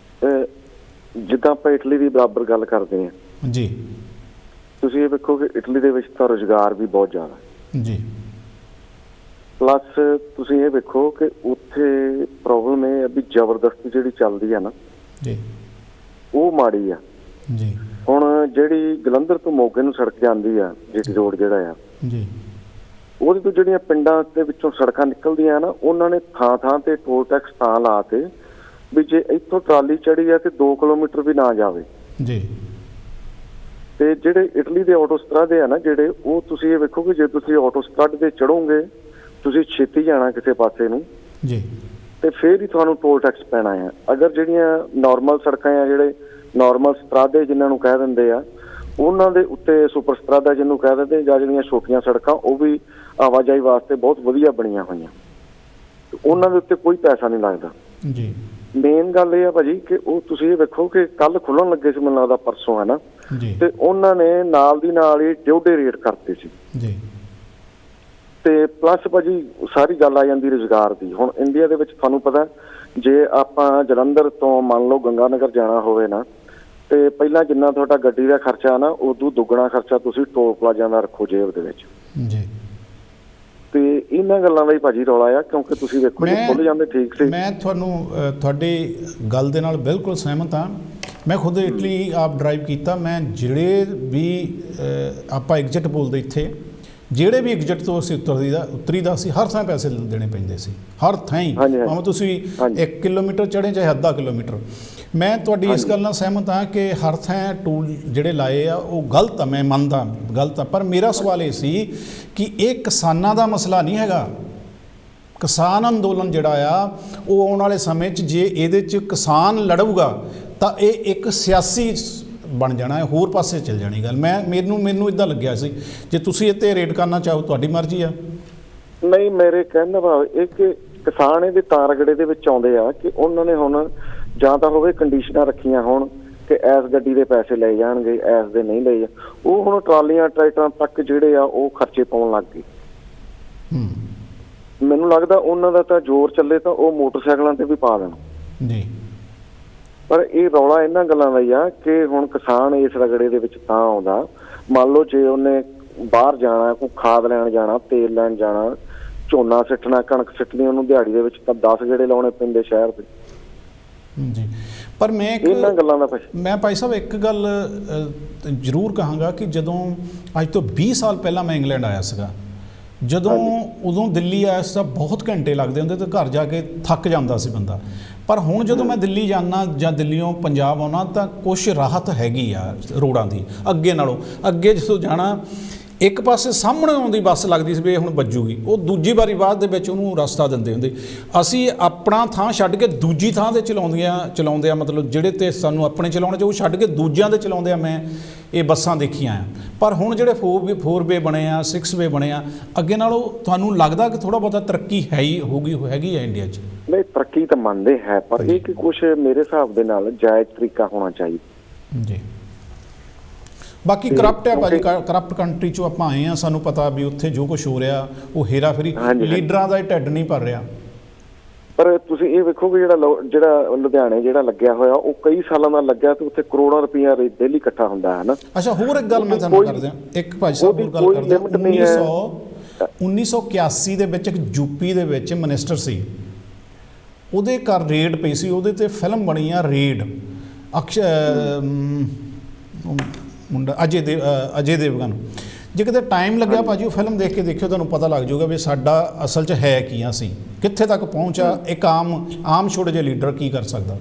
ਜਿੱਦਾਂ ਆਪਾਂ ਇਟਲੀ ਦੀ ਬਰਾਬਰ ਗੱਲ ਕਰਦੇ ਹਾਂ ਜੀ, ਤੁਸੀਂ ਇਹ ਵੇਖੋ ਕਿ ਇਟਲੀ ਦੇ ਵਿੱਚ ਤਾਂ ਰੁਜ਼ਗਾਰ ਵੀ ਬਹੁਤ ਜ਼ਿਆਦਾ ਜੀ, ਪਲੱਸ ਤੁਸੀਂ ਇਹ ਵੇਖੋ ਕਿ ਉੱਥੇ ਪ੍ਰੋਬਲਮ ਇਹ ਹੈ ਵੀ ਜ਼ਬਰਦਸਤੀ ਜਿਹੜੀ ਚੱਲਦੀ ਹੈ ਨਾ ਜੀ, ਉਹ ਮਾੜੀ ਆ ਜੀ, ਹੁਣ ਜਿਹੜੀ ਜਲੰਧਰ ਤੋਂ ਮੋਗੇ ਨੂੰ ਸੜਕ ਜਾਂਦੀ ਆ ਜੀਟੀ ਰੋਡ ਜਿਹੜਾ ਆ ਜੀ, ਉਹਦੇ ਤੋਂ ਜਿਹੜੀਆਂ ਪਿੰਡਾਂ ਦੇ ਵਿੱਚੋਂ ਸੜਕਾਂ ਨਿਕਲਦੀਆਂ ਨਾ ਉਹਨਾਂ ਨੇ ਥਾਂ ਥਾਂ ਤੇ ਟੋਲ ਟੈਕਸ ਤਾਂ ਲਾ ਤੇ ਵੀ ਜੇ ਇੱਥੋਂ ਟਰਾਲੀ ਚੜੀ ਆ ਤੇ 2 ਕਿਲੋਮੀਟਰ ਵੀ ਨਾ ਜਾਵੇ ਜੀ। ਤੇ ਜਿਹੜੇ ਇਟਲੀ ਦੇ ਆਟੋਸਟਰਾਡੇ ਆ ਨਾ ਜਿਹੜੇ, ਉਹ ਤੁਸੀਂ ਇਹ ਵੇਖੋ ਕਿ ਜੇ ਤੁਸੀਂ ਆਟੋਸਟਰਾਡ ਤੇ ਚੜੋਗੇ ਤੁਸੀਂ ਛੇਤੀ ਜਾਣਾ ਕਿਸੇ ਪਾਸੇ ਨੂੰ ਜੀ, ਤੇ ਫੇਰ ਹੀ ਤੁਹਾਨੂੰ ਟੋਲ ਟੈਕਸ ਪੈਣਾ ਆ। ਅਗਰ ਜਿਹੜੀਆਂ ਨਾਰਮਲ ਸੜਕਾਂ ਆ, ਜਿਹੜੇ ਨਾਰਮਲ ਸਟਰਾਡੇ ਜਿਨ੍ਹਾਂ ਨੂੰ ਕਹਿ ਦਿੰਦੇ ਆ, ਉਹਨਾਂ ਦੇ ਉੱਤੇ ਸੁਪਰ ਸਟਰਾਡਾ ਜਿਹਨੂੰ ਕਹਿ ਦਿੰਦੇ, ਜਾਂ ਜਿਹੜੀਆਂ ਛੋਟੀਆਂ ਸੜਕਾਂ ਉਹ ਵੀ ਆਵਾਜਾਈ ਵਾਸਤੇ ਬਹੁਤ ਵਧੀਆ ਬਣੀਆਂ ਹੋਈਆਂ, ਉਹਨਾਂ ਦੇ ਉੱਤੇ ਕੋਈ ਪੈਸਾ ਨਹੀਂ ਲੱਗਦਾ ਜੀ। ਮੇਨ ਗੱਲ ਇਹ ਆ ਭਾਜੀ ਕਿ ਉਹ ਤੁਸੀਂ ਇਹ ਵੇਖੋ ਕਿ ਕੱਲ ਖੁੱਲਣ ਲੱਗੇ ਸੀ, ਮੈਨੂੰ ਲੱਗਦਾ ਪਰਸੋਂ ਹੈ ਨਾ, ਤੇ ਉਹਨਾਂ ਨੇ ਨਾਲ ਦੀ ਨਾਲ ਹੀ ਡਿਊਟੀ ਰੇਟ ਕਰਤੇ ਸੀ ਜੀ। ਤੇ ਪਲੱਸ ਭਾਜੀ ਸਾਰੀ ਗੱਲ ਆ ਜਾਂਦੀ ਰੁਜ਼ਗਾਰ ਦੀ। ਹੁਣ ਇੰਡੀਆ ਦੇ ਵਿੱਚ ਤੁਹਾਨੂੰ ਪਤਾ, ਜੇ ਆਪਾਂ ਜਲੰਧਰ ਤੋਂ ਮੰਨ ਲਓ ਗੰਗਾਨਗਰ ਜਾਣਾ ਹੋਵੇ ਨਾ, ਤੇ ਪਹਿਲਾਂ ਜਿੰਨਾ ਤੁਹਾਡਾ ਗੱਡੀ ਦਾ ਖਰਚਾ ਨਾ, ਉਦੋਂ ਦੁੱਗਣਾ ਖਰਚਾ ਤੁਸੀਂ ਟੋਲ ਪਲਾਜ਼ਾ ਦਾ ਰੱਖੋ ਜੇਬ ਦੇ ਵਿੱਚ ਜੀ। ਤੇ ਇਹਨਾਂ ਗੱਲਾਂ ਦਾ ਹੀ ਭਾਜੀ ਰੌਲਾ ਆ, ਕਿਉਂਕਿ ਤੁਸੀਂ ਵੇਖੋ ਜੇ ਖੁੱਲ ਜਾਂਦੇ ਠੀਕ ਸੀ। ਮੈਂ ਤੁਹਾਨੂੰ ਤੁਹਾਡੀ ਗੱਲ ਦੇ ਨਾਲ ਬਿਲਕੁਲ ਸਹਿਮਤ ਹਾਂ। ਮੈਂ ਖੁਦ ਇਟਲੀ ਆਪ ਡਰਾਈਵ ਕੀਤਾ। ਮੈਂ ਜਿਹੜੇ ਵੀ ਆਪਾਂ ਐਗਜ਼ਿਟ ਬੋਲਦੇ ਇੱਥੇ, ਜਿਹੜੇ ਵੀ ਐਗਜ਼ਿਟ ਤੋਂ ਅਸੀਂ ਉਤਰੀਦਾ ਸੀ, ਹਰ ਥਾਂ ਪੈਸੇ ਦੇਣੇ ਪੈਂਦੇ ਸੀ, ਹਰ ਥਾਂ ਹੀ, ਭਾਵੇਂ ਤੁਸੀਂ 1 ਕਿਲੋਮੀਟਰ ਚੜ੍ਹੇ ਚਾਹੇ ਅੱਧਾ ਕਿਲੋਮੀਟਰ। ਮੈਂ ਤੁਹਾਡੀ ਇਸ ਗੱਲ ਨਾਲ ਸਹਿਮਤ ਹਾਂ ਕਿ ਹਰ ਥਾਂ ਟੂਲ ਜਿਹੜੇ ਲਾਏ ਆ ਉਹ ਗਲਤ ਆ, ਮੈਂ ਮੰਨਦਾ ਗਲਤ ਆ। ਪਰ ਮੇਰਾ ਸਵਾਲ ਇਹ ਸੀ ਕਿ ਇਹ ਕਿਸਾਨਾਂ ਦਾ ਮਸਲਾ ਨਹੀਂ ਹੈਗਾ। ਕਿਸਾਨ ਅੰਦੋਲਨ ਜਿਹੜਾ ਆ ਉਹ ਆਉਣ ਵਾਲੇ ਸਮੇਂ 'ਚ ਜੇ ਇਹਦੇ 'ਚ ਕਿਸਾਨ ਲੜੂਗਾ ਤਾਂ ਇਹ ਇੱਕ ਸਿਆਸੀ ਬਣ ਜਾਣਾ ਹੈ, ਹੋਰ ਪਾਸੇ ਚੱਲ ਜਾਣੀ ਗੱਲ। ਮੈਨੂੰ ਇੱਦਾਂ ਲੱਗਿਆ ਸੀ। ਜੇ ਤੁਸੀਂ ਇਹ 'ਤੇ ਰੇਟ ਕਰਨਾ ਚਾਹੋ ਤੁਹਾਡੀ ਮਰਜ਼ੀ ਆ। ਨਹੀਂ, ਮੇਰੇ ਕਹਿਣ ਦਾ ਭਾਵ ਇਹ ਕਿ ਕਿਸਾਨ ਇਹਦੇ ਤਾਰਗੜੇ ਦੇ ਵਿੱਚ ਆਉਂਦੇ ਆ ਕਿ ਉਹਨਾਂ ਨੇ ਹੁਣ ਜਾਂ ਤਾਂ ਹੋਵੇ ਕੰਡੀਸ਼ਨਾਂ ਰੱਖੀਆਂ ਹੋਣ ਕਿ ਐਸ ਗੱਡੀ ਦੇ ਪੈਸੇ ਲਏ ਜਾਣਗੇ, ਐਸ ਦੇ ਨਹੀਂ ਲਏ। ਉਹ ਹੁਣ ਟਰਾਲੀਆਂ ਟਰੈਕਟਰਾਂ ਤੱਕ ਜਿਹੜੇ ਆ ਉਹ ਖਰਚੇ ਪਾਉਣ ਲੱਗ ਗਏ। ਮੈਨੂੰ ਲੱਗਦਾ ਉਹਨਾਂ ਦਾ ਤਾਂ ਜ਼ੋਰ ਚੱਲੇ ਤਾਂ ਉਹ ਮੋਟਰਸਾਈਕਲਾਂ ਤੇ ਵੀ ਪਾ ਦੇਣ ਜੀ। ਪਰ ਇਹ ਰੌਲਾ ਇਹਨਾਂ ਗੱਲਾਂ ਦਾ ਹੀ ਆ ਕਿ ਹੁਣ ਕਿਸਾਨ ਇਸ ਰਗੜੇ ਦੇ ਵਿੱਚ ਤਾਂ ਆਉਂਦਾ, ਮੰਨ ਲਓ ਜੇ ਉਹਨੇ ਬਾਹਰ ਜਾਣਾ, ਕੋਈ ਖਾਦ ਲੈਣ ਜਾਣਾ, ਤੇਲ ਲੈਣ ਜਾਣਾ, ਝੋਨਾ ਸਿੱਟਣਾ, ਕਣਕ ਸਿੱਟਣੀ, ਉਹਨੂੰ ਦਿਹਾੜੀ ਦੇ ਵਿੱਚ ਤਾਂ 10 ਗੇੜੇ ਲਾਉਣੇ ਪੈਂਦੇ ਸ਼ਹਿਰ ਦੇ ਜੀ। ਪਰ ਮੈਂ ਇਹਨਾਂ ਗੱਲਾਂ ਦਾ ਮੈਂ ਭਾਈ ਸਾਹਿਬ ਇੱਕ ਗੱਲ ਜ਼ਰੂਰ ਕਹਾਂਗਾ ਕਿ ਜਦੋਂ ਅੱਜ ਤੋਂ 20 ਸਾਲ ਪਹਿਲਾਂ ਮੈਂ ਇੰਗਲੈਂਡ ਆਇਆ ਸੀਗਾ, ਜਦੋਂ ਉਦੋਂ ਦਿੱਲੀ ਆਇਆ ਸੀ ਤਾਂ ਬਹੁਤ ਘੰਟੇ ਲੱਗਦੇ ਹੁੰਦੇ ਤੇ ਘਰ ਜਾ ਕੇ ਥੱਕ ਜਾਂਦਾ ਸੀ ਬੰਦਾ। ਪਰ ਹੁਣ ਜਦੋਂ ਮੈਂ ਦਿੱਲੀ ਜਾਂਦਾ ਜਾਂ ਦਿੱਲੀੋਂ ਪੰਜਾਬ ਆਉਣਾ ਤਾਂ ਕੁਛ ਰਾਹਤ ਹੈਗੀ ਆ ਰੋਡਾਂ ਦੀ ਅੱਗੇ ਨਾਲੋਂ। ਅੱਗੇ ਜਦੋਂ ਜਾਣਾ ਇੱਕ ਪਾਸੇ ਸਾਹਮਣੇ ਆਉਂਦੀ ਬੱਸ ਲੱਗਦੀ ਸੀ ਵੀ ਇਹ ਹੁਣ ਵੱਜੂਗੀ, ਉਹ ਦੂਜੀ ਵਾਰੀ ਬਾਅਦ ਦੇ ਵਿੱਚ ਉਹਨੂੰ ਰਸਤਾ ਦਿੰਦੇ ਹੁੰਦੇ। ਅਸੀਂ ਆਪਣਾ ਥਾਂ ਛੱਡ ਕੇ ਦੂਜੀ ਥਾਂ 'ਤੇ ਚਲਾਉਂਦੇ ਆ, ਮਤਲਬ ਜਿਹੜੇ 'ਤੇ ਸਾਨੂੰ ਆਪਣੇ ਚਲਾਉਣੇ 'ਚ ਉਹ ਛੱਡ ਕੇ ਦੂਜਿਆਂ 'ਤੇ ਚਲਾਉਂਦੇ ਆ। ਮੈਂ ਇਹ ਬੱਸਾਂ ਦੇਖੀਆਂ ਆ। ਪਰ ਹੁਣ ਜਿਹੜੇ 4 ਵੇ ਬਣੇ ਆ, 6 ਵੇ ਬਣੇ ਆ, ਅੱਗੇ ਨਾਲੋਂ ਤੁਹਾਨੂੰ ਲੱਗਦਾ ਕਿ ਥੋੜ੍ਹਾ ਬਹੁਤਾ ਤਰੱਕੀ ਹੈਗੀ ਹੈ ਇੰਡੀਆ 'ਚ? ਨਹੀਂ, ਤਰੱਕੀ ਤਾਂ ਮੰਨਦੇ ਹੈ, ਪਰ ਇਹ ਕਿ ਕੁਛ ਮੇਰੇ ਹਿਸਾਬ ਦੇ ਨਾਲ ਜਾਇਜ਼ ਤਰੀਕਾ ਹੋਣਾ ਚਾਹੀਦਾ ਜੀ। ਬਾਕੀ ਕਰਪਟ ਹੈ ਭਾਜੀ, ਕਰਪਟ ਕੰਟਰੀ 'ਚੋਂ ਆਪਾਂ ਆਏ ਹਾਂ, ਸਾਨੂੰ ਪਤਾ ਵੀ ਉੱਥੇ ਜੋ ਕੁਛ ਹੋ ਰਿਹਾ ਉਹ ਹੇਰਾ ਫੇਰੀ, ਲੀਡਰਾਂ ਦਾ ਹੀ ਢਿੱਡ ਨਹੀਂ ਭਰ ਰਿਹਾ। ਪਰ ਤੁਸੀਂ ਇਹ ਵੇਖੋ ਕਿ ਜਿਹੜਾ ਲੁਧਿਆਣੇ ਜਿਹੜਾ ਲੱਗਿਆ ਹੋਇਆ ਉਹ ਕਈ ਸਾਲਾਂ ਦਾ ਲੱਗਿਆ ਤੇ ਉੱਥੇ ਕਰੋੜਾਂ ਰੁਪਈਆ ਡੇਲੀ ਇਕੱਠਾ ਹੁੰਦਾ ਹੈ ਨਾ। ਅੱਛਾ, ਹੋਰ ਇੱਕ ਗੱਲ ਮੈਂ ਤੁਹਾਨੂੰ ਕਰ ਦਿਆਂ, ਇੱਕ ਭਾਈ ਸਾਹਿਬ ਹੋਰ ਗੱਲ ਕਰਦੇ, 1981 ਦੇ ਵਿੱਚ ਇੱਕ ਯੂਪੀ ਦੇ ਵਿੱਚ ਮਿਨਿਸਟਰ ਸੀ, ਉਹਦੇ ਘਰ ਰੇਡ ਪਈ ਸੀ, ਉਹਦੇ 'ਤੇ ਫਿਲਮ ਬਣੀ ਆ ਰੇਡ। ਮੁੰਡਾ ਅਜੇ ਦੇਵਗਨ। ਜੇ ਕਿਤੇ ਟਾਈਮ ਲੱਗਿਆ ਭਾਜੀ ਉਹ ਫਿਲਮ ਦੇਖ ਕੇ ਦੇਖਿਓ, ਤੁਹਾਨੂੰ ਪਤਾ ਲੱਗ ਜਾਊਗਾ ਵੀ ਸਾਡਾ ਅਸਲ 'ਚ ਹੈ ਕੀ ਅਸੀਂ, ਕਿੱਥੇ ਤੱਕ ਪਹੁੰਚਾ ਇੱਕ ਆਮ ਛੋਟੇ ਜਿਹੇ ਲੀਡਰ ਕੀ ਕਰ ਸਕਦਾ।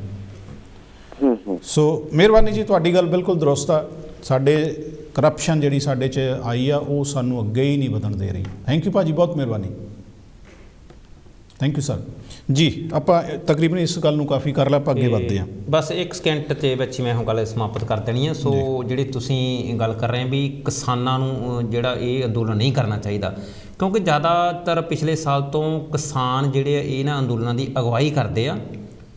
ਸੋ ਮਿਹਰਬਾਨੀ ਜੀ, ਤੁਹਾਡੀ ਗੱਲ ਬਿਲਕੁਲ ਦਰੁਸਤ ਆ। ਸਾਡੇ ਕਰਪਸ਼ਨ ਜਿਹੜੀ ਸਾਡੇ 'ਚ ਆਈ ਆ ਉਹ ਸਾਨੂੰ ਅੱਗੇ ਹੀ ਨਹੀਂ ਵਧਣ ਦੇ ਰਹੀ। ਥੈਂਕ ਯੂ ਭਾਜੀ, ਬਹੁਤ ਮਿਹਰਬਾਨੀ। ਥੈਂਕ ਯੂ ਸਰ ਜੀ। ਆਪਾਂ ਤਕਰੀਬਨ ਇਸ ਗੱਲ ਨੂੰ ਕਾਫੀ ਕਰ ਲਿਆ, ਆਪਾਂ ਅੱਗੇ ਵੱਧਦੇ ਹਾਂ। ਬਸ 1 ਸਕਿੰਟ ਦੇ ਵਿੱਚ ਮੈਂ ਹੁਣ ਗੱਲ ਸਮਾਪਤ ਕਰ ਦੇਣੀ ਹੈ। ਸੋ ਜਿਹੜੀ ਤੁਸੀਂ ਗੱਲ ਕਰ ਰਹੇ ਵੀ ਕਿਸਾਨਾਂ ਨੂੰ ਜਿਹੜਾ ਇਹ ਅੰਦੋਲਨ ਨਹੀਂ ਕਰਨਾ ਚਾਹੀਦਾ, ਕਿਉਂਕਿ ਜ਼ਿਆਦਾਤਰ ਪਿਛਲੇ ਸਾਲ ਤੋਂ ਕਿਸਾਨ ਜਿਹੜੇ ਇਹਨਾਂ ਅੰਦੋਲਨਾਂ ਦੀ ਅਗਵਾਈ ਕਰਦੇ ਆ।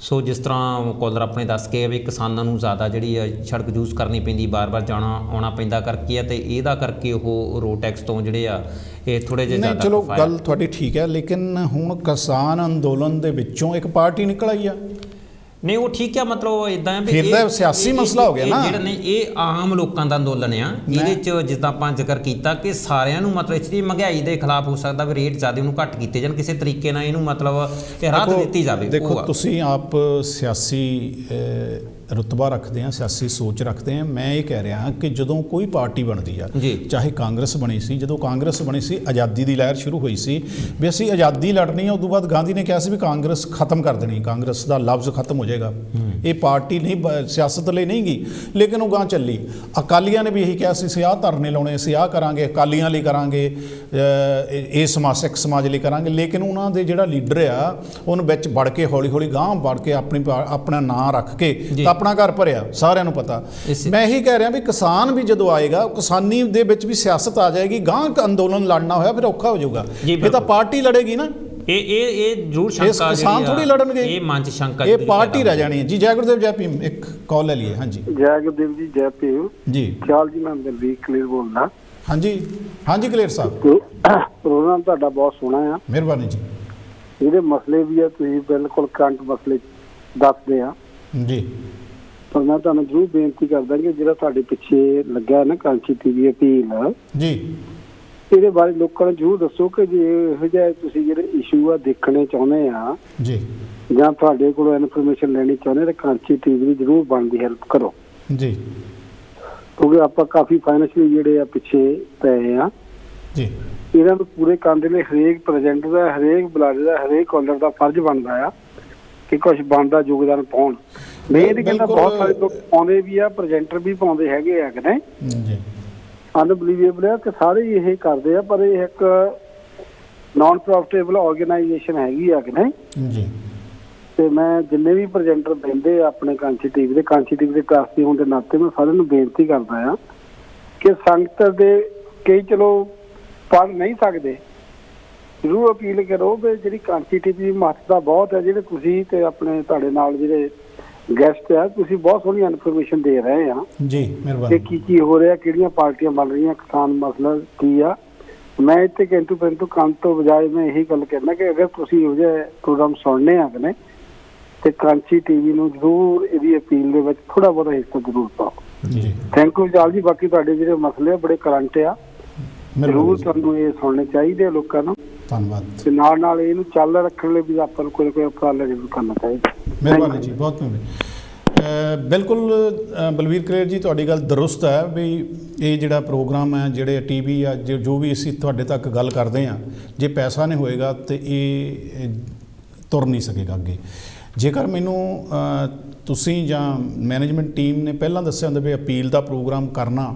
ਸੋ ਜਿਸ ਤਰ੍ਹਾਂ ਕਾਲਰ ਆਪਣੇ ਦੱਸ ਕੇ ਵੀ ਕਿਸਾਨਾਂ ਨੂੰ ਜ਼ਿਆਦਾ ਜਿਹੜੀ ਆ ਸੜਕ ਯੂਜ਼ ਕਰਨੀ ਪੈਂਦੀ, ਬਾਰ-ਬਾਰ ਜਾਣਾ ਆਉਣਾ ਪੈਂਦਾ ਕਰਕੇ ਆ, ਤੇ ਇਹਦਾ ਕਰਕੇ ਉਹ ਰੋਡ ਟੈਕਸ ਤੋਂ ਜਿਹੜੇ ਆ ਇਹ ਥੋੜ੍ਹੇ ਜਿਹੇ ਜ਼ਿਆਦਾ। ਚਲੋ ਗੱਲ ਤੁਹਾਡੀ ਠੀਕ ਹੈ, ਲੇਕਿਨ ਹੁਣ ਕਿਸਾਨ ਅੰਦੋਲਨ ਦੇ ਵਿੱਚੋਂ ਇੱਕ ਪਾਰਟੀ ਨਿਕਲ ਆਈ ਆ। ਨਹੀਂ ਉਹ ਠੀਕ ਆ, ਮਤਲਬ ਇਦਾਂ ਵੀ ਫਿਰ ਤਾਂ ਸਿਆਸੀ ਮਸਲਾ ਹੋ ਗਿਆ ਨਾ। ਜਿਹੜਾ ਨਹੀਂ, ਇਹ ਆਮ ਲੋਕਾਂ ਦਾ ਅੰਦੋਲਨ ਆ। ਇਹਦੇ 'ਚ ਜਿੱਦਾਂ ਆਪਾਂ ਜ਼ਿਕਰ ਕੀਤਾ ਕਿ ਸਾਰਿਆਂ ਨੂੰ ਮਤਲਬ ਇਸ ਦੀ ਮਹਿੰਗਾਈ ਦੇ ਖਿਲਾਫ ਹੋ ਸਕਦਾ ਵੀ ਰੇਟ ਜ਼ਿਆਦਾ ਉਹਨੂੰ ਘੱਟ ਕੀਤੇ ਜਾਣ, ਕਿਸੇ ਤਰੀਕੇ ਨਾਲ ਇਹਨੂੰ ਮਤਲਬ ਇਹ ਰਾਹਤ ਦਿੱਤੀ ਜਾਵੇ। ਦੇਖੋ ਤੁਸੀਂ ਆਪ ਸਿਆਸੀ ਰੁਤਬਾ ਰੱਖਦੇ ਆ, ਸਿਆਸੀ ਸੋਚ ਰੱਖਦੇ ਆ। ਮੈਂ ਇਹ ਕਹਿ ਰਿਹਾ ਕਿ ਜਦੋਂ ਕੋਈ ਪਾਰਟੀ ਬਣਦੀ ਆ, ਚਾਹੇ ਕਾਂਗਰਸ ਬਣੀ ਸੀ, ਜਦੋਂ ਕਾਂਗਰਸ ਬਣੀ ਸੀ ਆਜ਼ਾਦੀ ਦੀ ਲਹਿਰ ਸ਼ੁਰੂ ਹੋਈ ਸੀ ਵੀ ਅਸੀਂ ਆਜ਼ਾਦੀ ਲੜਨੀ ਆ। ਉਦੋਂ ਬਾਅਦ ਗਾਂਧੀ ਨੇ ਕਿਹਾ ਸੀ ਵੀ ਕਾਂਗਰਸ ਖਤਮ ਕਰ ਦੇਣੀ, ਕਾਂਗਰਸ ਦਾ ਲਫ਼ਜ਼ ਖਤਮ ਹੋ ਜਾਏਗਾ, ਇਹ ਪਾਰਟੀ ਨਹੀਂ ਸਿਆਸਤ ਲਈ ਨਹੀਂ ਗਈ। ਲੇਕਿਨ ਉਹ ਗਾਂ ਚੱਲੀ। ਅਕਾਲੀਆਂ ਨੇ ਵੀ ਇਹੀ ਕਿਹਾ ਸੀ ਅਸੀਂ ਆਹ ਧਰਨੇ ਲਾਉਣੇ, ਅਸੀਂ ਆਹ ਕਰਾਂਗੇ, ਅਕਾਲੀਆਂ ਲਈ ਕਰਾਂਗੇ, ਇਹ ਸਿੱਖ ਸਮਾਜ ਲਈ ਕਰਾਂਗੇ। ਲੇਕਿਨ ਉਹਨਾਂ ਦੇ ਜਿਹੜਾ ਲੀਡਰ ਆ ਉਹਨੂੰ ਵਿੱਚ ਵੜ ਕੇ ਹੌਲੀ ਹੌਲੀ ਗਾਂਹ ਵੜ ਕੇ ਆਪਣਾ ਨਾਂ ਰੱਖ ਕੇ ਆਪਣਾ ਘਰ ਭਰਿਆ, ਸਾਰਿਆਂ ਨੂੰ ਪਤਾ। ਮੈਂ ਇਹੀ ਕਹਿ ਰਿਹਾ ਵੀ ਕਿਸਾਨ ਵੀ ਜਦੋਂ ਆਏਗਾ, ਕਿਸਾਨੀ ਦੇ ਵਿੱਚ ਵੀ ਸਿਆਸਤ ਆ ਜਾਏਗੀ। ਗਾਂਹ ਅੰਦੋਲਨ ਲੜਨਾ ਹੋਇਆ ਫਿਰ ਔਖਾ ਹੋ ਜਾਊਗਾ। ਇਹ ਤਾਂ ਪਾਰਟੀ ਲੜੇਗੀ ਨਾ, ਇਹ ਜ਼ਰੂਰ ਸ਼ੰਕਾ ਕਿਸਾਨ ਥੋੜੀ ਲੜਨਗੇ, ਇਹ ਮਨ 'ਚ ਸ਼ੰਕਾ, ਇਹ ਪਾਰਟੀ ਰਹਿ ਜਾਣੀ ਹੈ ਜੀ। ਜੈ ਗੁਰਦੇਵ, ਜੈ ਭੀਮ। ਇੱਕ ਕਾਲ ਲੈ ਲਈਏ। ਹਾਂਜੀ ਜੈ ਗੁਰਦੇਵ ਜੀ, ਜੈ ਭੀਮ ਜੀ। ਖਿਆਲ ਜੀ, ਮੈਂ ਬਲਵੀਰ ਕਲੀਅਰ ਬੋਲਦਾ। ਹਾਂਜੀ ਹਾਂਜੀ ਕਲੀਅਰ ਸਾਹਿਬ, ਪ੍ਰੋਗਰਾਮ ਤੁਹਾਡਾ ਬਹੁਤ ਸੋਹਣਾ ਆ, ਮਿਹਰਬਾਨੀ ਜੀ। ਇਹਦੇ ਮਸਲੇ ਵੀ ਆ, ਤੁਸੀਂ ਬਿਲਕੁਲ ਕਰੰਟ ਮਸਲੇ ਦੱਸਦੇ ਆ ਜੀ। ਪਰ ਮੈਂ ਤੁਹਾਨੂੰ ਜ਼ਰੂਰ ਬੇਨਤੀ ਕਰਦਾ ਕਿ ਜਿਹੜਾ ਤੁਹਾਡੇ ਪਿੱਛੇ ਲੱਗਾ ਨਾ ਕਾਂਚੀ ਟੀਵੀ ਅਪੀਲ ਜੀ, ਇਹਦੇ ਬਾਰੇ ਲੋਕਾਂ ਨੂੰ ਜ਼ਰੂਰ ਦੱਸੋ ਕਿ ਜੇ ਇਹੋ ਜਿਹਾ ਤੁਸੀਂ ਜਿਹੜੇ ਇਸ਼ੂ ਆ ਦੇਖਣੇ ਚਾਹੁੰਦੇ ਆ ਜੀ, ਜਾਂ ਤੁਹਾਡੇ ਕੋਲੋਂ ਇਨਫੋਰਮੇਸ਼ਨ ਲੈਣੀ ਚਾਹੁੰਦੇ ਤਾਂ ਕਾਂਚੀ ਟੀਵੀ ਦੀ ਜ਼ਰੂਰ ਬਣਦੀ ਹੈਲਪ ਕਰੋ ਜੀ, ਕਿਉਂਕਿ ਆਪਾਂ ਕਾਫੀ ਫਾਈਨੈਂਸ਼ੀਅਲੀ ਜਿਹੜੇ ਆ ਪਿੱਛੇ ਪਏ ਆ ਜੀ। ਇਹਨਾਂ ਨੂੰ ਪੂਰੇ ਕਰਨ ਦੇ ਲਈ ਹਰੇਕ ਪ੍ਰੈਜ਼ੈਂਟ ਦਾ, ਹਰੇਕ ਬੁਲਾਰੇ ਦਾ, ਹਰੇਕ ਕਾਲਰ ਦਾ ਫਰਜ਼ ਬਣਦਾ ਆ ਕਿ ਕੁਝ ਬਣਦਾ ਯੋਗਦਾਨ ਪਾਉਣ। ਮੈਂ ਇਹ ਨਹੀਂ ਕਹਿੰਦਾ ਬਹੁਤ ਸਾਰੇ ਲੋਕ ਪਾਉਂਦੇ ਵੀ ਆ, ਪ੍ਰੈਜ਼ੈਂਟਰ ਵੀ ਪਾਉਂਦੇ ਹੈਗੇ ਆ ਕਿ ਨਹੀਂ ਜੀ। ਅਨਬਲੀਵੇਬਲ ਹੈ ਕਿ ਸਾਰੇ ਇਹ ਕਰਦੇ ਆ, ਪਰ ਇਹ ਇੱਕ ਨਾਨ ਪ੍ਰੋਫਿਟੇਬਲ ਆਰਗੇਨਾਈਜੇਸ਼ਨ ਹੈਗੀ ਆ ਕਿ ਨਹੀਂ ਜੀ। ਤੇ ਮੈਂ ਜਿੰਨੇ ਵੀ ਪ੍ਰੈਜ਼ੈਂਟਰ ਬਹਿੰਦੇ ਆ ਆਪਣੇ ਕਾਂਚੀ ਟੀਵੀ ਦੇ ਕਾਸਤੀ ਹੋਣ ਦੇ ਨਾਤੇ ਮੈਂ ਸਾਰਿਆਂ ਨੂੰ ਬੇਨਤੀ ਕਰਦਾ ਆ ਕਿ ਸੰਗਤ ਦੇ ਕਈ ਚਲੋ ਪੜ੍ਹ ਨਹੀਂ ਸਕਦੇ, ਜ਼ਰੂਰ ਅਪੀਲ ਕਰੋ ਵੀ ਜਿਹੜੀ ਕਾਂਚੀ ਟੀਵੀ ਦੀ ਮਹੱਤਤਾ ਬਹੁਤ ਹੈ। ਜਿਹੜੇ ਤੁਸੀਂ ਤੇ ਆਪਣੇ ਤੁਹਾਡੇ ਨਾਲ ਜਿਹੜੇ ਗੈਸਟ ਆ, ਤੁਸੀਂ ਬਹੁਤ ਸੋਹਣੀ ਇਨਫੋਰਮੇਸ਼ਨ ਦੇ ਰਹੇ ਆ ਜੀ, ਮਿਹਰਬਾਨੀ। ਕਿ ਕੀ ਹੋ ਰਿਹਾ, ਕਿਹੜੀਆਂ ਪਾਰਟੀਆਂ ਬਣ ਰਹੀਆਂ, ਕਿਸਾਨ ਮਸਲਾ ਕੀ ਆ। ਮੈਂ ਇੱਥੇ ਕਿੰਤੂ ਪਰੰਤੂ ਕੰਮ ਤੋਂ ਬਜਾਏ ਮੈਂ ਇਹੀ ਗੱਲ ਕਹਿਣਾ ਕਿ ਅਗਰ ਤੁਸੀਂ ਇਹੋ ਜਿਹੇ ਪ੍ਰੋਗਰਾਮ ਸੁਣਨੇ ਆ ਨੇ ਤੇ ਕਾਂਚੀ ਟੀਵੀ ਨੂੰ ਜ਼ਰੂਰ ਇਹਦੀ ਅਪੀਲ ਦੇ ਵਿੱਚ ਥੋੜਾ ਬਹੁਤਾ ਹਿੱਸਾ ਜ਼ਰੂਰ ਪਾਓ ਜੀ। ਥੈਂਕ ਯੂ ਜਾਲ ਜੀ। ਬਾਕੀ ਤੁਹਾਡੇ ਜਿਹੜੇ ਮਸਲੇ ਬੜੇ ਕਰੰਟ ਆ, ਜ਼ਰੂਰ ਤੁਹਾਨੂੰ ਇਹ ਸੁਣਨੇ ਚਾਹੀਦੇ ਆ ਲੋਕਾਂ ਨੂੰ। ਧੰਨਵਾਦ। ਤੇ ਨਾਲ ਨਾਲ ਇਹਨੂੰ ਚੱਲ ਰੱਖਣ ਲਈ ਵੀ ਆਪਾਂ ਨੂੰ ਕੋਈ ਕੋਈ ਉਪਰਾਲਾ ਜ਼ਰੂਰ ਕਰਨਾ ਚਾਹੀਦਾ। ਮਿਹਰਬਾਨੀ ਜੀ, ਬਹੁਤ ਮਿਹਰਬਾਨੀ। ਬਿਲਕੁਲ ਬਲਵੀਰ ਕਲੇਰ ਜੀ, ਤੁਹਾਡੀ ਗੱਲ ਦਰੁਸਤ ਹੈ ਵੀ ਇਹ ਜਿਹੜਾ ਪ੍ਰੋਗਰਾਮ ਹੈ, ਜਿਹੜੇ ਟੀਵੀ ਆ, ਜੋ ਵੀ ਅਸੀਂ ਤੁਹਾਡੇ ਤੱਕ ਗੱਲ ਕਰਦੇ ਹਾਂ, ਜੇ ਪੈਸਾ ਨਹੀਂ ਹੋਏਗਾ ਤੇ ਇਹ ਤੁਰ ਨਹੀਂ ਸਕੇਗਾ ਅੱਗੇ। ਜੇਕਰ ਮੈਨੂੰ ਤੁਸੀਂ ਜਾਂ ਮੈਨੇਜਮੈਂਟ ਟੀਮ ਨੇ ਪਹਿਲਾਂ ਦੱਸਿਆ ਹੁੰਦਾ ਵੀ ਅਪੀਲ ਦਾ ਪ੍ਰੋਗਰਾਮ ਕਰਨਾ,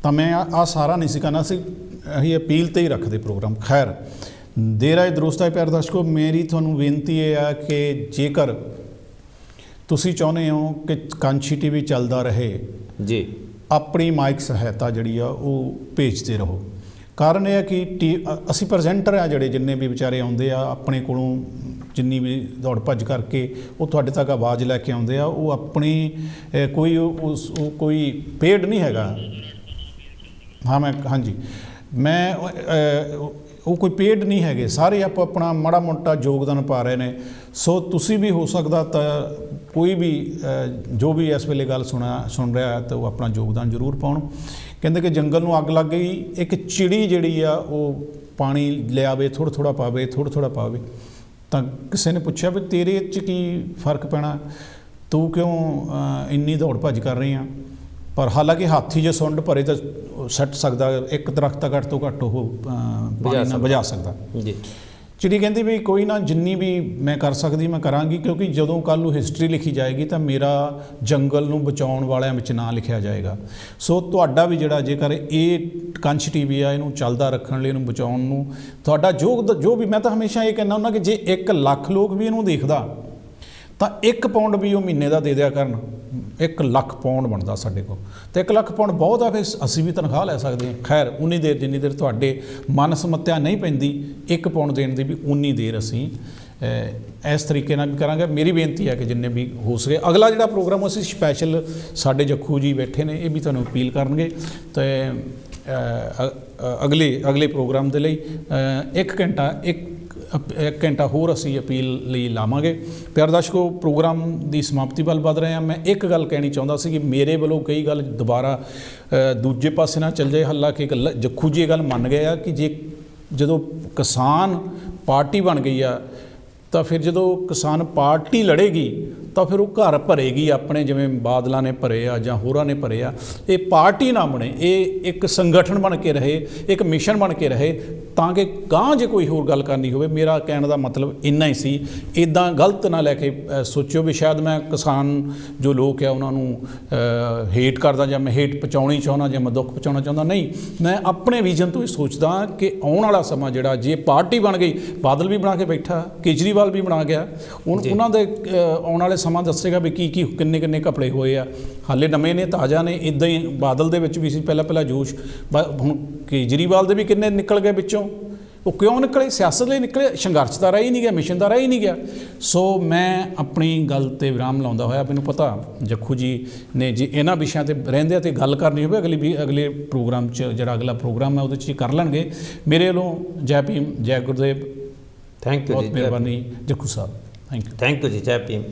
ਤਾਂ ਮੈਂ ਆ ਸਾਰਾ ਨਹੀਂ ਸੀ ਕਰਨਾ ਸੀ। ਅਸੀਂ ਅਪੀਲ ਤੇ ਹੀ ਰੱਖਦੇ ਪ੍ਰੋਗਰਾਮ। ਖੈਰ, ਦੇਰ ਆਏ ਦਰੁਸਤ ਆਏ। ਪਿਆਰੇ ਦਰਸ਼ਕੋ, ਮੇਰੀ ਤੁਹਾਨੂੰ ਬੇਨਤੀ ਇਹ ਆ ਕਿ ਜੇਕਰ ਤੁਸੀਂ ਚਾਹੁੰਦੇ ਹੋ ਕਿ ਕਾਂਚੀ ਟੀਵੀ ਚੱਲਦਾ ਰਹੇ ਜੀ, ਆਪਣੀ ਮਾਈਕ ਸਹਾਇਤਾ ਜਿਹੜੀ ਆ ਉਹ ਭੇਜਦੇ ਰਹੋ। ਕਾਰਨ ਇਹ ਹੈ ਕਿ ਅਸੀਂ ਪ੍ਰੈਜ਼ੈਂਟਰ ਆ, ਜਿਹੜੇ ਜਿੰਨੇ ਵੀ ਵਿਚਾਰੇ ਆਉਂਦੇ ਆ, ਆਪਣੇ ਕੋਲੋਂ ਜਿੰਨੀ ਵੀ ਦੌੜ ਭੱਜ ਕਰਕੇ ਉਹ ਤੁਹਾਡੇ ਤੱਕ ਆਵਾਜ਼ ਲੈ ਕੇ ਆਉਂਦੇ ਆ, ਉਹ ਆਪਣੀ ਕੋਈ ਪੇਡ ਨਹੀਂ ਹੈਗਾ। ਹਾਂਜੀ, ਮੈਂ ਉਹ ਕੋਈ ਪੇਡ ਨਹੀਂ ਹੈਗੇ, ਸਾਰੇ ਆਪਣਾ ਮਾੜਾ ਮੋਟਾ ਯੋਗਦਾਨ ਪਾ ਰਹੇ ਨੇ। ਸੋ ਤੁਸੀਂ ਵੀ ਹੋ ਸਕਦਾ ਤਾਂ ਕੋਈ ਵੀ ਜੋ ਵੀ ਇਸ ਵੇਲੇ ਗੱਲ ਸੁਣ ਰਿਹਾ ਤਾਂ ਉਹ ਆਪਣਾ ਯੋਗਦਾਨ ਜ਼ਰੂਰ ਪਾਉਣ। ਕਹਿੰਦੇ ਕਿ ਜੰਗਲ ਨੂੰ ਅੱਗ ਲੱਗ ਗਈ, ਇੱਕ ਚਿੜੀ ਜਿਹੜੀ ਆ ਉਹ ਪਾਣੀ ਲਿਆਵੇ, ਥੋੜ੍ਹਾ ਥੋੜ੍ਹਾ ਪਾਵੇ। ਤਾਂ ਕਿਸੇ ਨੇ ਪੁੱਛਿਆ ਵੀ ਤੇਰੇ 'ਚ ਕੀ ਫਰਕ ਪੈਣਾ, ਤੂੰ ਕਿਉਂ ਇੰਨੀ ਦੌੜ ਭੱਜ ਕਰ ਰਹੀ ਆ। ਪਰ ਹਾਲਾਂਕਿ ਹਾਥੀ ਜੇ ਸੁੰਡ ਭਰੇ ਤਾਂ ਸੱਟ ਸਕਦਾ, ਇੱਕ ਦਰਖਤ ਤਾਂ ਘੱਟ ਤੋਂ ਘੱਟ ਉਹ ਪਾਣੀ ਨਾਲ ਬੁਝਾ ਸਕਦਾ ਜੀ। ਚਿੜੀ ਕਹਿੰਦੀ ਵੀ ਕੋਈ ਨਾ, ਜਿੰਨੀ ਵੀ ਮੈਂ ਕਰ ਸਕਦੀ ਮੈਂ ਕਰਾਂਗੀ, ਕਿਉਂਕਿ ਜਦੋਂ ਕੱਲ੍ਹ ਨੂੰ ਹਿਸਟਰੀ ਲਿਖੀ ਜਾਏਗੀ ਤਾਂ ਮੇਰਾ ਜੰਗਲ ਨੂੰ ਬਚਾਉਣ ਵਾਲਿਆਂ ਵਿੱਚ ਨਾਂ ਲਿਖਿਆ ਜਾਏਗਾ। ਸੋ ਤੁਹਾਡਾ ਵੀ ਜਿਹੜਾ, ਜੇਕਰ ਇਹ ਕਾਂਚੀ ਟੀਵੀ ਆ, ਇਹਨੂੰ ਚੱਲਦਾ ਰੱਖਣ ਲਈ, ਇਹਨੂੰ ਬਚਾਉਣ ਨੂੰ ਤੁਹਾਡਾ ਜੋ ਵੀ, ਮੈਂ ਤਾਂ ਹਮੇਸ਼ਾ ਇਹ ਕਹਿੰਦਾ ਹੁੰਦਾ ਕਿ ਜੇ 1 ਲੱਖ ਲੋਕ ਵੀ ਇਹਨੂੰ ਦੇਖਦਾ ਤਾਂ 1 ਪਾਉਂਡ ਵੀ ਉਹ ਮਹੀਨੇ ਦਾ ਦੇ ਦਿਆ ਕਰਨ। 1 ਲੱਖ ਪਾਉਂਡ ਬਣਦਾ ਸਾਡੇ ਕੋਲ, ਤੇ 1 ਲੱਖ ਪਾਉਂਡ ਬਹੁਤ ਆ, ਫਿਰ ਅਸੀਂ ਵੀ ਤਨਖਾਹ ਲੈ ਸਕਦੇ ਹਾਂ। ਖੈਰ, ਉਨੀ ਦੇਰ ਜਿੰਨੀ ਦੇਰ ਤੁਹਾਡੇ ਮਨ ਸਮੱਤਿਆ ਨਹੀਂ ਪੈਂਦੀ 1 ਪਾਉਂਡ ਦੇਣ ਦੀ, ਵੀ ਉਨੀ ਦੇਰ ਅਸੀਂ ਇਸ ਤਰੀਕੇ ਨਾਲ ਵੀ ਕਰਾਂਗੇ। ਮੇਰੀ ਬੇਨਤੀ ਹੈ ਕਿ ਜਿੰਨੇ ਵੀ ਹੋ ਸਕੇ ਅਗਲਾ ਜਿਹੜਾ ਪ੍ਰੋਗਰਾਮ ਅਸੀਂ ਸਪੈਸ਼ਲ ਸਾਡੇ ਜੱਖੂ ਜੀ ਬੈਠੇ ਨੇ, ਇਹ ਵੀ ਤੁਹਾਨੂੰ ਅਪੀਲ ਕਰਨਗੇ ਤੇ ਅਗਲੇ ਪ੍ਰੋਗਰਾਮ ਦੇ ਲਈ 1 ਘੰਟਾ ਹੋਰ ਅਸੀਂ ਅਪੀਲ ਲਈ ਲਾਵਾਂਗੇ। ਪਿਆਰੇ ਦਰਸ਼ਕੋ, ਪ੍ਰੋਗਰਾਮ ਦੀ ਸਮਾਪਤੀ ਵੱਲ ਵਧ ਰਹੇ ਹਾਂ। ਮੈਂ ਇੱਕ ਗੱਲ ਕਹਿਣੀ ਚਾਹੁੰਦਾ ਸੀ ਕਿ ਮੇਰੇ ਵੱਲੋਂ ਕਈ ਗੱਲ ਦੁਬਾਰਾ ਦੂਜੇ ਪਾਸੇ ਨਾ ਚੱਲ ਜਾਏ। ਹਾਲਾਂਕਿ ਜੱਖੂ ਜੀ ਇਹ ਗੱਲ ਮੰਨ ਗਏ ਆ ਕਿ ਜਦੋਂ ਕਿਸਾਨ ਪਾਰਟੀ ਬਣ ਗਈ ਆ ਤਾਂ ਫਿਰ ਜਦੋਂ ਕਿਸਾਨ ਪਾਰਟੀ ਲੜੇਗੀ ਤਾਂ ਫਿਰ ਉਹ ਘਰ ਭਰੇਗੀ ਆਪਣੇ, ਜਿਵੇਂ ਬਾਦਲਾਂ ਨੇ ਭਰੇ ਆ ਜਾਂ ਹੋਰਾਂ ਨੇ ਭਰੇ ਆ। ਇਹ ਪਾਰਟੀ ਨਾ ਬਣੇ, ਇਹ ਇੱਕ ਸੰਗਠਨ ਬਣ ਕੇ ਰਹੇ, ਇੱਕ ਮਿਸ਼ਨ ਬਣ ਕੇ ਰਹੇ, ਤਾਂ ਕਿ ਗਾਂਹ ਜੇ ਕੋਈ ਹੋਰ ਗੱਲ ਕਰਨੀ ਹੋਵੇ। ਮੇਰਾ ਕਹਿਣ ਦਾ ਮਤਲਬ ਇੰਨਾ ਹੀ ਸੀ। ਇੱਦਾਂ ਗਲਤ ਨਾ ਲੈ ਕੇ ਸੋਚਿਓ ਵੀ ਸ਼ਾਇਦ ਮੈਂ ਕਿਸਾਨ ਜੋ ਲੋਕ ਆ ਉਹਨਾਂ ਨੂੰ ਹੇਟ ਕਰਦਾ ਜਾਂ ਮੈਂ ਹੇਟ ਪਹੁੰਚਾਉਣੀ ਚਾਹੁੰਦਾ ਜਾਂ ਮੈਂ ਦੁੱਖ ਪਹੁੰਚਾਉਣਾ ਚਾਹੁੰਦਾ। ਨਹੀਂ, ਮੈਂ ਆਪਣੇ ਵਿਜ਼ਨ ਤੋਂ ਹੀ ਸੋਚਦਾ ਕਿ ਆਉਣ ਵਾਲਾ ਸਮਾਂ ਜਿਹੜਾ, ਜੇ ਪਾਰਟੀ ਬਣ ਗਈ, ਬਾਦਲ ਵੀ ਬਣਾ ਕੇ ਬੈਠਾ, ਕੇਜਰੀਵਾਲ ਵੀ ਬਣਾ ਗਿਆ, ਉਹਨਾਂ ਦੇ ਆਉਣ ਵਾਲੇ ਸਮਾਂ ਦੱਸੇਗਾ ਵੀ ਕੀ ਕਿੰਨੇ ਘਪਲੇ ਹੋਏ ਆ। ਹਾਲੇ ਨਵੇਂ ਨੇ, ਤਾਜ਼ਾ ਨੇ। ਇੱਦਾਂ ਹੀ ਬਾਦਲ ਦੇ ਵਿੱਚ ਵੀ ਸੀ ਪਹਿਲਾਂ ਜੋਸ਼, ਹੁਣ ਕੇਜਰੀਵਾਲ ਦੇ ਵੀ ਕਿੰਨੇ ਨਿਕਲ ਗਏ ਵਿੱਚੋਂ। ਉਹ ਕਿਉਂ ਨਿਕਲੇ? ਸਿਆਸਤ ਲਈ ਨਿਕਲੇ, ਸੰਘਰਸ਼ ਦਾ ਰਹਿ ਹੀ ਨਹੀਂ ਗਿਆ, ਮਿਸ਼ਨ ਦਾ ਰਹਿ ਹੀ ਨਹੀਂ ਗਿਆ। ਸੋ ਮੈਂ ਆਪਣੀ ਗੱਲ 'ਤੇ ਵਿਰਾਮ ਲਾਉਂਦਾ ਹੋਇਆ, ਮੈਨੂੰ ਪਤਾ ਜੱਖੂ ਜੀ ਨੇ ਜੇ ਇਹਨਾਂ ਵਿਸ਼ਿਆਂ 'ਤੇ ਰਹਿੰਦੇ ਤੇ ਗੱਲ ਕਰਨੀ ਹੋਵੇ ਅਗਲੇ ਪ੍ਰੋਗਰਾਮ 'ਚ, ਜਿਹੜਾ ਅਗਲਾ ਪ੍ਰੋਗਰਾਮ ਹੈ ਉਹਦੇ 'ਚ ਕਰ ਲੈਣਗੇ। ਮੇਰੇ ਵੱਲੋਂ ਜੈ ਭੀਮ, ਜੈ ਗੁਰਦੇਵ। ਥੈਂਕ ਯੂ ਬਹੁਤ ਮਿਹਰਬਾਨੀ ਜੱਖੂ ਸਾਹਿਬ, ਥੈਂਕ ਯੂ ਜੀ, ਜੈ ਭੀਮ।